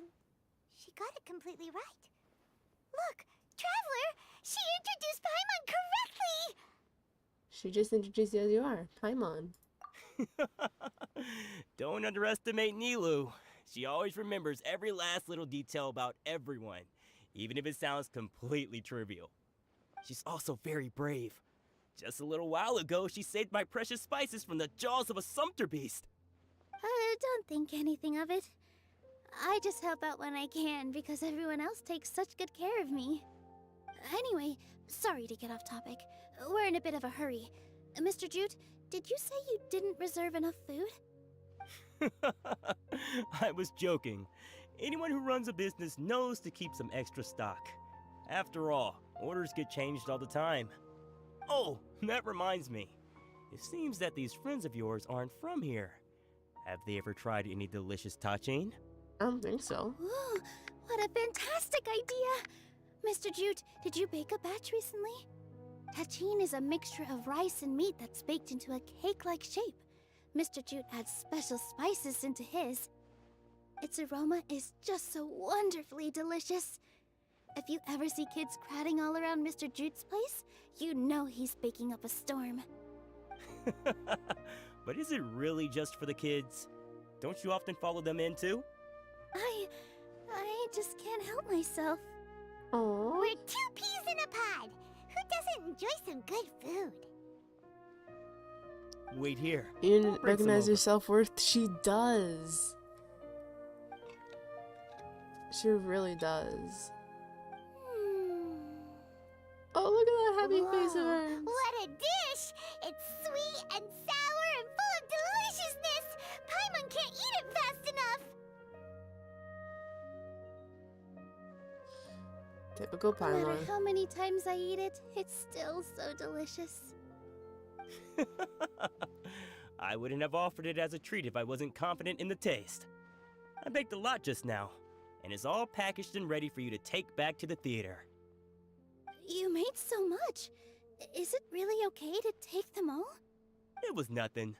She got it completely right. Look, Traveler! She introduced Paimon correctly! She just introduced you as you are, Paimon. Don't underestimate Nilu. She always remembers every last little detail about everyone, even if it sounds completely trivial. She's also very brave. Just a little while ago, she saved my precious spices from the jaws of a sumpter beast. Don't think anything of it. I just help out when I can because everyone else takes such good care of me. Anyway, sorry to get off topic. We're in a bit of a hurry. Mr. Jute, did you say you didn't reserve enough food? I was joking. Anyone who runs a business knows to keep some extra stock. After all, orders get changed all the time. Oh, that reminds me. It seems that these friends of yours aren't from here. Have they ever tried any delicious tachin? I don't think so. Ooh, what a fantastic idea! Mr. Jute, did you bake a batch recently? Tachin is a mixture of rice and meat that's baked into a cake-like shape. Mr. Jute adds special spices into his. Its aroma is just so wonderfully delicious. If you ever see kids crowding all around Mr. Jute's place, you know he's baking up a storm. But is it really just for the kids? Don't you often follow them in too? I just can't help myself. Aww. We're 2 peas in a pod! Who doesn't enjoy some good food? Wait here. You I'll didn't bring some recognize over. your self-worth? She does. She really does. Oh, look at that happy face of hers. What a dish! It's sweet and sour and full of deliciousness! Paimon can't eat it fast enough! Typical No matter Paimon. how many times I eat it, it's still so delicious. I wouldn't have offered it as a treat if I wasn't confident in the taste. I baked a lot just now, and it's all packaged and ready for you to take back to the theater. You made so much. Is it really okay to take them all? It was nothing.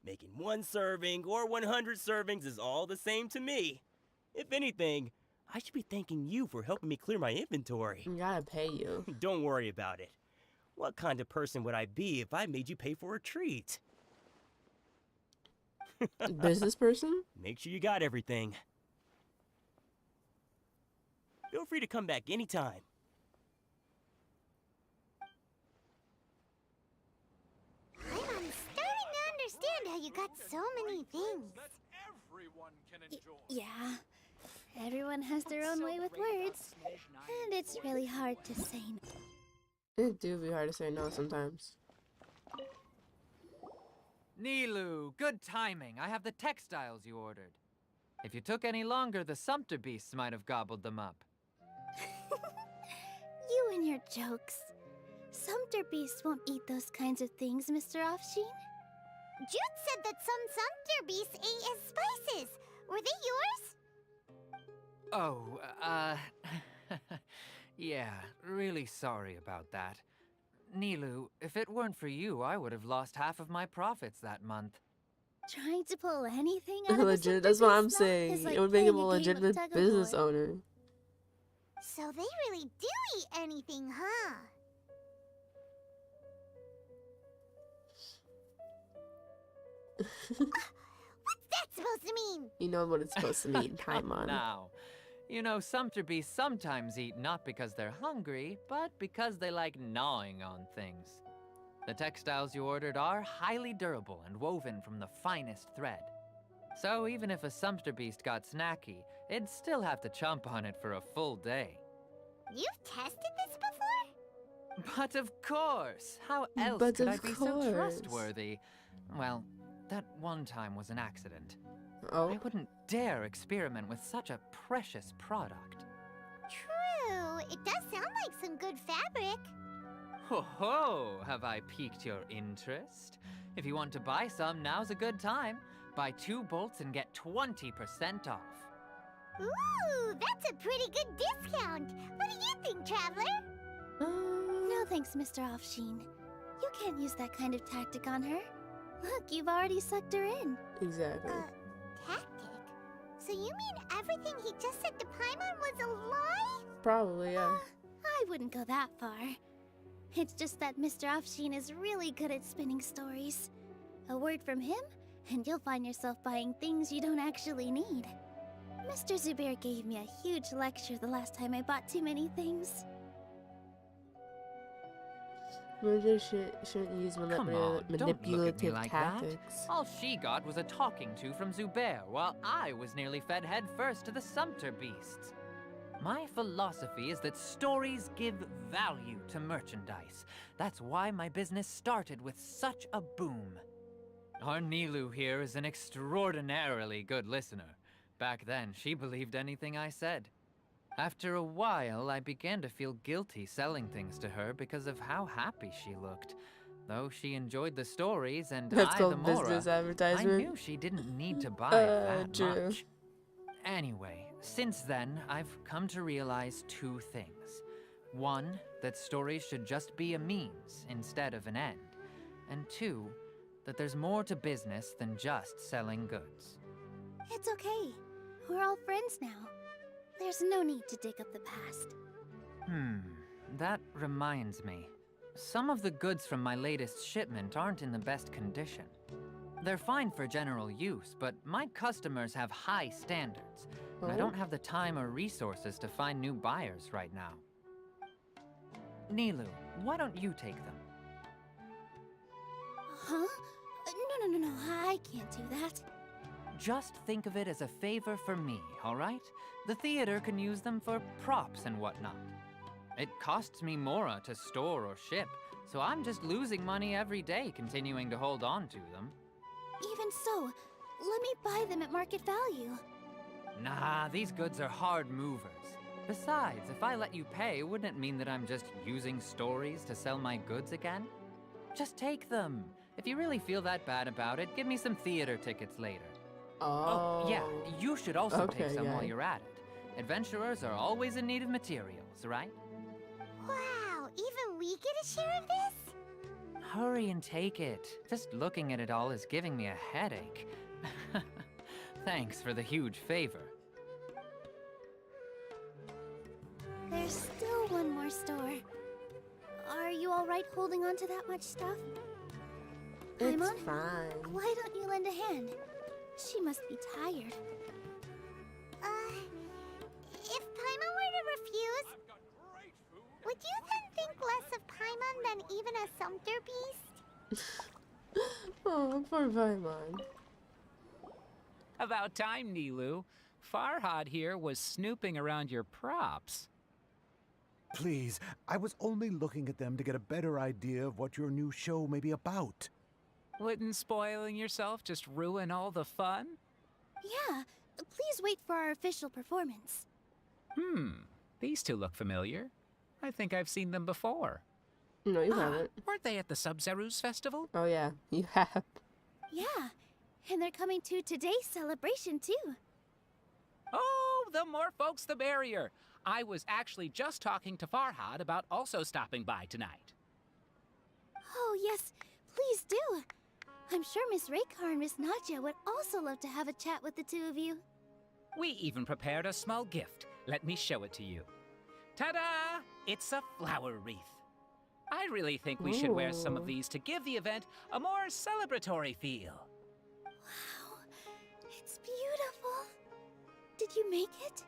Making 1 serving or 100 servings is all the same to me. If anything, I should be thanking you for helping me clear my inventory. I gotta pay you. Don't worry about it. What kind of person would I be if I made you pay for a treat? Business person? Make sure you got everything. Feel free to come back anytime. I'm starting to understand how you got so many things. Yeah. Everyone has their own way with words. And it's really hard to say no. It do be hard to say no sometimes. Nilu, good timing. I have the textiles you ordered. If you took any longer, the Sumpter beasts might have gobbled them up. You and your jokes. Sumpter beasts won't eat those kinds of things, Mr. Offsheen. Jude said that some Sumpter beasts ate his spices. Were they yours? Oh, yeah, really sorry about that. Nilu, if it weren't for you, I would have lost half of my profits that month. Trying to pull anything out of a Legit, that's what I'm Sumpter beast saying. is like It would make him a playing game of legitimate tug-of-war. business owner. So they really do eat anything, huh? What's that supposed to mean? You know what it's supposed to mean, Paimon. Now, you know, Sumpter beasts sometimes eat not because they're hungry, but because they like gnawing on things. The textiles you ordered are highly durable and woven from the finest thread. So even if a Sumpter beast got snacky, it'd still have to chomp on it for a full day. You've tested this before? But of course! How else But could I of be so course. trustworthy? Well, that one time was an accident. Oh? I wouldn't dare experiment with such a precious product. True. It does sound like some good fabric. Ho ho! Have I piqued your interest? If you want to buy some, now's a good time. Buy 2 bolts and get 20% off. Ooh, that's a pretty good discount. What do you think, Traveler? No thanks, Mr. Offsheen. You can't use that kind of tactic on her. Look, you've already sucked her in. Exactly. Tactic? So you mean everything he just said to Paimon was a lie? Probably, yeah. I wouldn't go that far. It's just that Mr. Offsheen is really good at spinning stories. A word from him, and you'll find yourself buying things you don't actually need. Mr. Zubair gave me a huge lecture the last time I bought too many things. Murder shouldn't use Come on, don't look at me manipulative like tactics. that. All she got was a talking to from Zubair, while I was nearly fed headfirst to the Sumpter beasts. My philosophy is that stories give value to merchandise. That's why my business started with such a boom. Our Nilu here is an extraordinarily good listener. Back then, she believed anything I said. After a while, I began to feel guilty selling things to her because of how happy she looked. Though she enjoyed the stories and That's I called the Mora, business I advertisement. knew she didn't need to buy that true. much. Anyway, since then, I've come to realize 2 things. 1, that stories should just be a means instead of an end. And 2, that there's more to business than just selling goods. It's okay. We're all friends now. There's no need to dig up the past. That reminds me. Some of the goods from my latest shipment aren't in the best condition. They're fine for general use, but my customers have high standards, and I don't have the time or resources to find new buyers right now. Nilu, why don't you take them? Huh? No, I can't do that. Just think of it as a favor for me, all right? The theater can use them for props and whatnot. It costs me Mora to store or ship, so I'm just losing money every day continuing to hold on to them. Even so, let me buy them at market value. Nah, these goods are hard movers. Besides, if I let you pay, wouldn't it mean that I'm just using stories to sell my goods again? Just take them. If you really feel that bad about it, give me some theater tickets later. Oh, yeah, you should also take okay, some yeah. while you're at it. Adventurers are always in need of materials, right? Wow, even we get a share of this? Hurry and take it. Just looking at it all is giving me a headache. Thanks for the huge favor. There's still one more store. Are you alright holding on to that much stuff? It's Paimon? fine. Why don't you lend a hand? She must be tired. If Paimon were to refuse, would you then think less of Paimon than even a sumpter beast? Oh, poor Paimon. About time, Nilu. Farhad here was snooping around your props. Please, I was only looking at them to get a better idea of what your new show may be about. Wouldn't spoiling yourself just ruin all the fun? Yeah, please wait for our official performance. These two look familiar. I think I've seen them before. No, you haven't. Weren't they at the Sub-Zerus festival? Oh yeah, you have. Yeah, and they're coming to today's celebration too. Oh, the more folks the merrier. I was actually just talking to Farhad about also stopping by tonight. Oh yes, please do. I'm sure Miss Raykar and Miss Nadja would also love to have a chat with the two of you. We even prepared a small gift. Let me show it to you. Ta-da! It's a flower wreath. I really think we should wear some of these to give the event a more celebratory feel. Wow, it's beautiful. Did you make it?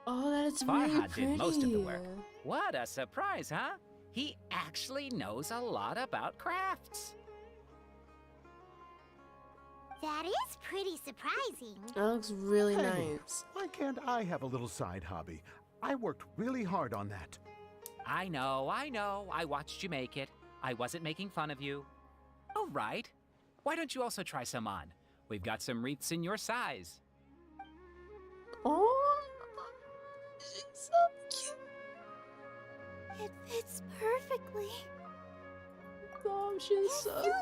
Oh, that is really Farhad pretty. did most of the work. What a surprise, huh? He actually knows a lot about crafts. That is pretty surprising. That looks really Hey, nice. Why can't I have a little side hobby? I worked really hard on that. I know. I watched you make it. I wasn't making fun of you. All right. Why don't you also try some on? We've got some wreaths in your size. Oh, she's so cute. It fits perfectly. Oh, she's so pretty.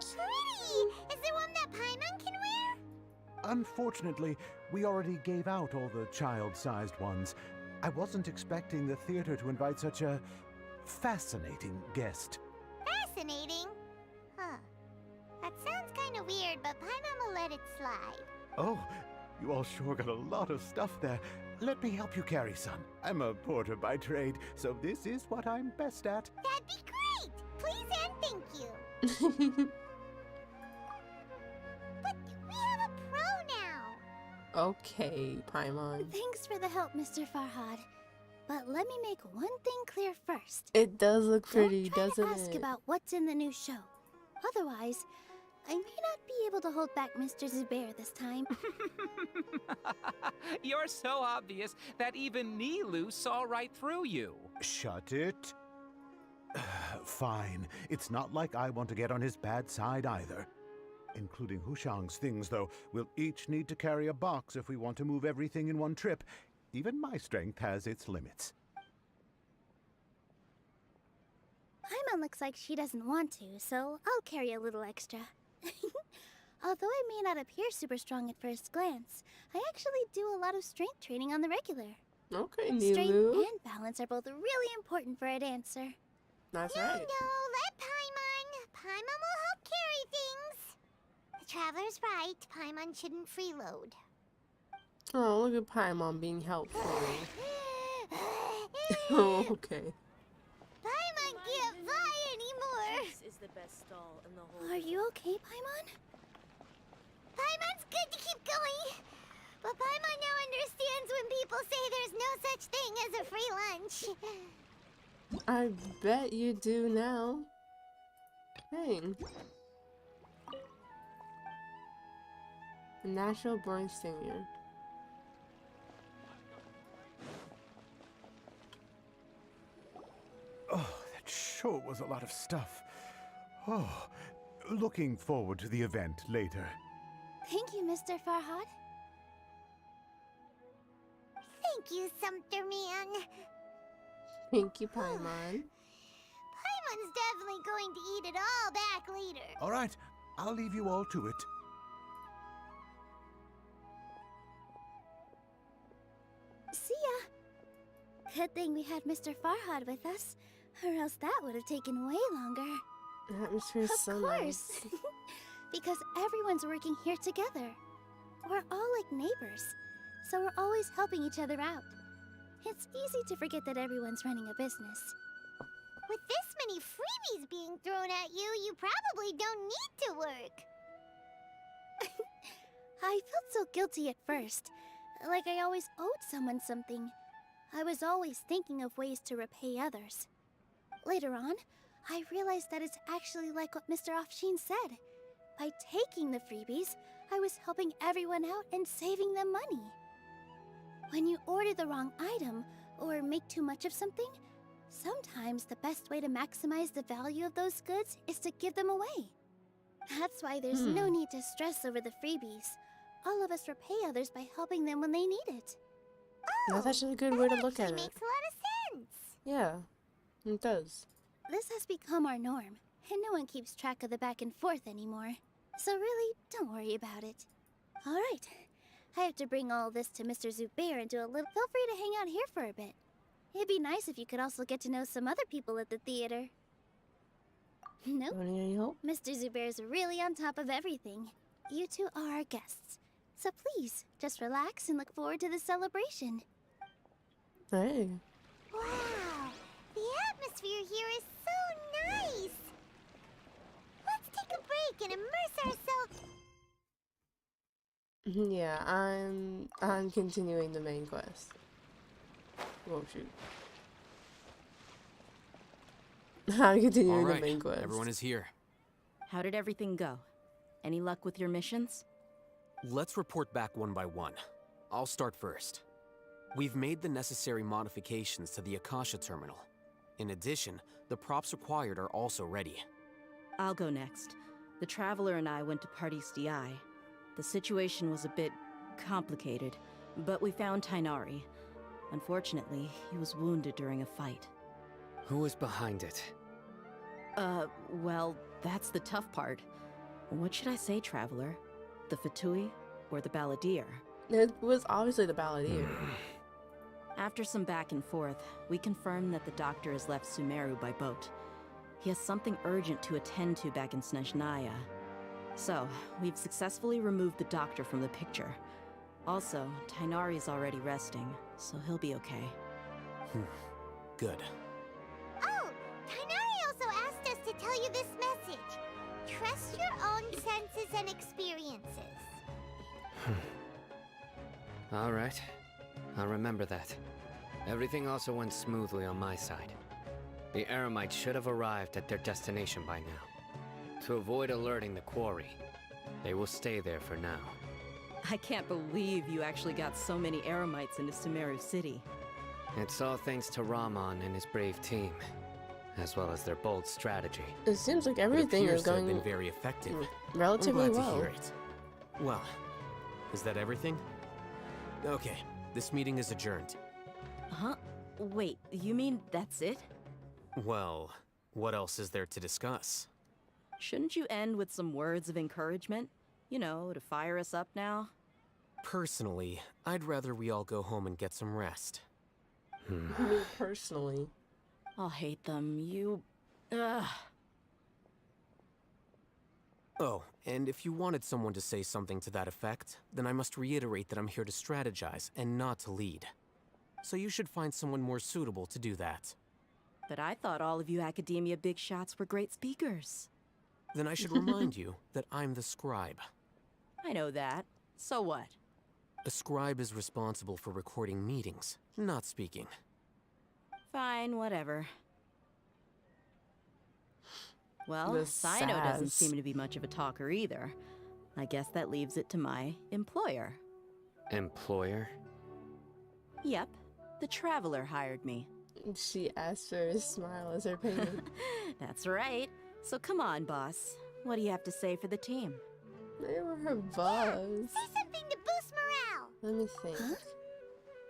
Is there one that Paimon can wear? Unfortunately, we already gave out all the child-sized ones. I wasn't expecting the theater to invite such a fascinating guest. Fascinating? Huh. That sounds kind of weird, but Paimon will let it slide. Oh, you all sure got a lot of stuff there. Let me help you carry some. I'm a porter by trade, so this is what I'm best at. That'd be great! Please and thank you. But we have a pro now. Okay, Paimon. Thanks for the help, Mr. Farhad. But let me make one thing clear first. It does look pretty, Don't try doesn't to ask it? about what's in the new show. Otherwise, I may not be able to hold back Mr. Zubair this time. You're so obvious that even Nilu saw right through you. Shut it. Fine. It's not like I want to get on his bad side either. Including Hushang's things, though. We'll each need to carry a box if we want to move everything in one trip. Even my strength has its limits. Paimon looks like she doesn't want to, so I'll carry a little extra. Although I may not appear super strong at first glance, I actually do a lot of strength training on the regular. Okay, Strength Nilu. and balance are both really important for a dancer. That's No, right. let Paimon. Paimon will help carry things. The Traveler's right. Paimon shouldn't freeload. Oh, look at Paimon being helpful. Oh, okay. Paimon can't fly anymore. This is the best stall in the whole. Are you okay, Paimon? Paimon's good to keep going. But Paimon now understands when people say there's no such thing as a free lunch. I bet you do now. Dang. A natural born singer. Oh, that sure was a lot of stuff. Oh, looking forward to the event later. Thank you, Mr. Farhad. Thank you, Sumpter Man. Thank you, Paimon. Paimon's definitely going to eat it all back later. All right, I'll leave you all to it. See ya. Good thing we had Mr. Farhad with us, or else that would have taken way longer. The atmosphere is so Of nice. course. Because everyone's working here together. We're all like neighbors, so we're always helping each other out. It's easy to forget that everyone's running a business. With this many freebies being thrown at you, you probably don't need to work. I felt so guilty at first, like I always owed someone something. I was always thinking of ways to repay others. Later on, I realized that it's actually like what Mr. Afshin said. By taking the freebies, I was helping everyone out and saving them money. When you order the wrong item, or make too much of something, sometimes the best way to maximize the value of those goods is to give them away. That's why there's no need to stress over the freebies. All of us repay others by helping them when they need it. That's actually a good way to look at it. Makes a lot of sense. Yeah, it does. This has become our norm, and no one keeps track of the back and forth anymore. So really, don't worry about it. Alright, I have to bring all this to Mr. Zubair and do a little... Feel free to hang out here for a bit. It'd be nice if you could also get to know some other people at the theater. Nope. Any help? Mr. Zubair's really on top of everything. You two are our guests. So please, just relax and look forward to the celebration. Hey. Wow, the atmosphere here is so nice. Let's take a break and immerse ourselves. Yeah, I'm continuing the main quest. Oh shoot. I'm continuing All right, the main quest. everyone is here. How did everything go? Any luck with your missions? Let's report back one by one. I'll start first. We've made the necessary modifications to the Akasha terminal. In addition, the props required are also ready. I'll go next. The Traveler and I went to Pardis DI. The situation was a bit complicated, but we found Tainari. Unfortunately, he was wounded during a fight. Who was behind it? Well, that's the tough part. What should I say, Traveler? The Fatui or the Balladeer? It was obviously the Balladeer. After some back and forth, we confirmed that the doctor has left Sumeru by boat. He has something urgent to attend to back in Snezhnaya. So, we've successfully removed the doctor from the picture. Also, Tainari's already resting, so he'll be okay. Good. Oh, Tainari also asked us to tell you this message. Trust your own senses and experiences. All right. I'll remember that. Everything also went smoothly on my side. The Eremites should have arrived at their destination by now. To avoid alerting the quarry, they will stay there for now. I can't believe you actually got so many Eremites into Sumeru City. It's all thanks to Rahman and his brave team, as well as their bold strategy. It seems like everything is to have going been very effective. relatively I'm glad well. to hear it. Well, is that everything? Okay, this meeting is adjourned. Huh? Wait, you mean that's it? Well, what else is there to discuss? Shouldn't you end with some words of encouragement? You know, to fire us up now? Personally, I'd rather we all go home and get some rest. Me personally. I'll hate them. You... Ugh. Oh, and if you wanted someone to say something to that effect, then I must reiterate that I'm here to strategize and not to lead. So you should find someone more suitable to do that. But I thought all of you Academia big shots were great speakers. Then I should remind you that I'm the scribe. I know that. So what? A scribe is responsible for recording meetings, not speaking. Fine, whatever. Well, The Sino doesn't sass. seem to be much of a talker either. I guess that leaves it to my employer. Employer? Yep, the Traveler hired me. She asked for a smile as her payment. That's right. So come on, boss. What do you have to say for the team? They were her boss. Say something to boost morale. Let me think. Huh?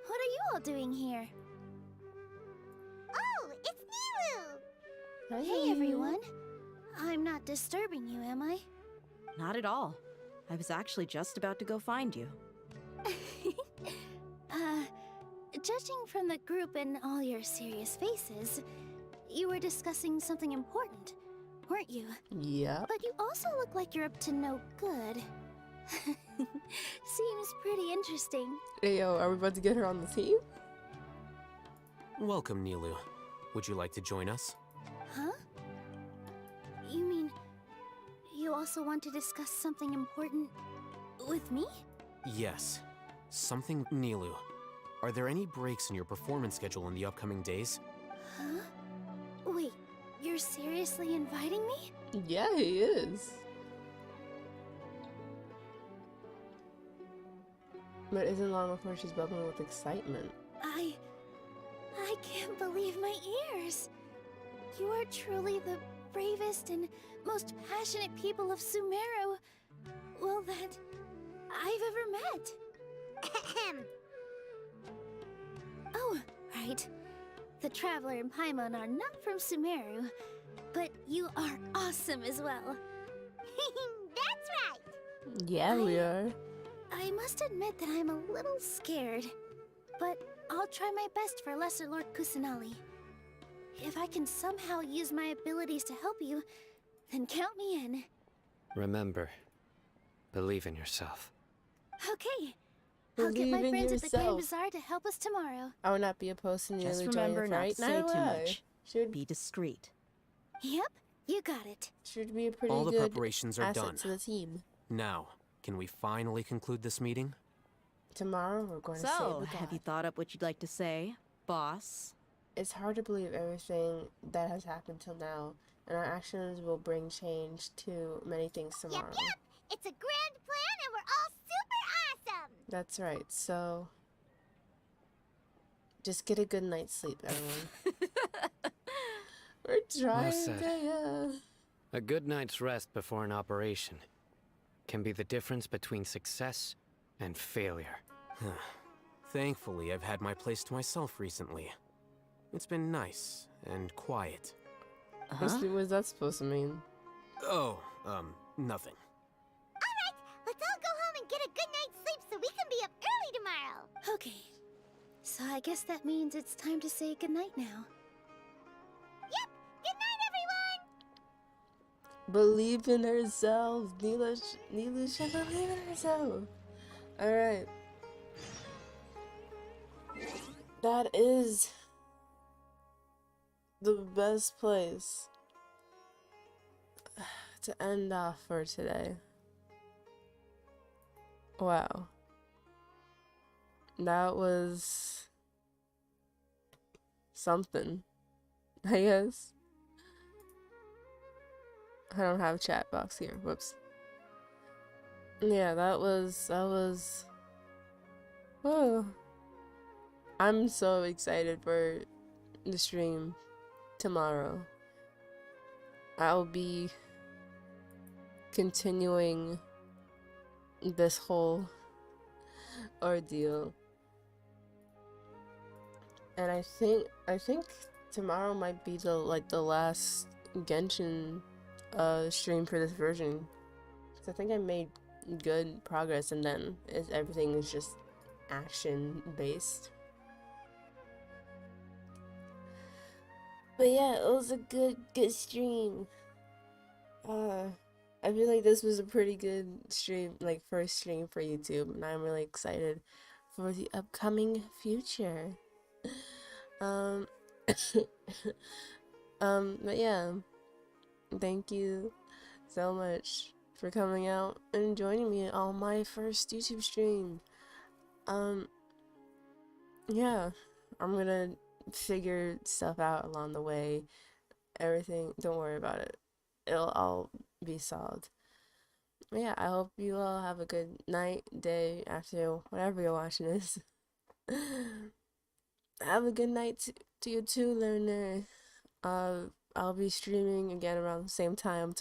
What are you all doing here? Oh, it's Nilu! Hey, everyone. I'm not disturbing you, am I? Not at all. I was actually just about to go find you. Judging from the group and all your serious faces, you were discussing something important, weren't you? Yeah. But you also look like you're up to no good. Seems pretty interesting. Hey, yo, are we about to get her on the team? Welcome, Nilu. Would you like to join us? Huh? You mean you also want to discuss something important with me? Yes. Something, Nilu. Are there any breaks in your performance schedule in the upcoming days? Huh? Wait, you're seriously inviting me? Yeah, he is. But isn't long before she's bubbling with excitement. I can't believe my ears. You are truly the bravest and most passionate people of Sumeru, well, that I've ever met. Oh, right. The Traveler and Paimon are not from Sumeru, but you are awesome as well. That's right! Yeah, we are. I must admit that I'm a little scared, but I'll try my best for Lesser Lord Kusanali. If I can somehow use my abilities to help you, then count me in. Remember, believe in yourself. Okay. I'll get my Believe in friends at the Grand yourself. Bazaar to help us tomorrow. I would not be opposed to Just nearly remember joining not the to fight. say Not too lie. much. Should Be discreet. Yep, you got it. should be a pretty All the good preparations are asset done. to the team. Now, can we finally conclude this meeting? Tomorrow we're going to save So, the have you god. thought up what you'd like to say, boss? It's hard to believe everything that has happened till now, and our actions will bring change to many things tomorrow. Yep. It's a grand plan and we're all super awesome! That's right. So just get a good night's sleep, everyone. We're trying said. to. A good night's rest before an operation can be the difference between success and failure. Thankfully, I've had my place to myself recently. It's been nice and quiet. What's that supposed to mean? Oh, nothing. Alright, let's all go home and get a good night's sleep so we can be up early tomorrow! Okay. So I guess that means it's time to say goodnight now. Yep! Good night, everyone! Believe in herself. Neela should believe in herself. Alright. That is the best place to end off for today. Wow. That was something, I guess. I don't have a chat box here. Whoops. Yeah, that was oh. I'm so excited for the stream tomorrow. I'll be continuing this whole ordeal. And I think tomorrow might be the last Genshin stream for this version. 'Cause I think I made good progress, and then everything is just action based. But yeah, it was a good stream. I feel like this was a pretty good stream, first stream for YouTube, and I'm really excited for the upcoming future. But yeah, thank you so much for coming out and joining me on my first YouTube stream. Yeah, I'm gonna figure stuff out along the way. Everything, don't worry about it. It'll all be solved. Yeah, I hope you all have a good night, day, afternoon, whatever you're watching this. Have a good night to you too, learner. I'll be streaming again around the same time